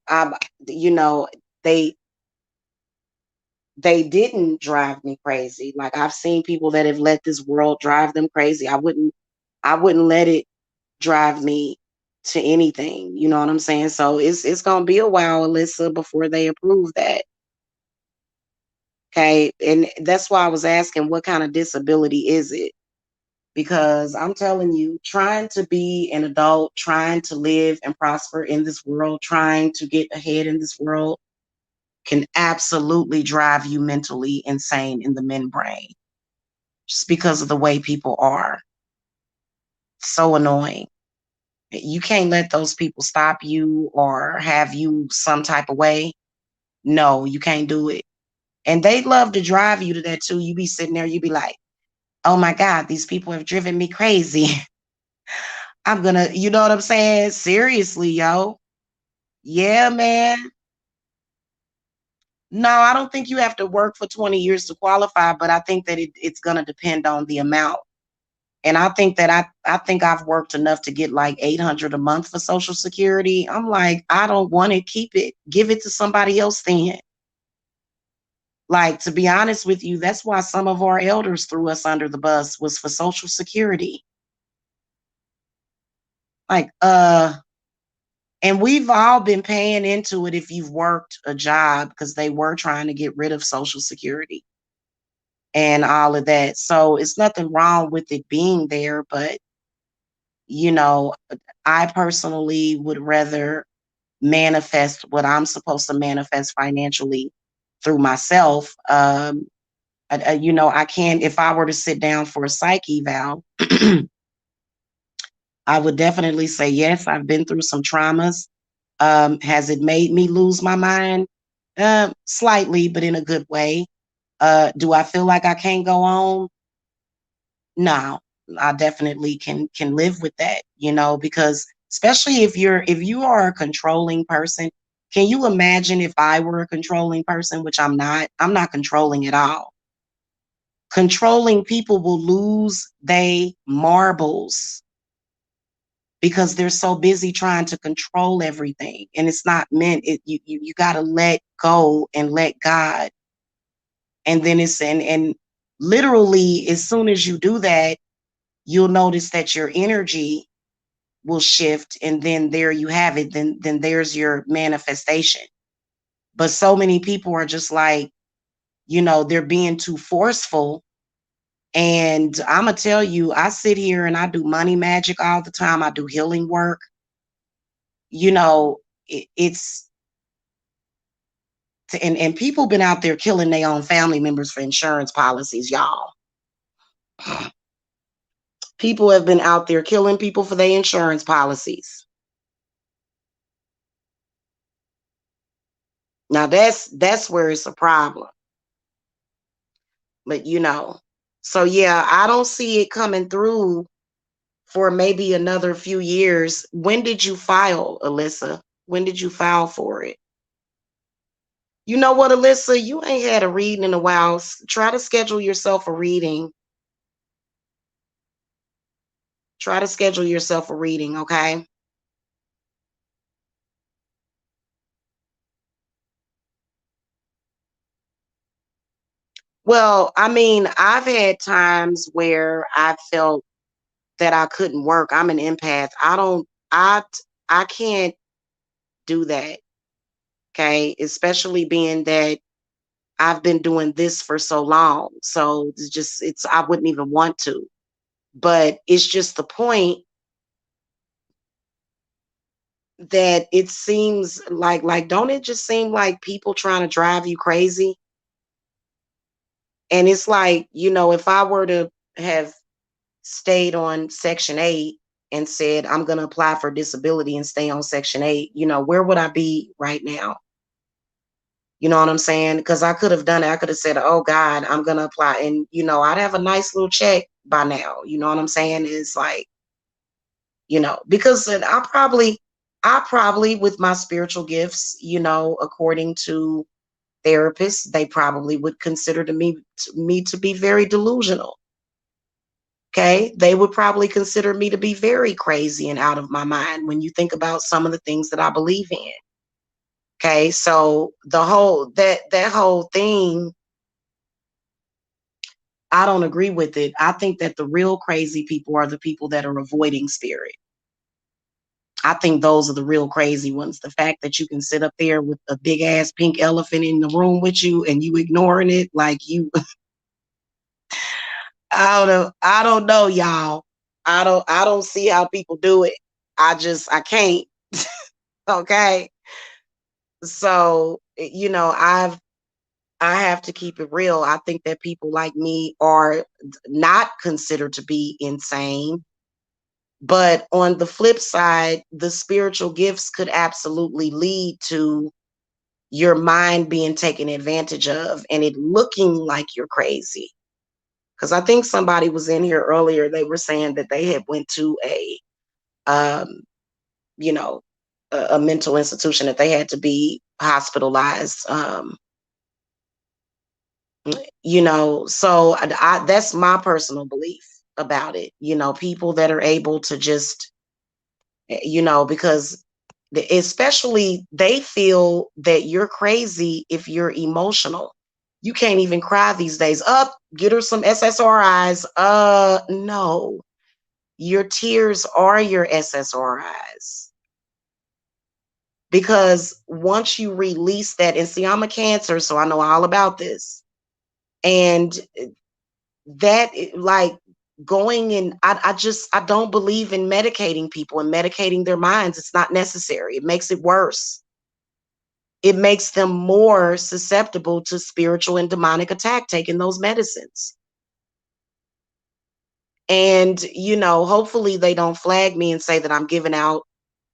you know, they they didn't drive me crazy. Like, I've seen people that have let this world drive them crazy. I wouldn't let it drive me to anything. You know what I'm saying? So it's gonna be a while, Alyssa, before they approve that. Okay. And that's why I was asking, what kind of disability is it? Because I'm telling you, trying to be an adult, trying to live and prosper in this world, trying to get ahead in this world can absolutely drive you mentally insane in the membrane, just because of the way people are. So annoying. You can't let those people stop you or have you some type of way. No, you can't do it. And they love to drive you to that too. You be sitting there, you be like, oh my God, these people have driven me crazy. I'm gonna, you know what I'm saying? Seriously, yo. Yeah, man. No, I don't think you have to work for 20 years to qualify, but I think that it's gonna depend on the amount. And I think that I think I've worked enough to get like 800 a month for Social Security. I'm like, I don't want it. Keep it. Give it to somebody else then. Like, to be honest with you, that's why some of our elders threw us under the bus, was for Social Security. Like, and we've all been paying into it if you've worked a job, because they were trying to get rid of Social Security and all of that. So it's nothing wrong with it being there, but you know, I personally would rather manifest what I'm supposed to manifest financially through myself. I can't, if I were to sit down for a psych eval, I would definitely say, yes, I've been through some traumas. Has it made me lose my mind? Slightly, but in a good way. Do I feel like I can't go on? No, I definitely can live with that, because especially if you are a controlling person, can you imagine if I were a controlling person, which I'm not controlling at all. Controlling people will lose they marbles because they're so busy trying to control everything, and it's not meant. You got to let go and let God, and then and literally, as soon as you do that, you'll notice that your energy will shift, and then there you have it. Then there's your manifestation. But so many people are just like, they're being too forceful. And I'm gonna tell you, I sit here and I do money magic all the time. I do healing work. You know, it's and people been out there killing their own family members for insurance policies, y'all. People have been out there killing people for their insurance policies. Now that's where it's a problem. But so yeah, I don't see it coming through for maybe another few years. When did you file, Alyssa? When did you file for it? You know what, Alyssa? You ain't had a reading in a while. Try to schedule yourself a reading. Try to schedule yourself a reading, okay? Well, I mean, I've had times where I felt that I couldn't work. I'm an empath. I can't do that, okay? Especially being that I've been doing this for so long. So I wouldn't even want to. But it's just the point that it seems like don't it just seem like people trying to drive you crazy? And it's like, if I were to have stayed on Section 8 and said, I'm going to apply for disability and stay on Section 8, where would I be right now? You know what I'm saying? Because I could have done it. I could have said, oh God, I'm going to apply. And, I'd have a nice little check by now. You know what I'm saying? It's like, because I probably, with my spiritual gifts, according to therapists, they probably would consider me to be very delusional. Okay, they would probably consider me to be very crazy and out of my mind when you think about some of the things that I believe in. Okay, so the whole that whole thing, I don't agree with it. I think that the real crazy people are the people that are avoiding spirit. I think those are the real crazy ones. The fact that you can sit up there with a big ass pink elephant in the room with you and you ignoring it like you I don't know, y'all. I don't see how people do it. I can't. Okay. So, I have to keep it real. I think that people like me are not considered to be insane. But on the flip side, the spiritual gifts could absolutely lead to your mind being taken advantage of and it looking like you're crazy. Because I think somebody was in here earlier. They were saying that they had went to um, you know, a mental institution, that they had to be hospitalized. So that's my personal belief about it. People that are able to just, because especially they feel that you're crazy if you're emotional. You can't even cry these days. Up, get her some SSRIs. No, your tears are your SSRIs. Because once you release that, and see, I'm a Cancer, so I know all about this. And that, like, going in, I don't believe in medicating people and medicating their minds. It's not necessary. It makes it worse. It makes them more susceptible to spiritual and demonic attack taking those medicines. And, hopefully they don't flag me and say that I'm giving out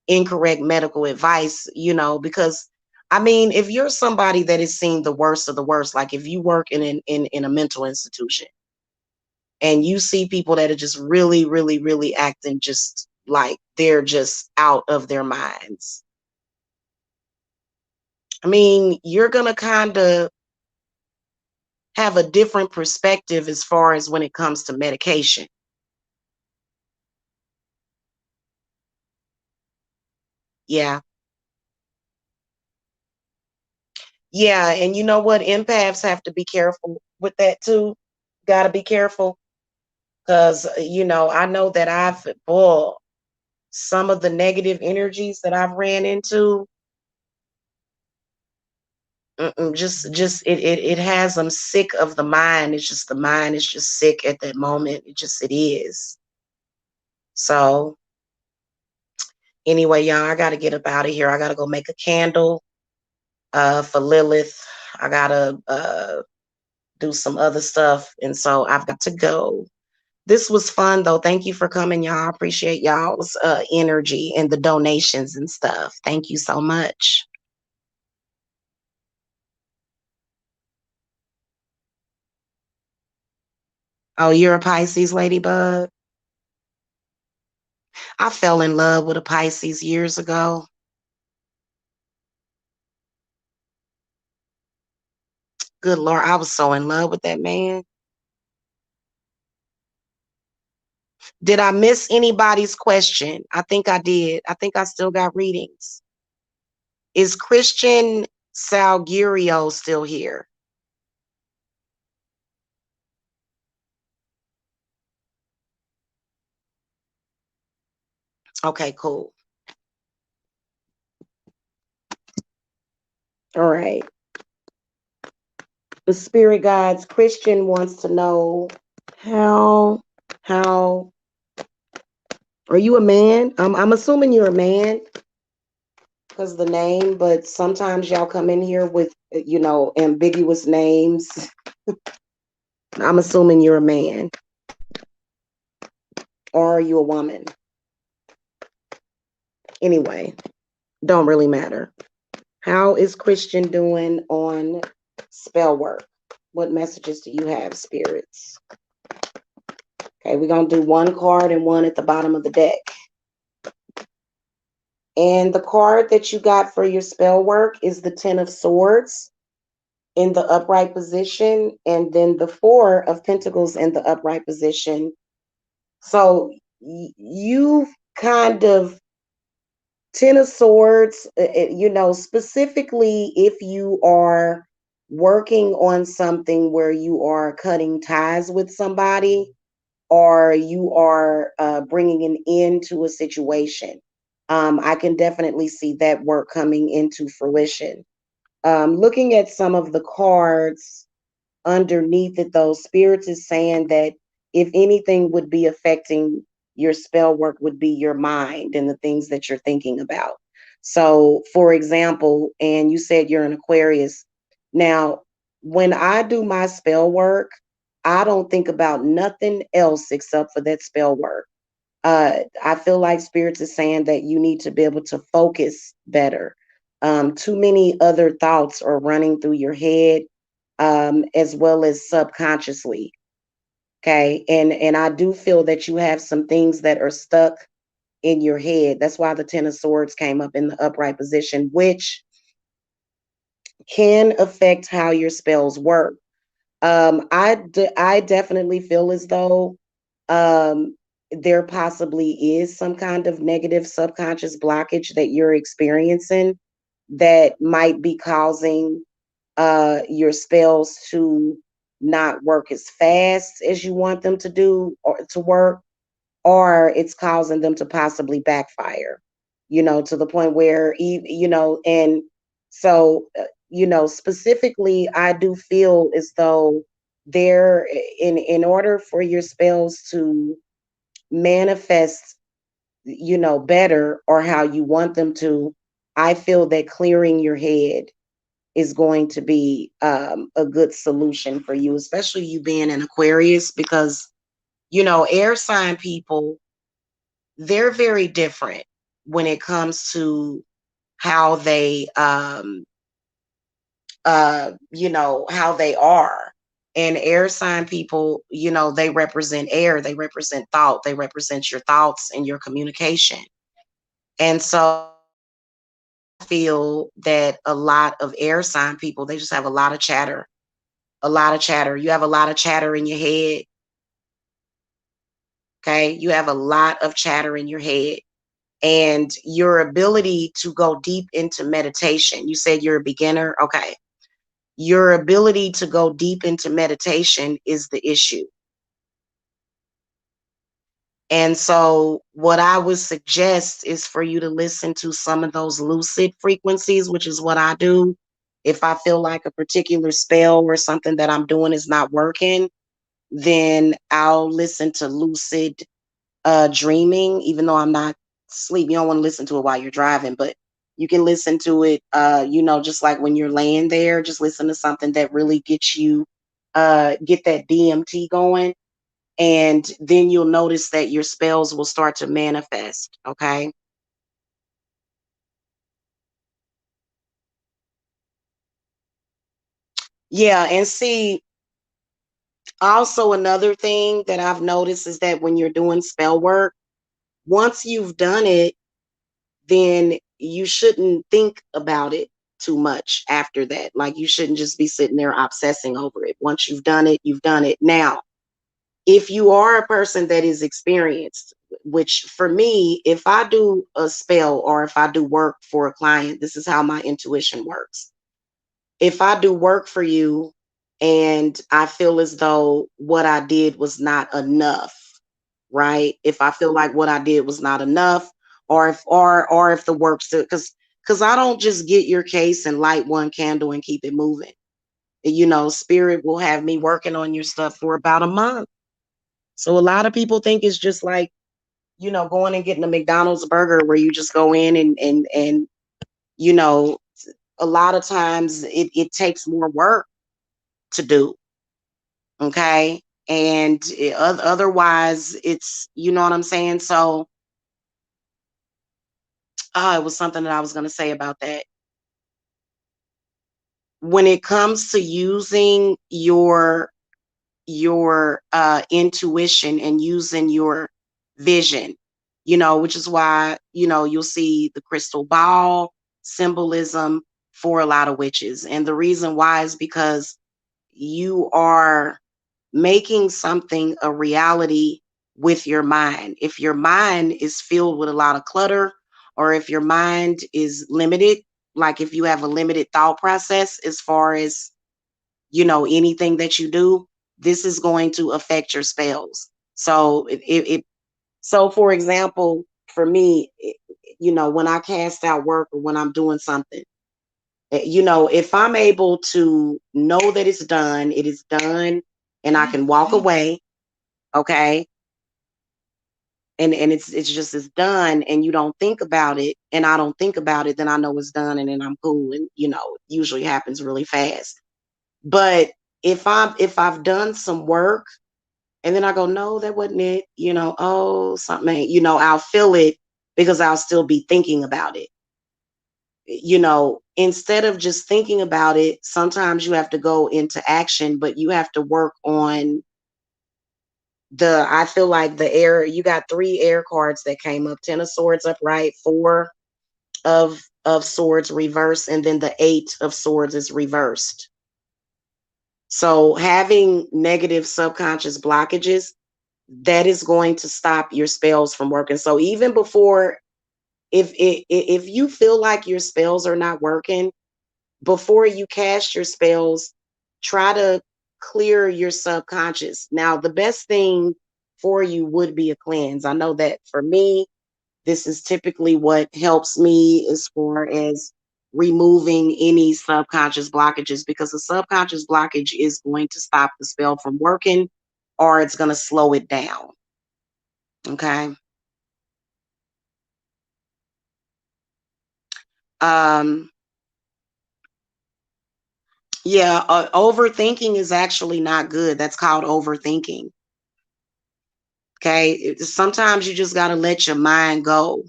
incorrect medical advice, because I mean, if you're somebody that is seeing the worst of the worst, like if you work in a mental institution and you see people that are just really, really, really acting just like they're just out of their minds. I mean, you're going to kind of have a different perspective as far as when it comes to medication. Yeah. Yeah. And you know what? Empaths have to be careful with that too. Got to be careful. Because, I know that some of the negative energies that I've ran into, it has them sick of the mind. It's just the mind is just sick at that moment. It is. So anyway, y'all, I got to get up out of here. I got to go make a candle for Lilith. I got to do some other stuff. And so I've got to go. This was fun, though. Thank you for coming, y'all. I appreciate y'all's energy and the donations and stuff. Thank you so much. Oh, you're a Pisces, Ladybug? I fell in love with a Pisces years ago. Good Lord, I was so in love with that man. Did I miss anybody's question? I think I did. I think I still got readings. Is Christian Salguirio still here? Okay, cool. All right. The spirit guides, Christian wants to know how are you a man? I'm assuming you're a man because of the name, but sometimes y'all come in here with ambiguous names. I'm assuming you're a man. Or are you a woman? Anyway, don't really matter. How is Christian doing on spell work? What messages do you have, spirits? Okay, we're going to do one card and one at the bottom of the deck. And the card that you got for your spell work is the Ten of Swords. in the upright position, and then the Four of Pentacles in the upright position. So you've kind of Ten of Swords, specifically if you are working on something where you are cutting ties with somebody, or you are bringing an end to a situation. I can definitely see that work coming into fruition. Looking at some of the cards underneath it, those spirits is saying that if anything would be affecting your spell work would be your mind and the things that you're thinking about. So, for example, and you said you're an Aquarius. Now, when I do my spell work, I don't think about nothing else except for that spell work. I feel like spirits is saying that you need to be able to focus better. Too many other thoughts are running through your head, as well as subconsciously. Okay, and I do feel that you have some things that are stuck in your head. That's why the Ten of Swords came up in the upright position, which can affect how your spells work. I definitely feel as though um, there possibly is some kind of negative subconscious blockage that you're experiencing that might be causing your spells to not work as fast as you want them to do or to work, or it's causing them to possibly backfire, to the point where, and so, specifically, I do feel as though there, in order for your spells to manifest, better or how you want them to, I feel that clearing your head is going to be a good solution for you, especially you being an Aquarius, because, air sign people, they're very different when it comes to how they, how they are. And air sign people, they represent air, they represent thought, they represent your thoughts and your communication. And so I feel that a lot of air sign people, they just have a lot of chatter, a lot of chatter. You have a lot of chatter in your head. Okay. You have a lot of chatter in your head, and your ability to go deep into meditation. You said you're a beginner. Okay. Your ability to go deep into meditation is the issue. And so, what I would suggest is for you to listen to some of those lucid frequencies, which is what I do. If I feel like a particular spell or something that I'm doing is not working, then I'll listen to lucid dreaming, even though I'm not asleep. You don't want to listen to it while you're driving, but you can listen to it, just like when you're laying there, just listen to something that really gets you, get that DMT going. And then you'll notice that your spells will start to manifest. Okay. Yeah. And see, also another thing that I've noticed is that when you're doing spell work, once you've done it, then you shouldn't think about it too much after that. Like, you shouldn't just be sitting there obsessing over it. Once you've done it, you've done it. Now, if you are a person that is experienced, which for me, if I do a spell or if I do work for a client, this is how my intuition works. If I do work for you and I feel as though what I did was not enough, right? If I feel like what I did was not enough, or if the work's because I don't just get your case and light one candle and keep it moving. Spirit will have me working on your stuff for about a month. So a lot of people think it's just like, going and getting a McDonald's burger where you just go in and you know, a lot of times it takes more work to do. Okay. And otherwise it's, you know what I'm saying? So it was something that I was going to say about that. When it comes to using your intuition and using your vision, which is why, you'll see the crystal ball symbolism for a lot of witches. And the reason why is because you are making something a reality with your mind. If your mind is filled with a lot of clutter, or if your mind is limited, like if you have a limited thought process as far as, anything that you do, this is going to affect your spells. So so for example, for me, when I cast out work or when I'm doing something, if I'm able to know that it's done, it is done, and I can walk away, okay, and it's just it's done, and you don't think about it, and I don't think about it, then I know it's done, and then I'm cool, and it usually happens really fast. But if I've done some work and then I go, no, that wasn't it, oh, something ain't, I'll feel it because I'll still be thinking about it. Instead of just thinking about it, sometimes you have to go into action, but you have to work on I feel like you got 3 air cards that came up: 10 of swords upright, 4 of swords reversed, and then the 8 of swords is reversed. So having negative subconscious blockages, that is going to stop your spells from working. So even before, if you feel like your spells are not working, before you cast your spells, try to clear your subconscious. Now, the best thing for you would be a cleanse. I know that for me, this is typically what helps me as far as removing any subconscious blockages, because the subconscious blockage is going to stop the spell from working, or it's going to slow it down. Okay. Um, yeah, overthinking is actually not good. That's called overthinking. Okay. Sometimes you just got to let your mind go.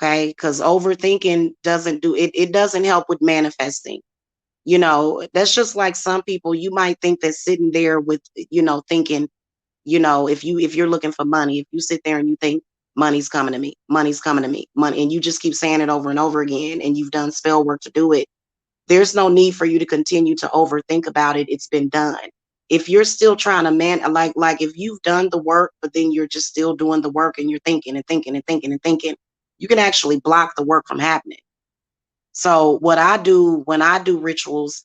Okay. Because overthinking doesn't do it. It doesn't help with manifesting. That's just like some people, you might think that sitting there with, thinking, if you're looking for money, if you sit there and you think money's coming to me, money's coming to me, money, and you just keep saying it over and over again, and you've done spell work to do it, there's no need for you to continue to overthink about it. It's been done. If you're still trying to like if you've done the work, but then you're just still doing the work and you're thinking and thinking and thinking and thinking, you can actually block the work from happening. So what I do when I do rituals,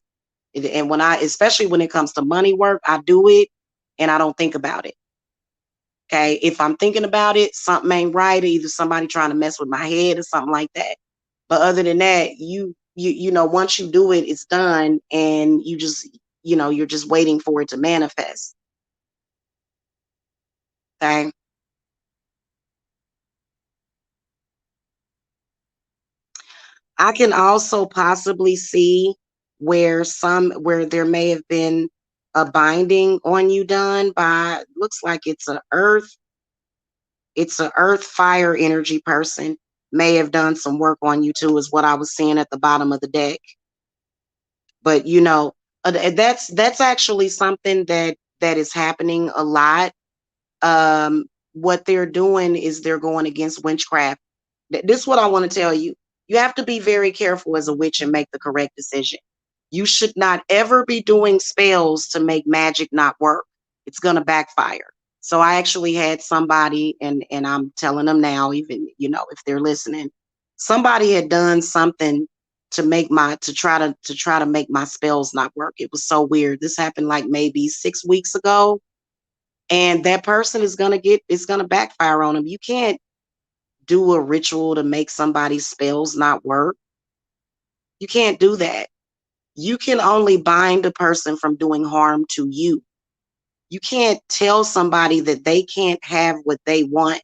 and especially when it comes to money work, I do it and I don't think about it. Okay. If I'm thinking about it, something ain't right. Either somebody trying to mess with my head or something like that. But other than that, once you do it, it's done, and you're just waiting for it to manifest. Okay. I can also possibly see where there may have been a binding on you done by, looks like it's a earth fire energy person, may have done some work on you too, is what I was seeing at the bottom of the deck. But that's actually something that is happening a lot. What they're doing is they're going against witchcraft. This is what I want to tell you. You have to be very careful as a witch and make the correct decision. You should not ever be doing spells to make magic not work. It's going to backfire. So I actually had somebody, and I'm telling them now, even, if they're listening, somebody had done something to try to make my spells not work. It was so weird. This happened like maybe 6 weeks ago, and that person it's going to backfire on them. You can't do a ritual to make somebody's spells not work. You can't do that. You can only bind a person from doing harm to you. You can't tell somebody that they can't have what they want.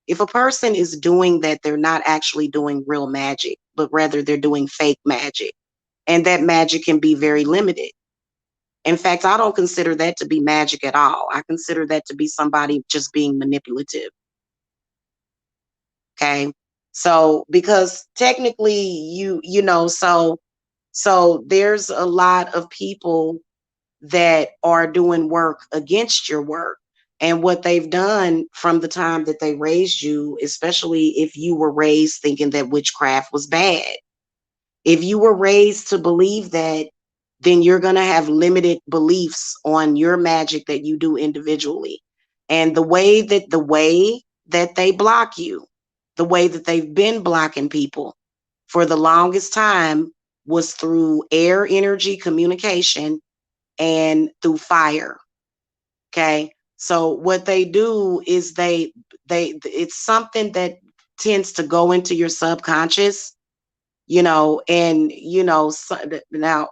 If a person is doing that, they're not actually doing real magic, but rather they're doing fake magic. And that magic can be very limited. In fact, I don't consider that to be magic at all. I consider that to be somebody just being manipulative. Okay. So, because technically so there's a lot of people that are doing work against your work. And what they've done from the time that they raised you, especially if you were raised thinking that witchcraft was bad, If you were raised to believe that, then you're going to have limited beliefs on your magic that you do individually. And the way that they block you, the way that they've been blocking people for the longest time was through air energy communication and through fire. Okay. So what they do is it's something that tends to go into your subconscious, and now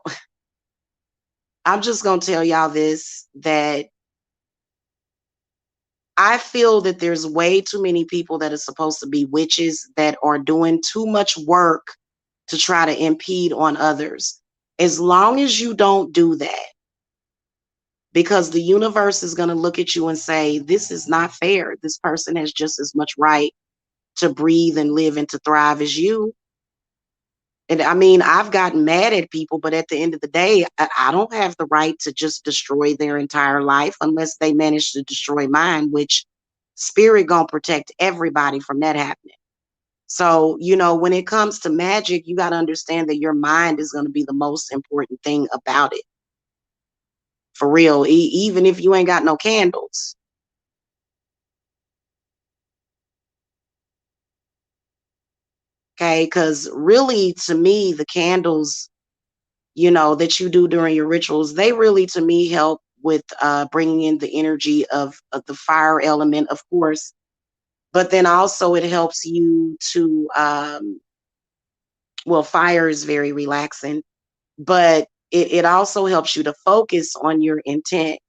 I'm just going to tell y'all this, that I feel that there's way too many people that are supposed to be witches that are doing too much work to try to impede on others. As long as you don't do that, because the universe is going to look at you and say, this is not fair. This person has just as much right to breathe and live and to thrive as you. And I mean, I've gotten mad at people, but at the end of the day, I don't have the right to just destroy their entire life unless they manage to destroy mine, which spirit gonna protect everybody from that happening. So, when it comes to magic, you got to understand that your mind is going to be the most important thing about it. For real, even if you ain't got no candles. Okay, because really, to me, the candles, that you do during your rituals, they really, to me, help with bringing in the energy of the fire element, of course. But then also it helps you to, well, fire is very relaxing, but it also helps you to focus on your intent.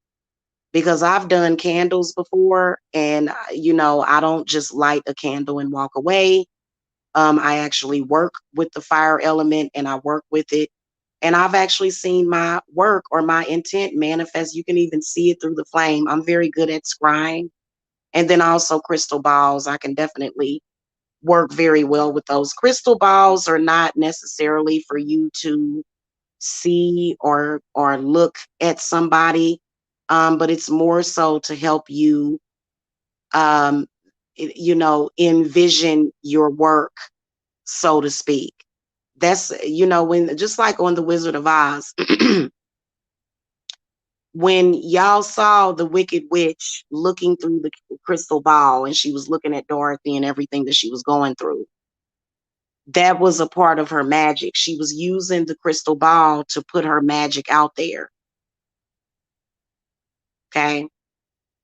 Because I've done candles before, and I don't just light a candle and walk away. I actually work with the fire element and I work with it. And I've actually seen my work or my intent manifest. You can even see it through the flame. I'm very good at scrying. And then also crystal balls. I can definitely work very well with those. Crystal balls are not necessarily for you to see or look at somebody, but it's more so to help you, um, envision your work, so to speak. That's, when, just like on the Wizard of Oz, when y'all saw the Wicked Witch looking through the crystal ball and she was looking at Dorothy and everything that she was going through, that was a part of her magic. She was using the crystal ball to put her magic out there. Okay.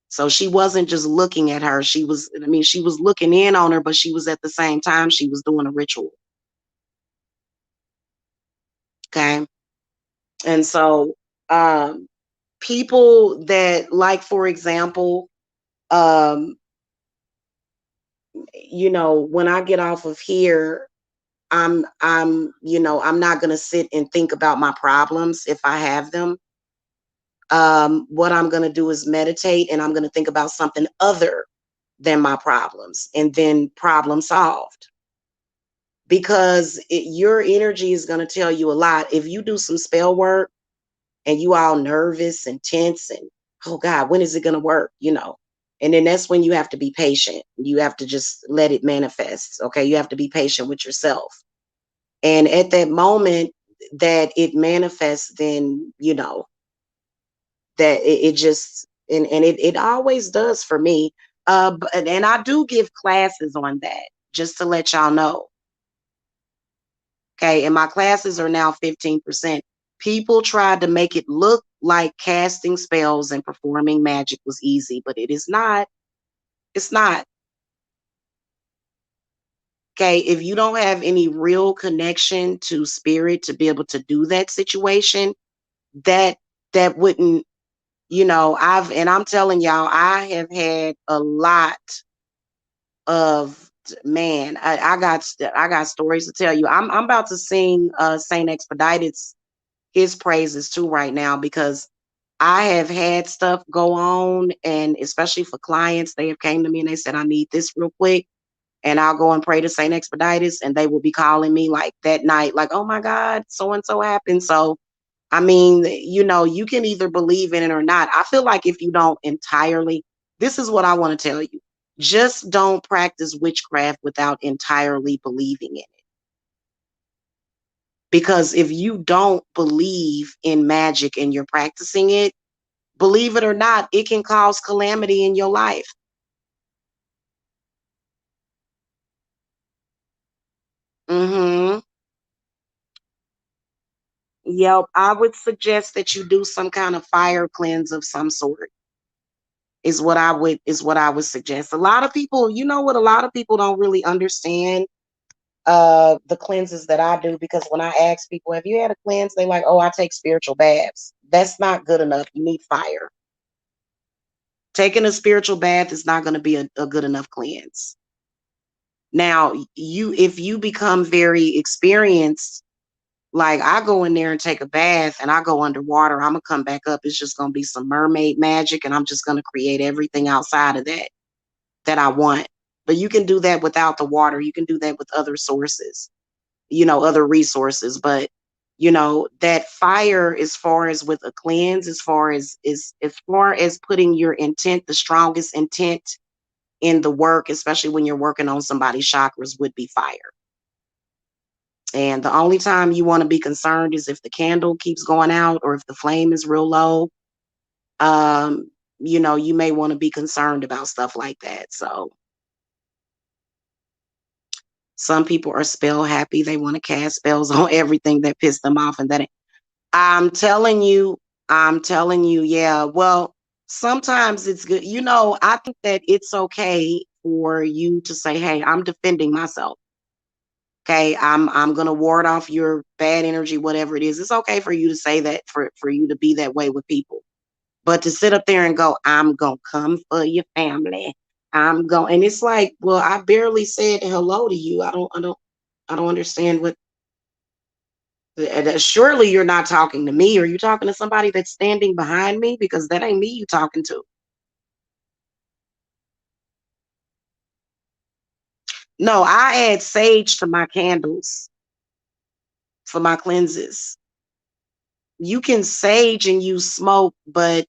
So she wasn't just looking at her. She was looking in on her, but she was at the same time, she was doing a ritual. Okay. And so, people that, like, for example, um, when I get off of here, I'm not going to sit and think about my problems if I have them. What I'm going to do is meditate, and I'm going to think about something other than my problems, and then problem solved. Because your energy is going to tell you a lot. If you do some spell work and you all nervous and tense and, oh God, when is it going to work? And then that's when you have to be patient. You have to just let it manifest. Okay. You have to be patient with yourself. And at that moment that it manifests, then, that it just, and it always does for me. And I do give classes on that, just to let y'all know. Okay. And my classes are now 15%. People tried to make it look like casting spells and performing magic was easy, but it is not. It's not. Okay. If you don't have any real connection to spirit to be able to do that situation, that that wouldn't, I'm telling y'all, I have had a lot of, man, I got stories to tell you. I'm about to sing Saint Expedited's his praises too right now, because I have had stuff go on, and especially for clients, they have came to me and they said, I need this real quick. And I'll go and pray to Saint Expeditus, and they will be calling me like that night, like, oh my God, so and so happened. So, I mean, you can either believe in it or not. I feel like if you don't entirely, this is what I want to tell you. Just don't practice witchcraft without entirely believing in it. Because if you don't believe in magic and you're practicing it, believe it or not, it can cause calamity in your life. Mm-hmm. Yep. I would suggest that you do some kind of fire cleanse of some sort. Is what I would suggest. A lot of people, you know what, a lot of people don't really understand the cleanses that I do, because when I ask people, have you had a cleanse? They like, oh, I take spiritual baths. That's not good enough. You need fire. Taking a spiritual bath is not going to be a good enough cleanse. Now, if you become very experienced, like I go in there and take a bath and I go underwater, I'm gonna come back up. It's just gonna be some mermaid magic, and I'm just gonna create everything outside of that I want. But you can do that without the water. You can do that with other sources, other resources. But that fire, as far as with a cleanse, as far as putting your intent, the strongest intent in the work, especially when you're working on somebody's chakras, would be fire. And the only time you want to be concerned is if the candle keeps going out or if the flame is real low. Um, you may want to be concerned about stuff like that. So some people are spell happy. They want to cast spells on everything that pissed them off. And that I'm telling you, yeah. Well, sometimes it's good. I think that it's okay for you to say, hey, I'm defending myself. Okay, I'm gonna ward off your bad energy, whatever it is. It's okay for you to say that, for you to be that way with people. But to sit up there and go, I'm gonna come for your family. I'm going, and it's like, well, I barely said hello to you. I don't understand what. Surely you're not talking to me. Are you talking to somebody that's standing behind me? Because that ain't me you talking to. No, I add sage to my candles for my cleanses. You can sage and use smoke, but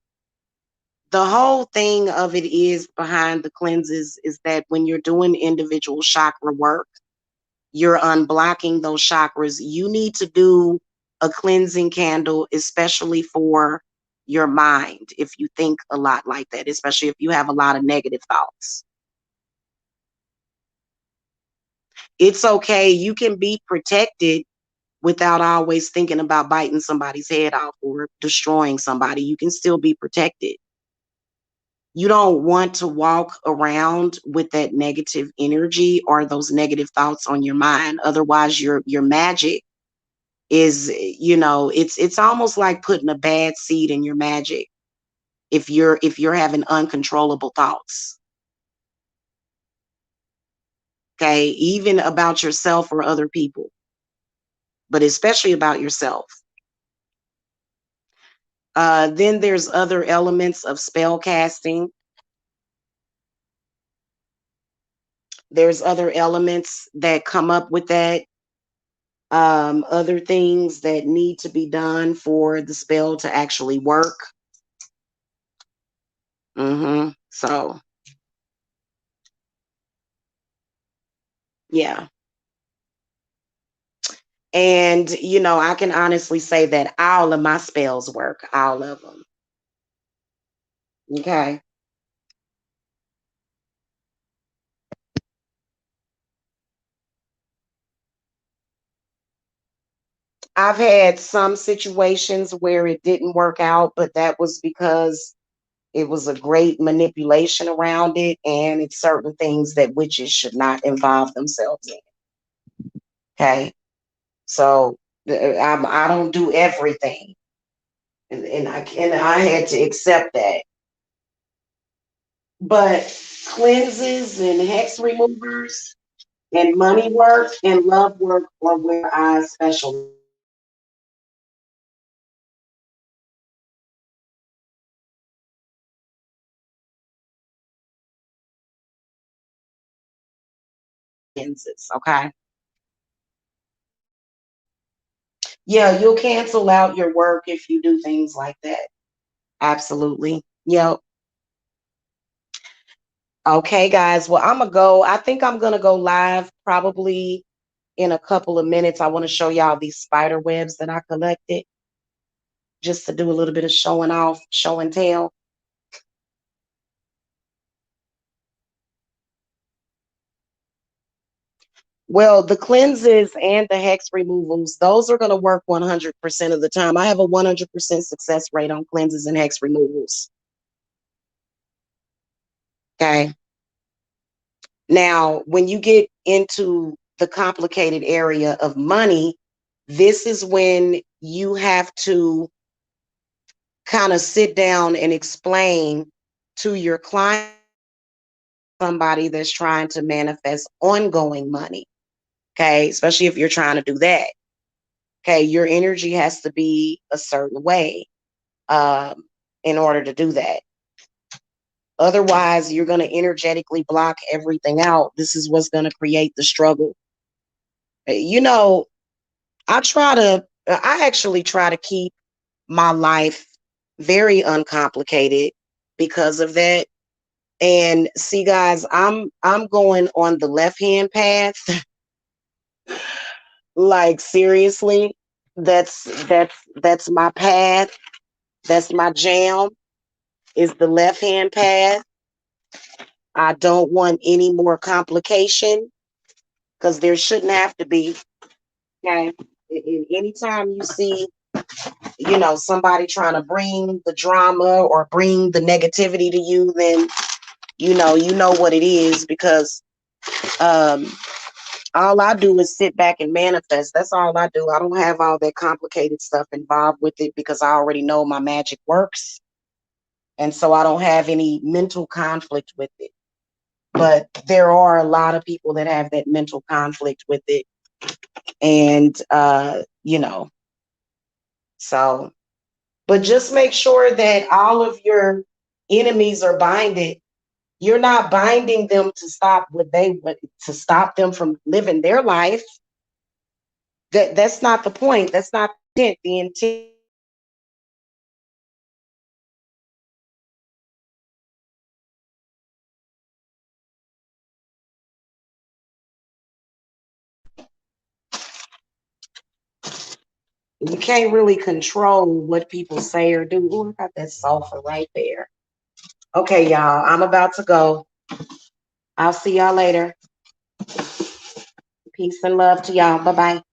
the whole thing of it is, behind the cleanses, is that when you're doing individual chakra work, you're unblocking those chakras. You need to do a cleansing candle, especially for your mind. If you think a lot like that, especially if you have a lot of negative thoughts, it's okay. You can be protected without always thinking about biting somebody's head off or destroying somebody. You can still be protected. You don't want to walk around with that negative energy or those negative thoughts on your mind. Otherwise, your magic is, it's almost like putting a bad seed in your magic if you're having uncontrollable thoughts. Okay, even about yourself or other people, but especially about yourself. Then there's other elements of spell casting. There's other elements that come up with that. Other things that need to be done for the spell to actually work. So, yeah. And, I can honestly say that all of my spells work, all of them. Okay. I've had some situations where it didn't work out, but that was because it was a great manipulation around it, and it's certain things that witches should not involve themselves in. Okay. So I don't do everything. And I had to accept that. But cleanses and hex removers and money work and love work are where I specialize in. Okay. Yeah, you'll cancel out your work if you do things like that. Absolutely. Yep. Okay, guys. Well, I'm gonna go. I think I'm gonna go live probably in a couple of minutes, I want to show y'all these spider webs that I collected just to do a little bit of showing off, show and tell. Well, the cleanses and the hex removals, those are going to work 100% of the time. I have a 100% success rate on cleanses and hex removals. Okay. Now, when you get into the complicated area of money, this is when you have to kind of sit down and explain to your client, somebody that's trying to manifest ongoing money. Okay. Especially if you're trying to do that. Okay. Your energy has to be a certain way in order to do that. Otherwise, you're going to energetically block everything out. This is what's going to create the struggle. You know, I actually try to keep my life very uncomplicated because of that. And see, guys, I'm going on the left-hand path. Like seriously, that's my path. That's my jam. Is the left-hand path. I don't want any more complication because there shouldn't have to be. Okay. Anytime you see, somebody trying to bring the drama or bring the negativity to you, then you know what it is because um all I do is sit back and manifest. That's all I do. I don't have all that complicated stuff involved with it because I already know my magic works. And so I don't have any mental conflict with it. But there are a lot of people that have that mental conflict with it. And, so, but just make sure that all of your enemies are binded. You're not binding them to stop to stop them from living their life. That's not the point. That's not the intent. The intent. You can't really control what people say or do. Ooh, I got that sulfur right there. Okay, y'all, I'm about to go. I'll see y'all later. Peace and love to y'all. Bye bye.